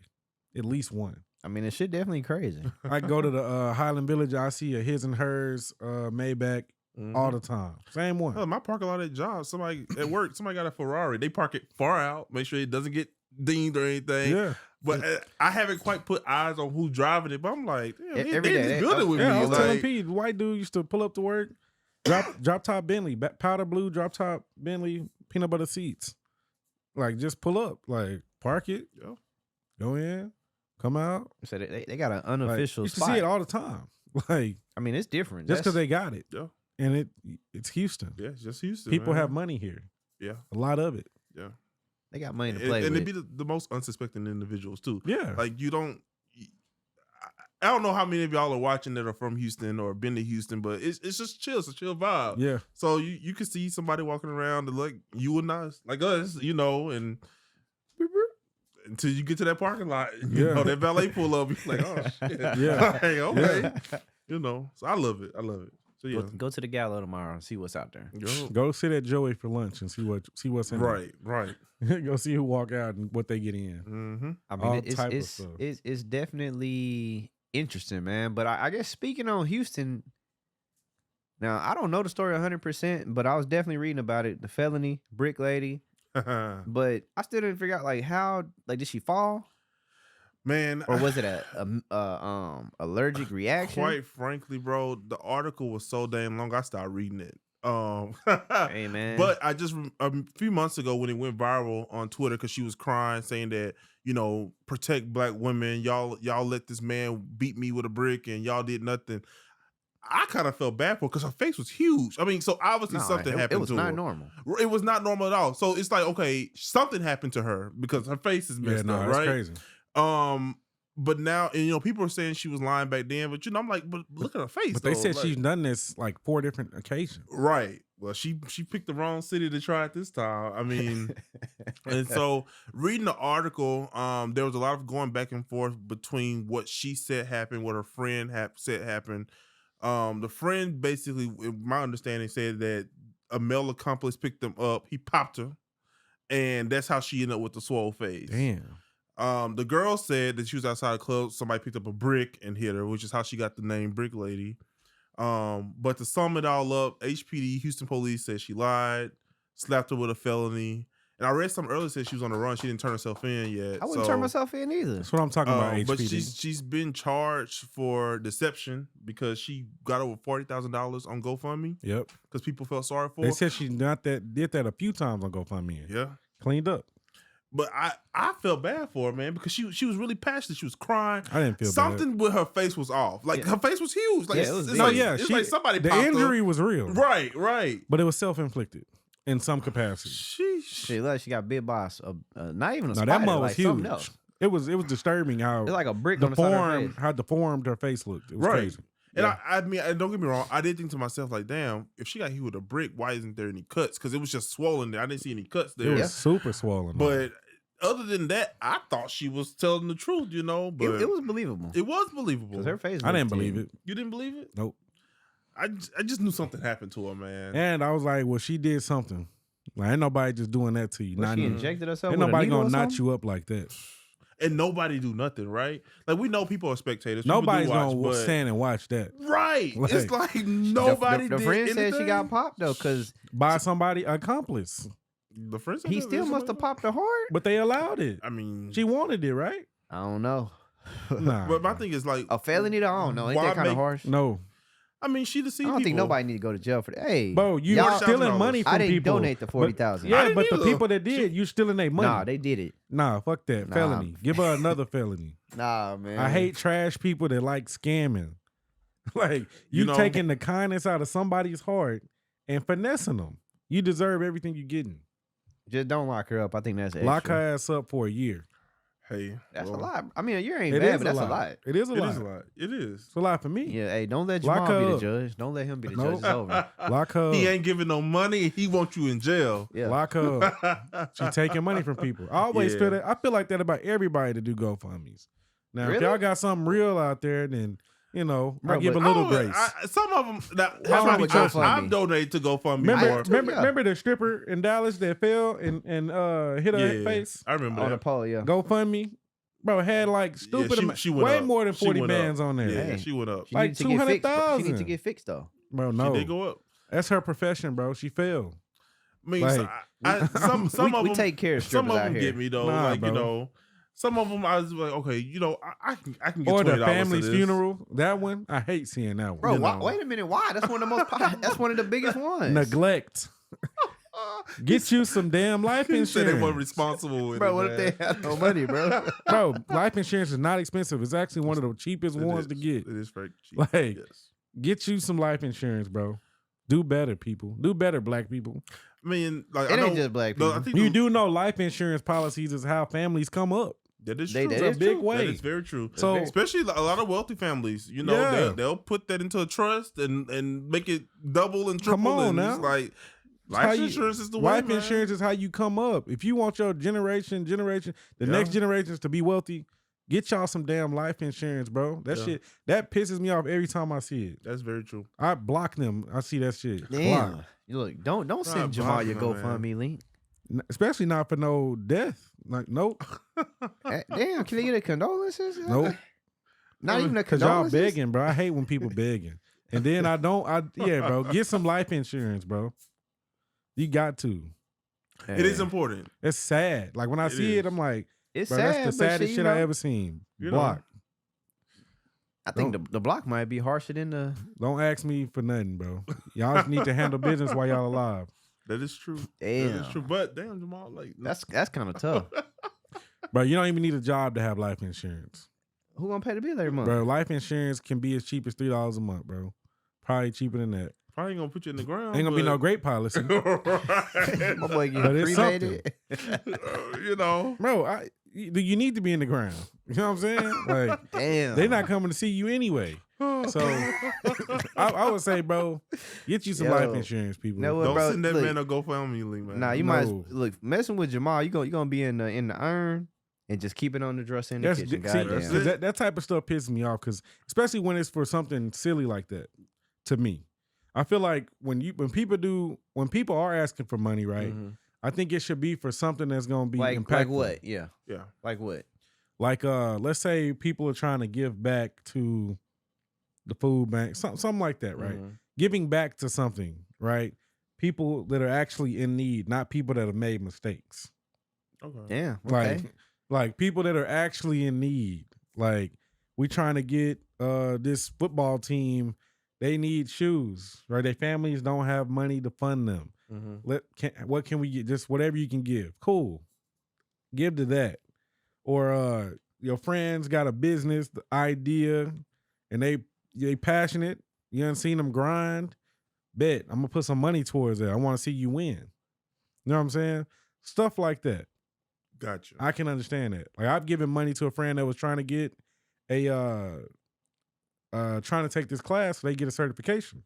Speaker 1: At least one.
Speaker 2: I mean, it shit definitely crazy.
Speaker 1: I go to the Highland Village, I see a his and hers Maybach all the time. Same one.
Speaker 3: Oh, my parking lot at job, somebody at work, somebody got a Ferrari. They park it far out, make sure it doesn't get dinged or anything.
Speaker 1: Yeah.
Speaker 3: But I haven't quite put eyes on who's driving it. But I'm like, damn,
Speaker 2: Every
Speaker 3: they
Speaker 2: day,
Speaker 3: just build it with me.
Speaker 1: I was
Speaker 3: Like,
Speaker 1: telling Pete, the white dude used to pull up to work, drop top Bentley, powder blue, drop top Bentley, peanut butter seats. Like just pull up, like park it, go in, come out.
Speaker 2: So they got an unofficial
Speaker 1: Like, you
Speaker 2: spot.
Speaker 1: can see it all the time. Like
Speaker 2: I mean, it's different.
Speaker 1: just because they got it.
Speaker 3: Yeah.
Speaker 1: And it's Houston.
Speaker 3: Yeah, it's just Houston.
Speaker 1: People
Speaker 3: man.
Speaker 1: have money here.
Speaker 3: Yeah.
Speaker 1: A lot of it.
Speaker 3: Yeah.
Speaker 2: They got money to play
Speaker 3: and
Speaker 2: with.
Speaker 3: they be the most unsuspecting individuals too.
Speaker 1: Yeah.
Speaker 3: Like you don't. I don't know how many of y'all are watching that are from Houston or been to Houston, but it's just chill. It's a chill vibe.
Speaker 1: Yeah.
Speaker 3: So you can see somebody walking around and like you and us, like us, and until you get to that parking lot, that valet pull up, you're like, oh shit,
Speaker 1: Yeah.
Speaker 3: like, okay,
Speaker 1: Yeah.
Speaker 3: So I love it. So yeah,
Speaker 2: Go to the gala tomorrow and see what's out there.
Speaker 1: Go sit at Joey for lunch and see what's in
Speaker 3: right.
Speaker 1: there. Go see who walk out and what they get in.
Speaker 3: Mm-hmm.
Speaker 2: I
Speaker 1: All
Speaker 2: mean,
Speaker 1: type of stuff.
Speaker 2: it's definitely interesting, man. But I guess speaking on Houston, now I don't know the story 100%, but I was definitely reading about it. The felony, brick lady. But I still didn't figure out like how, like, did she fall?
Speaker 3: Man,
Speaker 2: Or was it a allergic reaction?
Speaker 3: Quite frankly, bro, the article was so damn long. I started reading it.
Speaker 2: Hey man,
Speaker 3: but I just a few months ago when it went viral on Twitter because she was crying, saying that protect black women. Y'all let this man beat me with a brick and y'all did nothing. I kind of felt bad for her because her face was huge. I mean, so obviously something happened to her.
Speaker 2: It was not normal.
Speaker 3: It was not normal at all. So it's like, okay, something happened to her because her face is messed up, right?
Speaker 1: Crazy.
Speaker 3: But now, and people are saying she was lying back then, but I'm like, but look at her face.
Speaker 1: But they said she's done this like 4 different occasions.
Speaker 3: Right. Well, she picked the wrong city to try it this time. I mean, and so reading the article, there was a lot of going back and forth between what she said happened, what her friend said happened. The friend basically, my understanding, said that a male accomplice picked them up. He popped her, and that's how she ended up with the swole face.
Speaker 1: Damn.
Speaker 3: The girl said that she was outside the club. Somebody picked up a brick and hit her, which is how she got the name Brick Lady. But to sum it all up, HPD, Houston police, said she lied, slapped her with a felony. And I read something earlier said she was on the run. She didn't turn herself in yet.
Speaker 2: I wouldn't turn myself in either.
Speaker 1: That's what I'm talking about, HPD.
Speaker 3: But she's been charged for deception because she got over $40,000 on GoFundMe.
Speaker 1: Yep.
Speaker 3: Because people felt sorry for her.
Speaker 1: They said she did that a few times on GoFundMe.
Speaker 3: Yeah.
Speaker 1: Cleaned up.
Speaker 3: But I felt bad for her, man, because she was really passionate. She was crying.
Speaker 1: I didn't feel
Speaker 3: something
Speaker 1: bad.
Speaker 3: with her face was off. Like her face was huge. Like
Speaker 2: it was big.
Speaker 3: it's like somebody
Speaker 1: the
Speaker 3: popped
Speaker 1: injury
Speaker 3: her.
Speaker 1: was real.
Speaker 3: Right.
Speaker 1: But it was self-inflicted in some capacity.
Speaker 3: Sheesh.
Speaker 2: She got bit by not even a
Speaker 1: No,
Speaker 2: spider.
Speaker 1: that mug was
Speaker 2: like
Speaker 1: huge.
Speaker 2: something else.
Speaker 1: It was disturbing how
Speaker 2: It's like a brick on the side of her face.
Speaker 1: how deformed her face looked. It was crazy.
Speaker 3: And I mean, and don't get me wrong, I did think to myself, like, damn, if she got hit with a brick, why isn't there any cuts? Because it was just swollen there. I didn't see any cuts there.
Speaker 1: It was super swollen.
Speaker 3: But other than that, I thought she was telling the truth, But
Speaker 2: it was believable.
Speaker 3: It was believable.
Speaker 2: Because her face.
Speaker 1: I didn't believe it.
Speaker 3: You didn't believe it?
Speaker 1: Nope.
Speaker 3: I just knew something happened to her, man.
Speaker 1: And I was like, well, she did something. Like, ain't nobody just doing that to you.
Speaker 2: Well, she injected herself.
Speaker 1: Ain't
Speaker 2: with
Speaker 1: nobody
Speaker 2: a needle
Speaker 1: gonna
Speaker 2: or
Speaker 1: knot
Speaker 2: something?
Speaker 1: you up like that.
Speaker 3: And nobody do nothing, right? Like, we know people are spectators.
Speaker 1: Nobody's
Speaker 3: people do watch,
Speaker 1: gonna stand and watch that.
Speaker 3: Right.
Speaker 1: Like,
Speaker 3: it's like nobody
Speaker 2: The
Speaker 3: did
Speaker 2: friend said
Speaker 3: anything.
Speaker 2: she got popped though, because
Speaker 1: by somebody accomplice.
Speaker 3: The friend said
Speaker 2: he
Speaker 3: that?
Speaker 2: still must have popped her heart.
Speaker 1: But they allowed it.
Speaker 3: I mean,
Speaker 1: She wanted it, right?
Speaker 2: I don't know.
Speaker 1: Nah.
Speaker 3: but my thing is like
Speaker 2: A felony? I don't know. Ain't
Speaker 3: Why
Speaker 2: that kind of
Speaker 3: make-
Speaker 2: harsh?
Speaker 1: No.
Speaker 3: I mean, she deceived
Speaker 2: I don't
Speaker 3: people.
Speaker 2: think nobody need to go to jail for that. Hey,
Speaker 1: Bro, you
Speaker 2: y'all-
Speaker 1: are stealing money from
Speaker 2: I didn't
Speaker 1: people.
Speaker 2: donate the 40,000.
Speaker 3: I
Speaker 1: Yeah,
Speaker 3: didn't
Speaker 1: but the
Speaker 3: either.
Speaker 1: people that did, you stealing their money.
Speaker 2: Nah, they did it.
Speaker 1: Nah, fuck that.
Speaker 2: Nah.
Speaker 1: Felony. Give her another felony.
Speaker 2: Nah, man.
Speaker 1: I hate trash people that like scamming. Like you taking the kindness out of somebody's heart and finessing them. You deserve everything you're getting.
Speaker 2: Just don't lock her up. I think that's extra.
Speaker 1: Lock her ass up for a year.
Speaker 3: Hey,
Speaker 2: that's a lot. I mean, a year ain't bad, but that's a lot.
Speaker 1: It is a lot.
Speaker 3: It is.
Speaker 1: It's a lot for me.
Speaker 2: Yeah, hey, don't let Jamal be the judge. Don't let him be the judge. It's over.
Speaker 1: Lock her up.
Speaker 3: He ain't giving no money. He wants you in jail.
Speaker 1: Yeah. Lock her up. She taking money from people. I always feel that. I feel like that about everybody to do GoFundMes. Now, if y'all got something real out there, then I give a little grace.
Speaker 3: Some of them, I've donated to GoFundMe.
Speaker 1: Remember the stripper in Dallas that fell and hit her face?
Speaker 3: I remember
Speaker 2: on
Speaker 3: that.
Speaker 2: the pole. Yeah,
Speaker 1: GoFundMe, bro, had like stupid,
Speaker 3: she went
Speaker 1: way
Speaker 3: up.
Speaker 1: more than 40 bands on there.
Speaker 3: Yeah, she went up.
Speaker 1: Like 200,000.
Speaker 2: She need to get fixed though,
Speaker 1: bro. No,
Speaker 3: she did go up.
Speaker 1: That's her profession, bro. She failed.
Speaker 3: I mean, some of them
Speaker 2: we take care of strippers
Speaker 3: some of
Speaker 2: out
Speaker 3: them
Speaker 2: here.
Speaker 3: get me though.
Speaker 1: Nah,
Speaker 3: like
Speaker 1: bro.
Speaker 3: Some of them I was like, okay, I can get
Speaker 1: or
Speaker 3: $20
Speaker 1: the family's
Speaker 3: for this.
Speaker 1: funeral. That one, I hate seeing that one.
Speaker 2: Bro, wait a minute. Why? That's one of the most. That's one of the biggest ones.
Speaker 1: Neglect. Get you some damn life insurance.
Speaker 3: Said they weren't responsible with
Speaker 2: bro,
Speaker 3: it,
Speaker 2: what
Speaker 3: man.
Speaker 2: if they had no money, bro?
Speaker 1: Bro, life insurance is not expensive. It's actually one of the cheapest ones to get.
Speaker 3: It is very cheap.
Speaker 1: Like, get you some life insurance, bro. Do better, people. Do better, black people.
Speaker 3: I mean, like,
Speaker 2: it ain't just black people.
Speaker 3: I think
Speaker 1: you do know life insurance policies is how families come up.
Speaker 3: That is true.
Speaker 1: That's a big way.
Speaker 3: That is very true.
Speaker 1: So,
Speaker 3: especially a lot of wealthy families, they'll put that into a trust and make it double and triple.
Speaker 1: Come on now.
Speaker 3: It's like life insurance is the way.
Speaker 1: Life insurance is how you come up. If you want your generation, the next generations to be wealthy, get y'all some damn life insurance, bro. That shit that pisses me off every time I see it.
Speaker 3: That's very true.
Speaker 1: I block them. I see that shit.
Speaker 2: Damn.
Speaker 1: Block.
Speaker 2: You look, don't send Jamal your GoFundMe link.
Speaker 1: Especially not for no death. Like, nope.
Speaker 2: Damn, can they get a condolences?
Speaker 1: Nope.
Speaker 2: Not even a
Speaker 1: Cause y'all
Speaker 2: condolences?
Speaker 1: begging, bro. I hate when people begging. And then bro, get some life insurance, bro. You got to.
Speaker 3: It is important.
Speaker 1: It's sad. Like when I see it, I'm like,
Speaker 2: it's
Speaker 1: bro,
Speaker 2: sad,
Speaker 1: that's the saddest shit I ever seen. Block.
Speaker 2: I think the block might be harsher than the.
Speaker 1: Don't ask me for nothing, bro. Y'all just need to handle business while y'all alive.
Speaker 3: That is true.
Speaker 2: Damn.
Speaker 3: That is true. But damn, Jamal, like
Speaker 2: that's kind of tough.
Speaker 1: Bro, you don't even need a job to have life insurance.
Speaker 2: Who gonna pay the bill every month?
Speaker 1: Bro, life insurance can be as cheap as $3 a month, bro. Probably cheaper than that.
Speaker 3: Probably gonna put you in the ground.
Speaker 1: Ain't gonna be no great policy.
Speaker 2: My boy
Speaker 1: But it's
Speaker 2: cremated.
Speaker 1: Bro, you need to be in the ground. You know what I'm saying? Like,
Speaker 2: damn,
Speaker 1: they not coming to see you anyway. So I would say, bro, get you some life insurance, people.
Speaker 2: No,
Speaker 3: don't
Speaker 2: bro,
Speaker 3: send that man a GoFundMe link, man.
Speaker 2: Nah, you might look messing with Jamal. You gonna be in the urn and just keep it on the dresser in the kitchen.
Speaker 1: That type of stuff pisses me off because especially when it's for something silly like that. To me, I feel like when people are asking for money, right? Mm-hmm. I think it should be for something that's gonna be impactful.
Speaker 2: Like what? Yeah. Like what?
Speaker 1: Like let's say people are trying to give back to the food bank, something like that, right? Mm-hmm. Giving back to something, right? People that are actually in need, not people that have made mistakes.
Speaker 3: Okay.
Speaker 2: Yeah. Okay.
Speaker 1: Like people that are actually in need. Like we trying to get this football team, they need shoes, right? Their families don't have money to fund them. Mm-hmm. What can we get? Just whatever you can give. Cool. Give to that. Or your friends got a business idea and they passionate. You done seen them grind. Bet I'm gonna put some money towards it. I want to see you win. You know what I'm saying? Stuff like that.
Speaker 3: Gotcha.
Speaker 1: I can understand that. Like I've given money to a friend that was trying to get trying to take this class so they get a certification.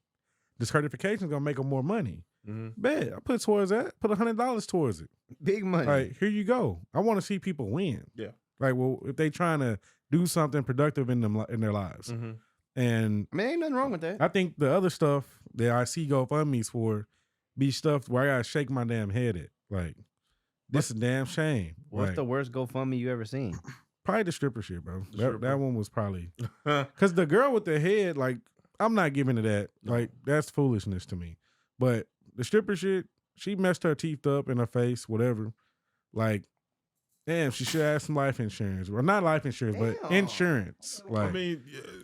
Speaker 1: The certification is gonna make them more money. Mm-hmm. Bet I put towards that. Put $100 towards it.
Speaker 2: Big money.
Speaker 1: Like here you go. I want to see people win.
Speaker 3: Yeah.
Speaker 1: Like well, if they trying to do something productive in their lives. Mm-hmm. And
Speaker 2: I mean, ain't nothing wrong with that.
Speaker 1: I think the other stuff that I see GoFundMe's for be stuff where I gotta shake my damn head at. Like, this is a damn shame.
Speaker 2: What's the worst GoFundMe you ever seen?
Speaker 1: Probably the stripper shit, bro. That one was probably because the girl with the head, like, I'm not giving to that. Like, that's foolishness to me. But the stripper shit, she messed her teeth up in her face, whatever. Like, damn, she should have some life insurance. Well, not life insurance, but insurance. Like,
Speaker 3: I mean,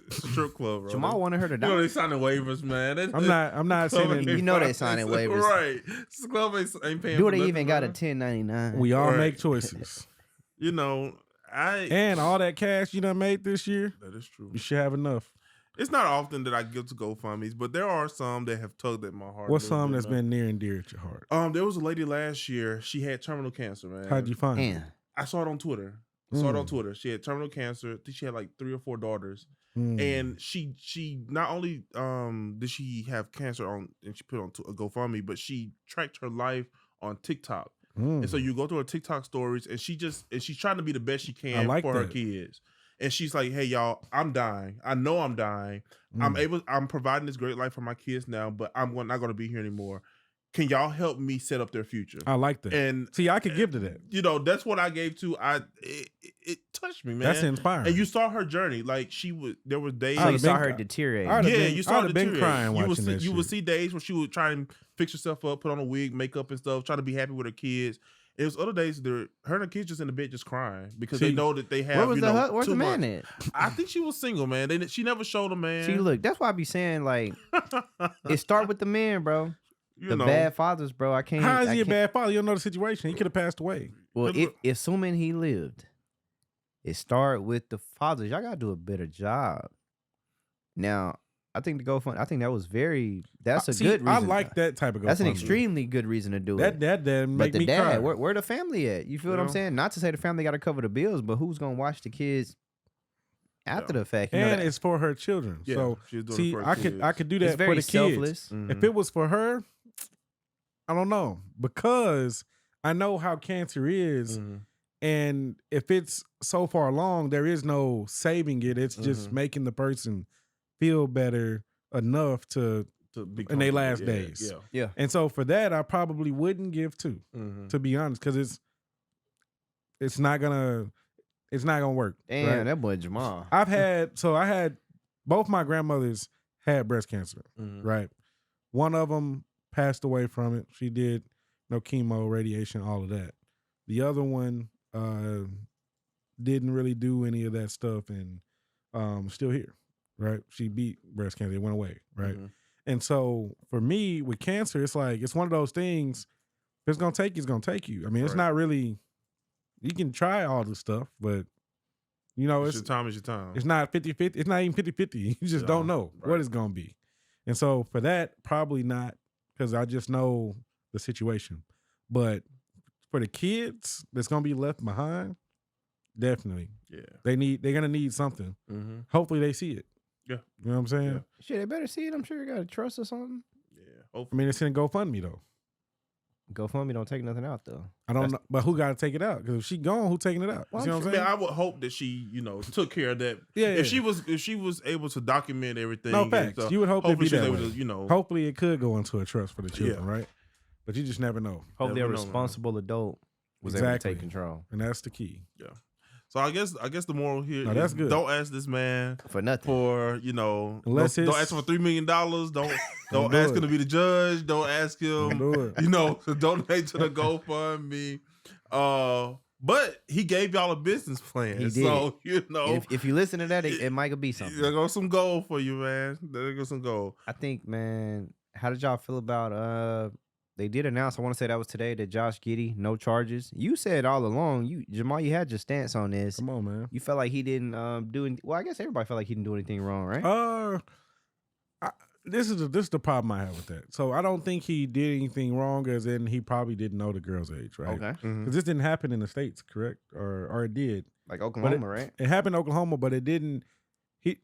Speaker 3: strip club, bro.
Speaker 2: Jamal wanted her to die.
Speaker 3: You know they signing waivers, man.
Speaker 1: I'm not saying
Speaker 2: you know they signing waivers,
Speaker 3: right? This club ain't paying.
Speaker 2: Do they even got a 1099?
Speaker 1: We all make choices.
Speaker 3: You know,
Speaker 1: and all that cash you done made this year.
Speaker 3: That is true.
Speaker 1: You should have enough.
Speaker 3: It's not often that I give to GoFundMe's, but there are some that have tugged at my heart.
Speaker 1: What's some that's been near and dear at your heart?
Speaker 3: There was a lady last year. She had terminal cancer, man.
Speaker 1: How'd you find it?
Speaker 3: I saw it on Twitter. She had terminal cancer. I think she had like 3 or 4 daughters. And she not only did she have cancer and she put on a GoFundMe, but she tracked her life on TikTok. And so you go through her TikTok stories, and she's trying to be the best she can for her kids. And she's like, "Hey y'all, I'm dying. I know I'm dying. I'm providing this great life for my kids now, but I'm not going to be here anymore. Can y'all help me set up their future?"
Speaker 1: I like that. And see, I could give to that.
Speaker 3: You know, that's what I gave to. It touched me, man.
Speaker 1: That's inspiring.
Speaker 3: And you saw her journey. Like there were days.
Speaker 2: So you saw her deteriorate.
Speaker 3: You saw her
Speaker 1: been crying watching that.
Speaker 3: You would see days where she would try and fix herself up, put on a wig, makeup and stuff, trying to be happy with her kids. It was other days her and her kids just in the bed just crying because they know that they have.
Speaker 2: Where's the man at?
Speaker 3: I think she was single, man. She never showed a man.
Speaker 2: See, look, that's why I be saying like, it start with the man, bro. The bad fathers, bro. I can't.
Speaker 1: How is he a bad father? You don't know the situation. He could have passed away.
Speaker 2: Well, assuming he lived, it started with the fathers. Y'all gotta do a better job. Now, I think the GoFundMe. I think that was that's a good reason. I
Speaker 1: like that type of GoFundMe.
Speaker 2: That's an extremely good reason to do it.
Speaker 1: That make me cry.
Speaker 2: Where the family at? You feel what I'm saying? Not to say the family got to cover the bills, but who's gonna watch the kids after the fact?
Speaker 1: And it's for her children.
Speaker 3: Yeah,
Speaker 1: so
Speaker 3: see,
Speaker 1: I could do that for the
Speaker 2: selfless.
Speaker 1: Kids. If it was for her, I don't know, because I know how cancer is, and if it's so far along, there is no saving it. It's just making the person feel better enough to be in their last days.
Speaker 2: Yeah.
Speaker 1: And so for that, I probably wouldn't give to be honest, because it's not gonna work.
Speaker 2: Damn,
Speaker 1: right?
Speaker 2: that boy Jamal.
Speaker 1: I had both my grandmothers had breast cancer, right? One of them passed away from it. She did chemo, radiation, all of that. The other one didn't really do any of that stuff and still here, right? She beat breast cancer. It went away, right? And so for me with cancer, it's like, it's one of those things, if it's going to take you, it's going to take you. I mean, it's not really, you can try all this stuff, but it's
Speaker 3: your time is your time.
Speaker 1: It's not 50-50. It's not even 50-50. You just don't know what it's going to be. And so for that, probably not, because I just know the situation. But for the kids that's gonna be left behind, definitely.
Speaker 3: Yeah.
Speaker 1: They're gonna need something. Hopefully they see it.
Speaker 3: Yeah.
Speaker 1: You know what I'm saying?
Speaker 3: Yeah.
Speaker 2: Shit, they better see it. I'm sure you got a trust or something.
Speaker 3: Yeah. Hopefully.
Speaker 1: I mean, it's in GoFundMe though.
Speaker 2: GoFundMe don't take nothing out though.
Speaker 1: I don't know, but who got to take it out? Because if she gone, who taking it out?
Speaker 3: Well,
Speaker 1: you know what I'm saying?
Speaker 3: I would hope that she, took care of that.
Speaker 1: Yeah.
Speaker 3: If she was able to document everything.
Speaker 1: No facts.
Speaker 3: Stuff,
Speaker 1: you would hope it'd be that way.
Speaker 3: To,
Speaker 1: Hopefully it could go into a trust for the children, right? But you just never know.
Speaker 2: Hopefully a responsible adult was able to take control,
Speaker 1: and that's the key.
Speaker 3: Yeah. So I guess the moral here is
Speaker 1: that's good.
Speaker 3: Don't ask this man
Speaker 2: for nothing.
Speaker 3: Don't ask him for $3 million. Don't ask him to be the judge. Don't ask him. To donate to the GoFundMe. But he gave y'all a business plan.
Speaker 2: He did.
Speaker 3: So
Speaker 2: if you listen to that, it might be something.
Speaker 3: There goes some gold for you, man. There goes some gold.
Speaker 2: I think, man. How did y'all feel about They did announce, I want to say that was today, that Josh Giddy, no charges. You said all along, Jamal, you had your stance on this.
Speaker 1: Come on, man.
Speaker 2: You felt like he didn't do anything. Well, I guess everybody felt like he didn't do anything wrong, right?
Speaker 1: This is the problem I have with that. So I don't think he did anything wrong, as in he probably didn't know the girl's age, right?
Speaker 2: Okay.
Speaker 1: Because this didn't happen in the States, correct? Or it did.
Speaker 2: Like Oklahoma, right?
Speaker 1: It happened in Oklahoma, but it didn't. He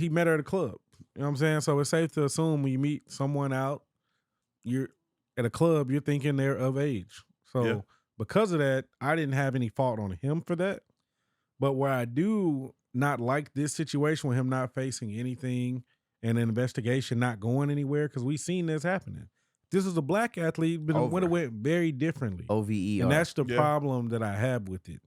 Speaker 1: met her at a club. You know what I'm saying? So it's safe to assume when you meet someone out, you're at a club, you're thinking they're of age. So because of that, I didn't have any fault on him for that. But where I do not like this situation with him not facing anything and an investigation not going anywhere, because we've seen this happening. This is a black athlete, but it went very differently.
Speaker 2: OVE.
Speaker 1: And that's the problem that I have with it,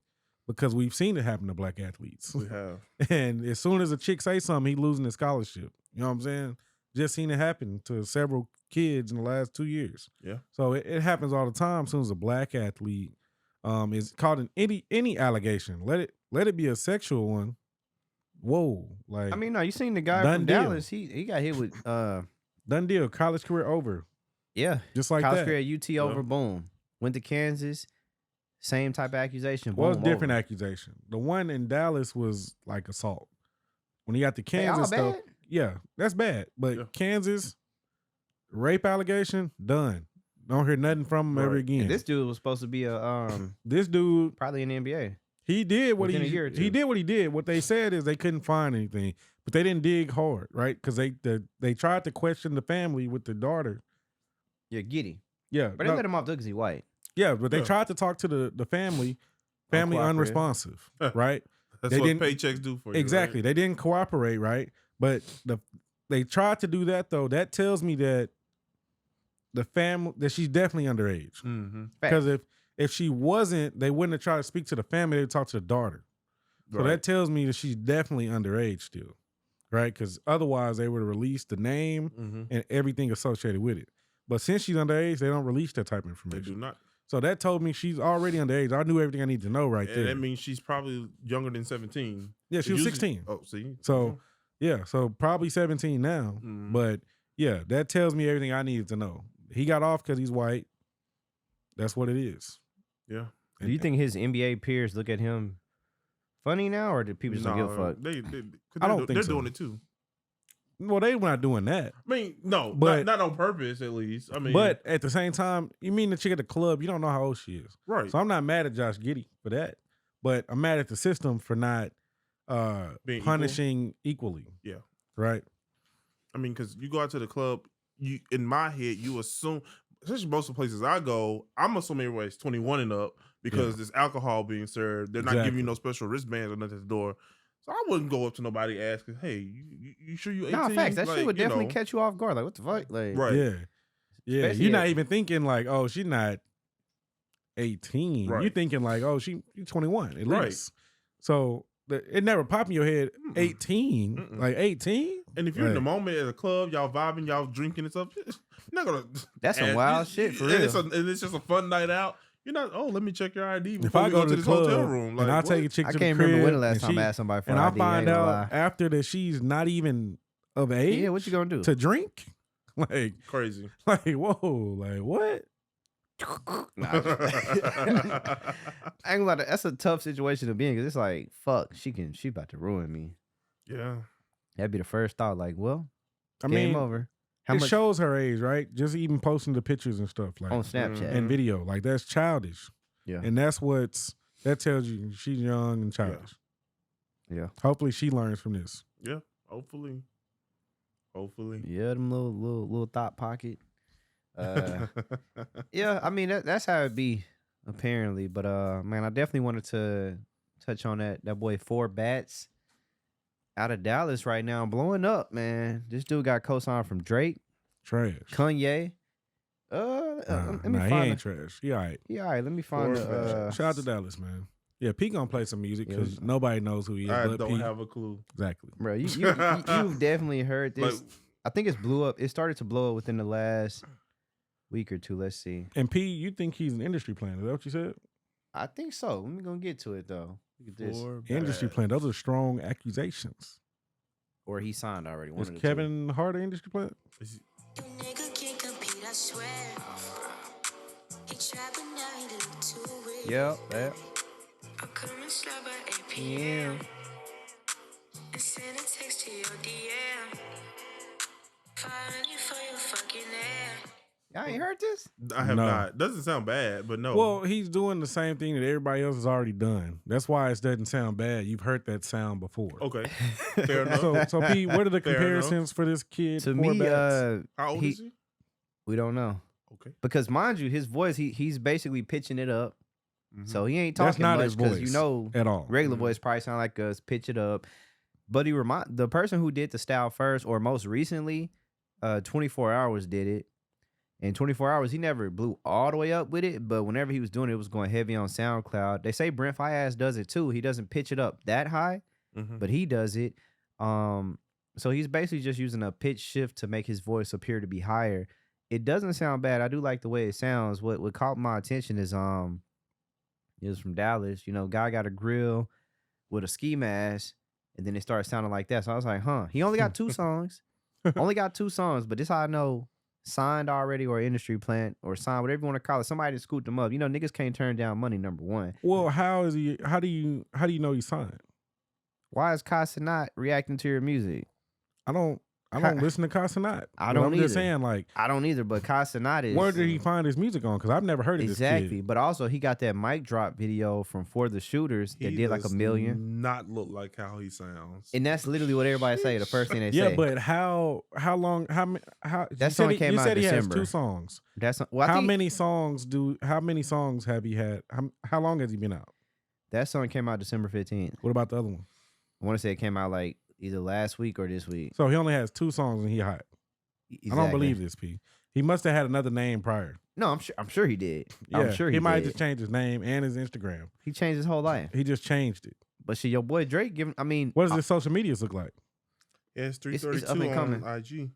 Speaker 1: because we've seen it happen to black athletes.
Speaker 3: We have.
Speaker 1: And as soon as a chick say something, he losing his scholarship. You know what I'm saying? Just seen it happen to several kids in the last 2 years.
Speaker 3: Yeah.
Speaker 1: So it happens all the time. As soon as a black athlete is caught in any allegation, let it be a sexual one. Whoa. Like,
Speaker 2: I mean, no, you seen the guy from Dallas. He got hit with
Speaker 1: done deal. College career over.
Speaker 2: Yeah.
Speaker 1: Just like
Speaker 2: college
Speaker 1: that.
Speaker 2: career at UT over, boom. Went to Kansas. Same type of accusation.
Speaker 1: Well,
Speaker 2: boom,
Speaker 1: different accusation. The one in Dallas was like assault. When he got the Kansas stuff. yeah, that's bad. But Kansas, rape allegation, done. Don't hear nothing from him ever again.
Speaker 2: And this dude was supposed to be
Speaker 1: this dude
Speaker 2: probably in the NBA.
Speaker 1: He did what
Speaker 2: he
Speaker 1: did what he did. What they said is they couldn't find anything, but they didn't dig hard, right? Because they tried to question the family with the daughter.
Speaker 2: Yeah, Giddy.
Speaker 1: Yeah,
Speaker 2: but they let him off because he's white.
Speaker 1: Yeah, but they tried to talk to the family. Family unresponsive, right?
Speaker 3: That's what paychecks do for you.
Speaker 1: Exactly.
Speaker 3: Right?
Speaker 1: They didn't cooperate, right? But they tried to do that though. That tells me that the family that she's definitely underage. Because if she wasn't, they wouldn't have tried to speak to the family. They would talk to the daughter. So that tells me that she's definitely underage still, right? Because otherwise they would have released the name and everything associated with it. But since she's underage, they don't release that type of information.
Speaker 3: They do not.
Speaker 1: So that told me she's already underage. I knew everything I need to know right there.
Speaker 3: That means she's probably younger than 17.
Speaker 1: Yeah, she was 16.
Speaker 3: Oh, see?
Speaker 1: So, yeah, so probably 17 now. But, yeah, that tells me everything I needed to know. He got off because he's white. That's what it is.
Speaker 3: Yeah.
Speaker 2: Do you think his NBA peers look at him funny now, or do people just don't give a fuck?
Speaker 1: I don't think
Speaker 3: they're
Speaker 1: so.
Speaker 3: doing it too.
Speaker 1: Well, they were not doing that.
Speaker 3: I mean, no, but not on purpose, at least. I mean,
Speaker 1: but at the same time, you mean the chick at the club, you don't know how old she is.
Speaker 3: Right.
Speaker 1: So I'm not mad at Josh Giddy for that. But I'm mad at the system for not punishing equally.
Speaker 3: Yeah.
Speaker 1: Right.
Speaker 3: I mean, because you go out to the club, you in my head, you assume, especially most of the places I go, I'm assuming everybody's 21 and up because there's alcohol being served. They're not giving you no special wristbands or nothing at the door. So I wouldn't go up to nobody asking, "Hey, you sure you 18?"
Speaker 2: Nah, facts. That shit would definitely catch you off guard. Like, what the fuck? Like,
Speaker 3: right?
Speaker 1: Yeah, yeah.
Speaker 2: Especially
Speaker 1: You're not even thinking like, "Oh, she's not 18."
Speaker 3: Right.
Speaker 1: You're thinking like, "Oh, she's 21 at
Speaker 3: Right.
Speaker 1: least." So it never popped in your head. 18, like 18.
Speaker 3: And if you're in the moment at a club, y'all vibing, y'all drinking and stuff, you're not gonna.
Speaker 2: That's some wild shit for real.
Speaker 3: And it's just a fun night out. You're not. Oh, let me check your ID before
Speaker 1: If I
Speaker 3: we
Speaker 1: go to
Speaker 3: this
Speaker 1: the club
Speaker 3: hotel room. Like,
Speaker 1: and I'll
Speaker 3: what?
Speaker 1: take a chick
Speaker 2: I
Speaker 1: to the
Speaker 2: can't
Speaker 1: crib,
Speaker 2: remember when the last time
Speaker 1: and
Speaker 2: I asked somebody for
Speaker 1: and
Speaker 2: ID.
Speaker 1: I find
Speaker 2: ain't gonna
Speaker 1: out after that she's not even of age.
Speaker 2: Yeah, what you gonna do?
Speaker 1: To drink? Like
Speaker 3: crazy.
Speaker 1: Like whoa, like what?
Speaker 2: I ain't gonna lie, that's a tough situation to be in because it's like, fuck, she about to ruin me.
Speaker 3: Yeah,
Speaker 2: that'd be the first thought. Like, well,
Speaker 1: I
Speaker 2: game
Speaker 1: mean,
Speaker 2: over.
Speaker 1: It shows her age, right? Just even posting the pictures and stuff like
Speaker 2: on Snapchat
Speaker 1: and video, like that's childish.
Speaker 2: Yeah,
Speaker 1: and that tells you she's young and childish.
Speaker 2: Yeah.
Speaker 1: Hopefully she learns from this.
Speaker 3: Yeah, hopefully.
Speaker 2: Yeah, them little thought pocket. Yeah, I mean that's how it be apparently. But man, I definitely wanted to touch on that boy 4 Bats out of Dallas right now, blowing up, man. This dude got co-signed from Drake,
Speaker 1: Trash,
Speaker 2: Kanye. Let me
Speaker 1: he
Speaker 2: find
Speaker 1: ain't trash. He all right.
Speaker 2: Yeah, all right. Let me find
Speaker 1: shout out to Dallas, man. Yeah, P gonna play some music because nobody knows who he is.
Speaker 3: I
Speaker 1: but
Speaker 3: don't have a clue.
Speaker 1: Exactly,
Speaker 2: bro. You've definitely heard this. Like, I think it's blew up. It started to blow up within the last week or two. Let's see.
Speaker 1: And P, you think he's an industry plan? Is that what you said?
Speaker 2: I think so. Let me go get to it though. Look at this.
Speaker 1: Industry plan. Those are strong accusations.
Speaker 2: Or he signed already.
Speaker 1: Is Kevin Hart an industry plan?
Speaker 2: Yep. Yeah. Y'all ain't heard this?
Speaker 3: I have not. Doesn't sound bad, but no.
Speaker 1: Well, he's doing the same thing that everybody else has already done. That's why it doesn't sound bad. You've heard that sound before.
Speaker 3: Okay. Fair enough.
Speaker 1: So P, what are the comparisons for this kid?
Speaker 2: To me,
Speaker 3: how old is he?
Speaker 2: We don't know.
Speaker 3: Okay.
Speaker 2: Because mind you, his voice, he's basically pitching it up. Mm-hmm. So he ain't talking
Speaker 1: That's not
Speaker 2: much
Speaker 1: his voice,
Speaker 2: you know,
Speaker 1: at all.
Speaker 2: Regular voice probably sound like us, pitch it up. But the person who did the style first or most recently, 24 Hours did it. In 24 Hours, he never blew all the way up with it, but whenever he was doing it, it was going heavy on SoundCloud. They say Brent Faiyaz does it too. He doesn't pitch it up that high, but he does it. So he's basically just using a pitch shift to make his voice appear to be higher. It doesn't sound bad. I do like the way it sounds. What caught my attention is it was from Dallas. You know, guy got a grill with a ski mask, and then it started sounding like that. So I was like, he only got 2 songs. Only got 2 songs, but this how I know signed already or industry plant or signed, whatever you want to call it. Somebody scooped them up. You know, niggas can't turn down money, number one.
Speaker 1: Well, how do you know he signed?
Speaker 2: Why is Casa not reacting to your music?
Speaker 1: I don't listen to Casanat.
Speaker 2: I don't
Speaker 1: I'm
Speaker 2: either.
Speaker 1: just saying, like,
Speaker 2: I don't either, but Casanat is.
Speaker 1: Where did he find his music on? Because I've never heard of this kid.
Speaker 2: Exactly, but also he got that mic drop video from For the Shooters that did like 1 million.
Speaker 3: Not look like how he sounds,
Speaker 2: and that's literally what everybody say. The first thing they say.
Speaker 1: Yeah, but how long? How
Speaker 2: that song came out in December.
Speaker 1: You said he has 2 songs.
Speaker 2: That's
Speaker 1: how many songs have he had? How long has he been out?
Speaker 2: That song came out December 15th.
Speaker 1: What about the other one?
Speaker 2: I want to say it came out like either last week or this week.
Speaker 1: So he only has 2 songs and he hot. Exactly. I don't believe this, P. He must have had another name prior.
Speaker 2: No, I'm sure he did.
Speaker 1: Yeah,
Speaker 2: I'm sure
Speaker 1: he might
Speaker 2: did.
Speaker 1: just change his name and his Instagram.
Speaker 2: He changed his whole life.
Speaker 1: He just changed it.
Speaker 2: But see, your boy Drake,
Speaker 1: what does his social medias look like?
Speaker 3: Yeah, it's 332 on IG.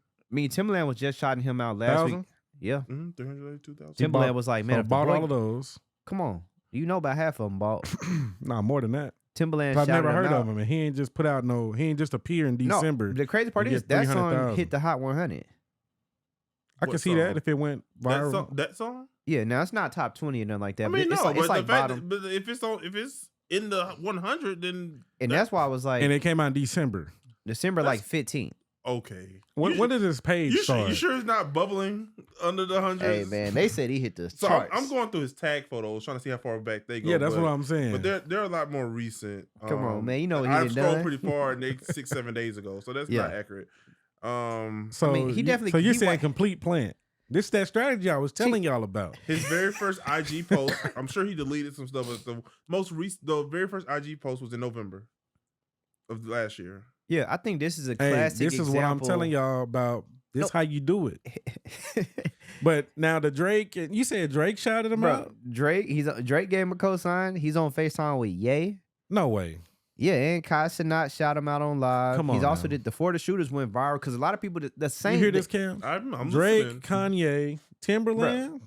Speaker 2: Timbaland was just shouting him out last week. Yeah,
Speaker 3: 332,000.
Speaker 2: Timbaland was like, man,
Speaker 1: bought all of those.
Speaker 2: Come on, you know about half of them bought.
Speaker 1: Nah, more than that.
Speaker 2: Timbaland.
Speaker 1: I've never heard of him, and he ain't just put out he ain't just appear in December.
Speaker 2: No, the crazy part is that song hit the Hot 100.
Speaker 1: I could see that if it went viral.
Speaker 3: That song?
Speaker 2: Yeah, now it's not top 20 or nothing like that.
Speaker 3: I mean,
Speaker 2: it's like bottom.
Speaker 3: But if it's in the 100, then
Speaker 2: that's why I was like,
Speaker 1: and it came out in December
Speaker 2: like 15th.
Speaker 3: Okay.
Speaker 1: When did this page start?
Speaker 3: You sure it's not bubbling under the 100s?
Speaker 2: Hey man, they said he hit the
Speaker 3: so
Speaker 2: charts.
Speaker 3: I'm going through his tag photos, trying to see how far back they go.
Speaker 1: Yeah, that's what I'm saying.
Speaker 3: But they're a lot more recent.
Speaker 2: Come on, man, you know what he
Speaker 3: I've scrolled
Speaker 2: done.
Speaker 3: pretty far, and they 6-7 days ago, so that's not accurate.
Speaker 1: So he definitely. So you're saying complete plant. This is that strategy I was telling y'all about.
Speaker 3: His very first IG post, I'm sure he deleted some stuff, but the very first IG post was in November of last year.
Speaker 2: Yeah, I think this is a classic
Speaker 1: This is what I'm telling y'all about. This is how you do it. But now the Drake, you said Drake shouted him out?
Speaker 2: Drake gave him a cosign. He's on FaceTime with Ye.
Speaker 1: No way.
Speaker 2: Yeah, and Casanat shot him out on live.
Speaker 1: Come on.
Speaker 2: He's also did the For the Shooters went viral because a lot of people the same.
Speaker 1: You hear this, Cam?
Speaker 3: I'm
Speaker 1: Drake,
Speaker 3: listening.
Speaker 1: Kanye, Timberland.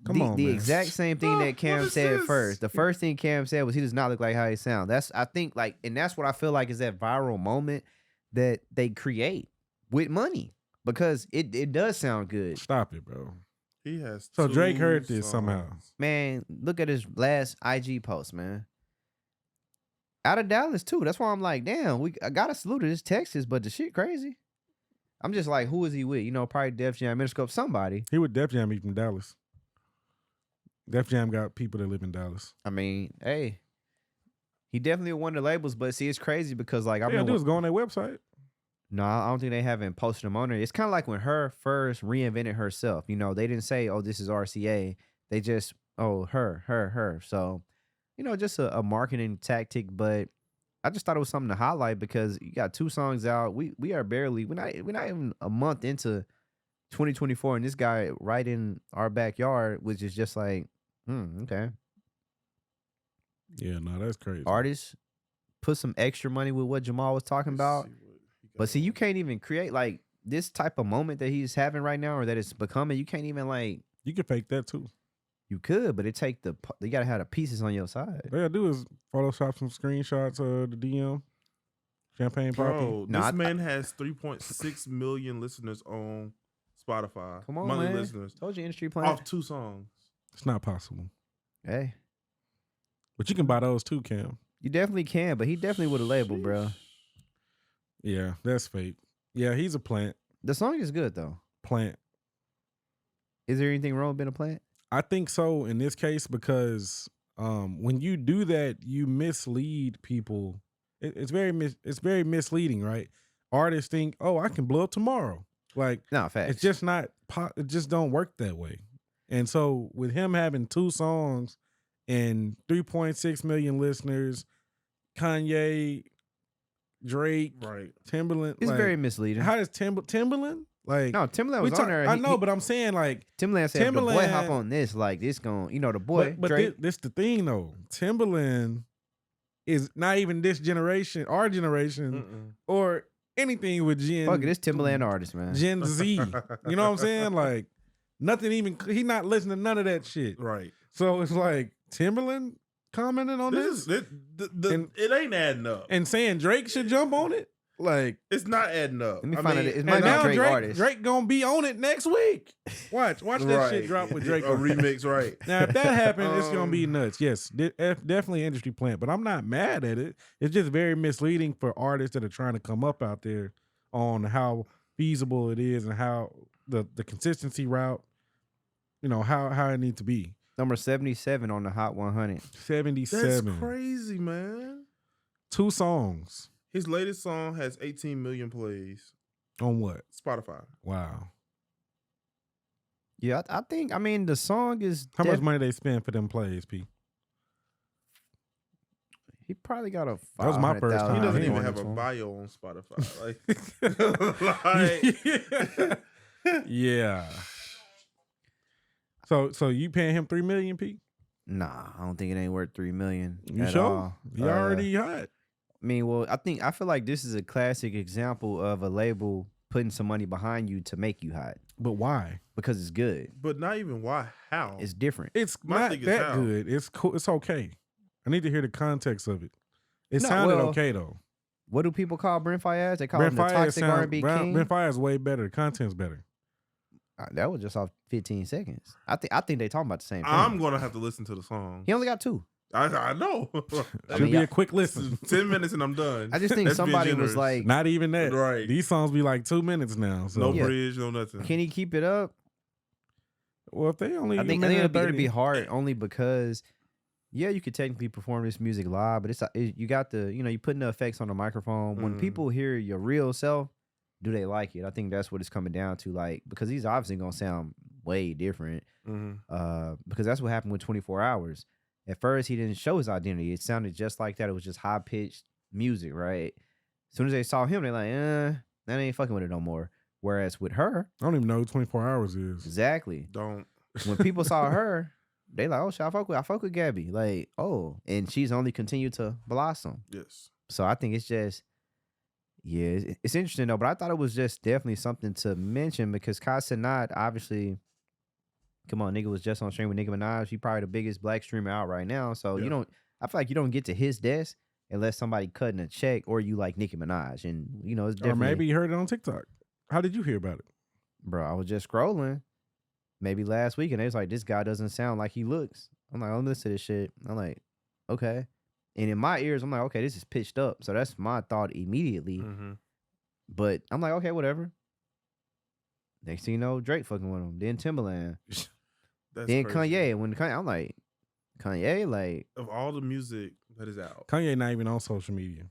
Speaker 2: Come on, the
Speaker 1: man.
Speaker 2: exact same thing that Cam said
Speaker 3: this?
Speaker 2: first. The first thing Cam said was he does not look like how he sounds. I think and that's what I feel like is that viral moment that they create with money because it does sound good.
Speaker 1: Stop it, bro.
Speaker 3: He has.
Speaker 1: So
Speaker 3: 2
Speaker 1: Drake heard this
Speaker 3: songs.
Speaker 1: somehow.
Speaker 2: Man, look at his last IG post, man. Out of Dallas too. That's why I'm like, damn, I gotta salute this Texas, but the shit crazy. I'm just like, who is he with? Probably Def Jam, Interscope, somebody.
Speaker 1: He with Def Jam. He from Dallas. Def Jam got people that live in Dallas.
Speaker 2: I mean, hey, he definitely won the labels, but see, it's crazy because I
Speaker 1: do is go on their website.
Speaker 2: No, I don't think they haven't posted them on there. It's kind of like when her first reinvented herself. They didn't say, oh, this is RCA. They just, oh, her. So, just a marketing tactic. But I just thought it was something to highlight because you got 2 songs out. We're not even a month into 2024, and this guy right in our backyard, which is just like, okay.
Speaker 1: Yeah, no, that's crazy.
Speaker 2: Artists put some extra money with what Jamal was talking about. But see, you can't even create like this type of moment that he's having right now or that it's becoming. You can't even
Speaker 1: You can fake that too.
Speaker 2: You could, but you gotta have the pieces on your side.
Speaker 1: All you gotta do is Photoshop some screenshots of the DM. Champagne Poppy.
Speaker 3: This man has 3.6 million listeners on Spotify.
Speaker 2: Come on,
Speaker 3: monthly
Speaker 2: man.
Speaker 3: listeners.
Speaker 2: Told you industry plan.
Speaker 3: Off 2 songs.
Speaker 1: It's not possible.
Speaker 2: Hey.
Speaker 1: But you can buy those too, Cam.
Speaker 2: You definitely can, but he definitely would have labeled, bro.
Speaker 1: Yeah, that's fake. Yeah, he's a plant.
Speaker 2: The song is good though.
Speaker 1: Plant.
Speaker 2: Is there anything wrong with being a plant?
Speaker 1: I think so in this case because when you do that, you mislead people. It's very misleading, right? Artists think, oh, I can blow up tomorrow. Like,
Speaker 2: no, facts.
Speaker 1: It's just not. It just don't work that way. And so with him having 2 songs and 3.6 million listeners, Kanye, Drake,
Speaker 3: right,
Speaker 1: Timberland,
Speaker 2: it's very misleading.
Speaker 1: How does Timberland? Like,
Speaker 2: no, Timberland was on there.
Speaker 1: I know, but I'm saying like
Speaker 2: Timberland said, the boy hop on this, like this gon', the boy.
Speaker 1: But
Speaker 2: Drake.
Speaker 1: this the thing though. Timberland is not even this generation, our generation, or anything with Gen.
Speaker 2: Fuck it, it's Timberland artist, man.
Speaker 1: Gen Z. You know what I'm saying? Like nothing even. He not listening to none of that shit.
Speaker 3: Right.
Speaker 1: So it's like Timberland commenting on this.
Speaker 3: It ain't adding up.
Speaker 1: And saying Drake should jump on it. Like
Speaker 3: it's not adding up.
Speaker 2: Let me find out. It might
Speaker 1: and
Speaker 2: be
Speaker 1: now
Speaker 2: Drake artist.
Speaker 1: Drake gonna be on it next week. Watch that shit drop with Drake.
Speaker 3: A remix, right?
Speaker 1: Now if that happens, it's gonna be nuts. Yes, definitely industry plant. But I'm not mad at it. It's just very misleading for artists that are trying to come up out there on how feasible it is and how the consistency route, you know, how it needs to be.
Speaker 2: Number 77 on the Hot 100.
Speaker 1: 77.
Speaker 3: That's crazy, man.
Speaker 1: 2 songs.
Speaker 3: His latest song has 18 million plays.
Speaker 1: On what?
Speaker 3: Spotify.
Speaker 1: Wow.
Speaker 2: Yeah, I think, I mean, the song is...
Speaker 1: How much money they spend for them plays, P?
Speaker 2: He probably got a...
Speaker 1: That was my first time.
Speaker 3: He doesn't even
Speaker 1: on
Speaker 3: have
Speaker 1: this
Speaker 3: a
Speaker 1: one.
Speaker 3: bio on Spotify.
Speaker 1: Yeah. So you paying him $3 million, P?
Speaker 2: Nah, I don't think it ain't worth $3 million.
Speaker 1: You sure? He already hot.
Speaker 2: I mean, well, I feel like this is a classic example of a label putting some money behind you to make you hot.
Speaker 1: But why?
Speaker 2: Because it's good.
Speaker 3: But not even why. How?
Speaker 2: It's different.
Speaker 1: It's
Speaker 3: My
Speaker 1: not
Speaker 3: thing is
Speaker 1: that
Speaker 3: how.
Speaker 1: good. It's cool. It's okay. I need to hear the context of it. It
Speaker 2: No,
Speaker 1: sounded
Speaker 2: well,
Speaker 1: okay though.
Speaker 2: What do people call Brent Faiyaz? They call him the
Speaker 1: Brent
Speaker 2: toxic R&B king.
Speaker 1: Brent Faiyaz is way better. The content's better.
Speaker 2: That was just off 15 seconds. I think they talking about the same thing.
Speaker 3: I'm gonna have to listen to the song.
Speaker 2: He only got 2.
Speaker 3: I know.
Speaker 1: Should be a quick listen.
Speaker 3: 10 minutes and I'm done.
Speaker 2: I just think
Speaker 3: That's being
Speaker 2: somebody was
Speaker 3: generous.
Speaker 2: like,
Speaker 1: Not even that.
Speaker 3: Right.
Speaker 1: These songs be like 2 minutes now. So.
Speaker 3: No
Speaker 2: Yeah.
Speaker 3: bridge, no nothing.
Speaker 2: can he keep it up?
Speaker 1: Well, if they only
Speaker 2: I think
Speaker 1: minute
Speaker 2: it'll
Speaker 1: and
Speaker 2: be
Speaker 1: 30.
Speaker 2: hard only because, yeah, you could technically perform this music live, but you got the, you putting the effects on the microphone. When people hear your real self, do they like it? I think that's what it's coming down to, like, because he's obviously gonna sound way different. Because that's what happened with 24 Hours. At first, he didn't show his identity. It sounded just like that. It was just high pitched music, right? As soon as they saw him, they're like, that ain't fucking with it no more. Whereas with her,
Speaker 1: I don't even know who 24 Hours is.
Speaker 2: exactly.
Speaker 3: Don't.
Speaker 2: When people saw her, they like, oh shit, I fuck with Gabby. Like, oh, and she's only continued to blossom.
Speaker 3: Yes.
Speaker 2: So I think it's just, yeah, it's interesting though. But I thought it was just definitely something to mention because Kai Cenat, obviously, come on, nigga was just on stream with Nicki Minaj. He probably the biggest black streamer out right now. So
Speaker 3: Yeah.
Speaker 2: I feel like you don't get to his desk unless somebody cutting a check or you like Nicki Minaj. And it's
Speaker 1: Or
Speaker 2: definitely,
Speaker 1: maybe you heard it on TikTok. How did you hear about it?
Speaker 2: bro, I was just scrolling maybe last week and they was like, this guy doesn't sound like he looks. I'm like, I'm listening to this shit. I'm like, okay. And in my ears, I'm like, okay, this is pitched up. So that's my thought immediately.
Speaker 3: Mm-hmm.
Speaker 2: But I'm like, okay, whatever. Next thing you know, Drake fucking with him. Then Timbaland.
Speaker 3: That's
Speaker 2: Then
Speaker 3: crazy.
Speaker 2: Kanye. When Kanye, I'm like, Kanye, like,
Speaker 3: Of all the music that is out,
Speaker 1: Kanye not even on social media.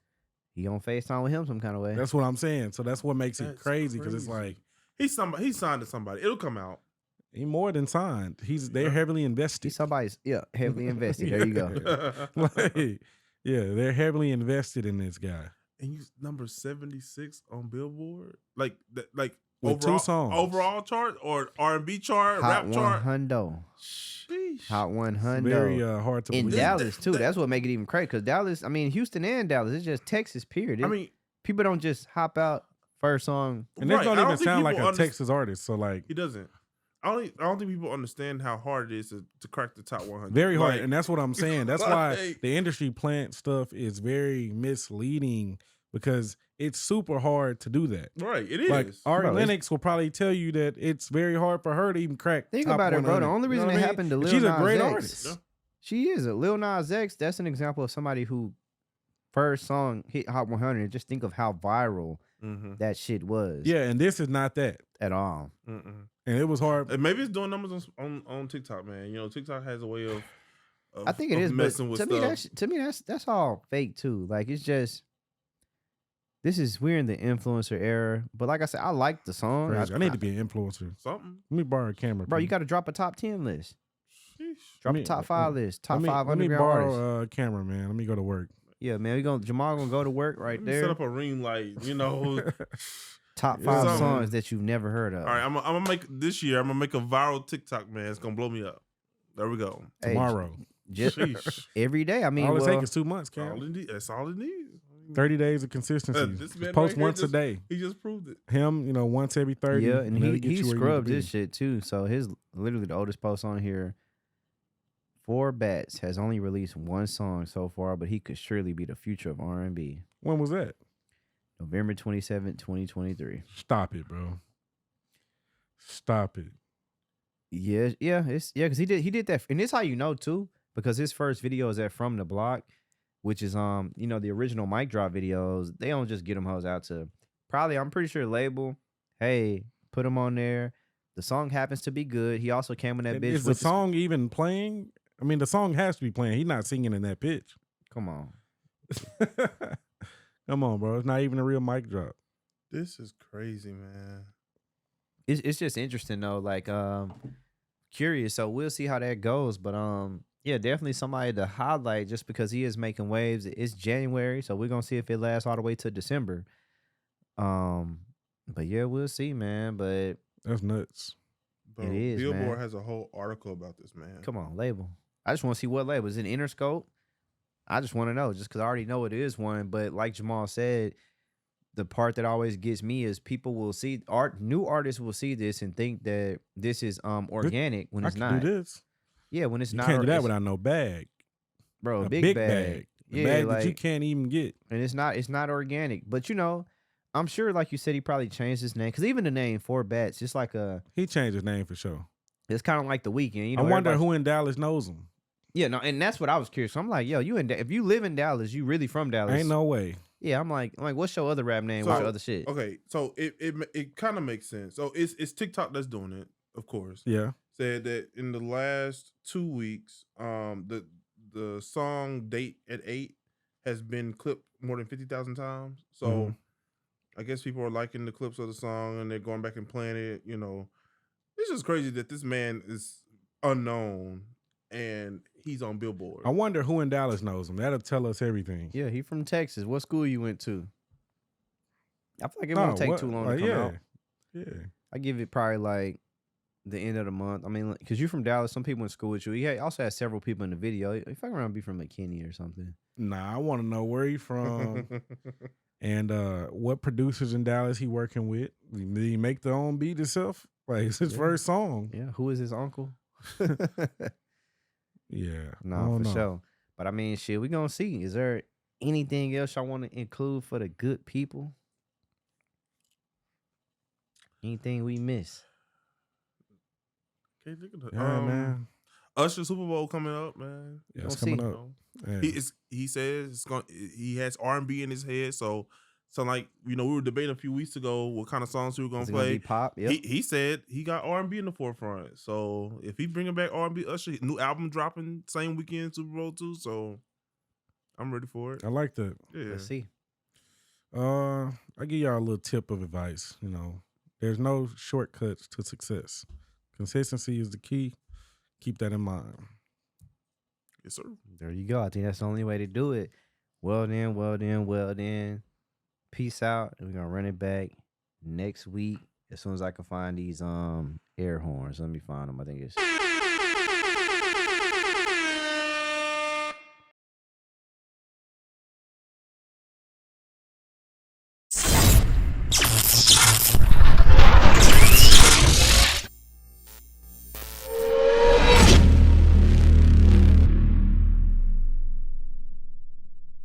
Speaker 2: he on FaceTime with him some kind of way.
Speaker 1: That's what I'm saying. So that's what makes it
Speaker 3: That's
Speaker 1: crazy because it's
Speaker 3: crazy.
Speaker 1: like
Speaker 3: he's signed to somebody. It'll come out.
Speaker 1: he more than signed. They're heavily invested.
Speaker 2: He's somebody's, heavily invested. There you go.
Speaker 1: Like, yeah, they're heavily invested in this guy.
Speaker 3: And you number 76 on Billboard, like
Speaker 1: With
Speaker 3: overall
Speaker 1: 2 songs.
Speaker 3: overall chart or R&B chart,
Speaker 2: Hot
Speaker 3: rap chart.
Speaker 2: 100.
Speaker 3: Sheesh.
Speaker 2: Hot 100.
Speaker 1: Very hard to
Speaker 2: In
Speaker 1: believe.
Speaker 2: Dallas too. That's what make it even crazy. Because Dallas, I mean, Houston and Dallas, it's just Texas. Period.
Speaker 3: I mean,
Speaker 2: People don't just hop out first song.
Speaker 1: And they
Speaker 3: right,
Speaker 1: don't
Speaker 3: I
Speaker 1: even
Speaker 3: think
Speaker 1: sound like
Speaker 3: people
Speaker 1: a Texas artist. So like
Speaker 3: He doesn't. I don't think people understand how hard it is to crack the top 100.
Speaker 1: very hard.
Speaker 3: Like,
Speaker 1: And that's what I'm saying. That's why
Speaker 3: like-
Speaker 1: the industry plant stuff is very misleading because it's super hard to do that.
Speaker 3: right, it is.
Speaker 1: Like Ari
Speaker 2: Bro, it's-
Speaker 1: Lennox will probably tell you that it's very hard for her to even crack.
Speaker 2: Think
Speaker 1: top
Speaker 2: about it, bro.
Speaker 1: 100.
Speaker 2: The only
Speaker 1: You know
Speaker 2: reason
Speaker 1: what
Speaker 2: it
Speaker 1: I mean?
Speaker 2: happened to Lil
Speaker 1: She's
Speaker 2: Nas
Speaker 1: a great
Speaker 2: X.
Speaker 1: artist.
Speaker 3: Yeah.
Speaker 2: She is a Lil Nas X. That's an example of somebody who first song hit Hot 100. And just think of how viral
Speaker 3: Mm-hmm.
Speaker 2: that shit was.
Speaker 1: Yeah, and this is not that.
Speaker 2: At all.
Speaker 3: Mm-mm.
Speaker 1: And it was hard.
Speaker 3: And maybe it's doing numbers on TikTok, man. TikTok has a way of
Speaker 2: I think it
Speaker 3: of
Speaker 2: is, but
Speaker 3: messing with
Speaker 2: to me that's all fake too. Like it's just we're in the influencer era. But like I said, I like the song.
Speaker 1: Crazy. I need to be an influencer.
Speaker 3: something.
Speaker 1: Let me borrow a camera.
Speaker 2: Bro, you
Speaker 1: please.
Speaker 2: got to drop a top 10 list.
Speaker 3: Sheesh.
Speaker 2: Drop
Speaker 1: Let
Speaker 2: a
Speaker 1: me-
Speaker 2: top 5 list. Top 5
Speaker 1: let me
Speaker 2: underground artists.
Speaker 1: borrow a camera, man. Let me go to work.
Speaker 2: Yeah, man. Jamal gonna go to work right
Speaker 3: Let me
Speaker 2: there.
Speaker 3: set up a ring light,
Speaker 2: Top
Speaker 1: Yeah.
Speaker 2: 5
Speaker 3: Something.
Speaker 2: songs that you've never heard of.
Speaker 3: All right, I'm gonna make this year. I'm gonna make a viral TikTok, man. It's gonna blow me up. There we go.
Speaker 2: Hey,
Speaker 1: Tomorrow.
Speaker 2: just
Speaker 3: Sheesh.
Speaker 2: every day. I mean,
Speaker 1: all it
Speaker 2: well,
Speaker 1: takes is 2 months,
Speaker 3: All
Speaker 1: Cam.
Speaker 3: it need- That's all it needs.
Speaker 1: 30 days of consistency.
Speaker 3: This man
Speaker 1: Just post
Speaker 3: right here
Speaker 1: once a
Speaker 3: just-
Speaker 1: day.
Speaker 3: He just proved it.
Speaker 1: Him, once every 30.
Speaker 2: yeah, and
Speaker 1: that'll
Speaker 2: he
Speaker 1: get you where you need to
Speaker 2: scrubbed
Speaker 1: be.
Speaker 2: his shit too. So his literally the oldest post on here. 4 Bats has only released 1 song so far, but he could surely be the future of R&B.
Speaker 1: When was that?
Speaker 2: November 27th, 2023.
Speaker 1: Stop it, bro. Stop it.
Speaker 2: Yeah, because he did that, and this how you know too, because his first video is at From the Block, which is the original mic drop videos. They don't just get them hoes out to probably, I'm pretty sure label, hey, put him on there. The song happens to be good. He also came in that bitch.
Speaker 1: Is the song even playing? I mean, the song has to be playing. He's not singing in that pitch.
Speaker 2: Come on.
Speaker 1: Come on, bro. It's not even a real mic drop.
Speaker 3: This is crazy, man.
Speaker 2: It's just interesting though. Like, curious. So we'll see how that goes. But yeah, definitely somebody to highlight just because he is making waves. It's January, so we're gonna see if it lasts all the way to December. But yeah, we'll see, man. But
Speaker 1: that's nuts.
Speaker 3: Bro,
Speaker 2: it is,
Speaker 3: Billboard
Speaker 2: man.
Speaker 3: has a whole article about this, man.
Speaker 2: Come on, label. I just want to see what label. Is it Interscope? I just want to know, just because I already know it is one. But like Jamal said, the part that always gets me is people will see new artists will see this and think that this is organic when it's not.
Speaker 1: Do this.
Speaker 2: Yeah, when it's
Speaker 1: you
Speaker 2: not.
Speaker 1: You can't do that without no bag,
Speaker 2: bro.
Speaker 1: A
Speaker 2: big bag.
Speaker 1: Yeah, bag like, that you can't even get,
Speaker 2: and it's not organic. But you know, I'm sure, like you said, he probably changed his name because even the name 4 Bats, just like
Speaker 1: he changed his name for sure.
Speaker 2: It's kind of like The Weeknd. You know,
Speaker 1: I wonder who in Dallas knows him.
Speaker 2: Yeah, no, and that's what I was curious. So I'm like, yo, if you live in Dallas, you really from Dallas?
Speaker 1: Ain't no way.
Speaker 2: Yeah, I'm like, what's your other rap name? What's your other shit?
Speaker 3: Okay, so it kind of makes sense. So it's TikTok that's doing it, of course.
Speaker 1: Yeah.
Speaker 3: Said that in the last 2 weeks, the song "Date at 8" has been clipped more than 50,000 times. So I guess people are liking the clips of the song and they're going back and playing it. You know, it's just crazy that this man is unknown and he's on Billboard.
Speaker 1: I wonder who in Dallas knows him. That'll tell us everything.
Speaker 2: Yeah, he from Texas. What school you went to? I feel like it won't take too long to come out.
Speaker 1: Yeah.
Speaker 2: I give it probably like the end of the month. I mean, because you're from Dallas, some people in school with you. He also has several people in the video. If I around be from McKinney or something.
Speaker 1: Nah, I want to know where he from and what producers in Dallas he working with. Did he make the own beat himself? Like it's his first song.
Speaker 2: Yeah. Who is his uncle?
Speaker 1: Yeah.
Speaker 2: No, for sure. But I mean, shit, we gonna see. Is there anything else I want to include for the good people? Anything we miss?
Speaker 3: Can't think of that.
Speaker 1: Yeah, man.
Speaker 3: Usher Super Bowl coming up, man.
Speaker 1: Yeah, it's coming up.
Speaker 3: Yeah. He says it's going. He has R&B in his head, so like we were debating a few weeks ago what kind of songs we were gonna play.
Speaker 2: Gonna be pop. Yep.
Speaker 3: He said he got R&B in the forefront. So if he bringing back R&B, Usher new album dropping same weekend Super Bowl too. So I'm ready for it.
Speaker 1: I like that.
Speaker 2: Yeah. Let's see.
Speaker 1: I give y'all a little tip of advice. You know, there's no shortcuts to success. Consistency is the key. Keep that in mind.
Speaker 3: Yes, sir.
Speaker 2: There you go. I think that's the only way to do it. Well then. Peace out. And we're gonna run it back next week as soon as I can find these air horns. Let me find them. I think it's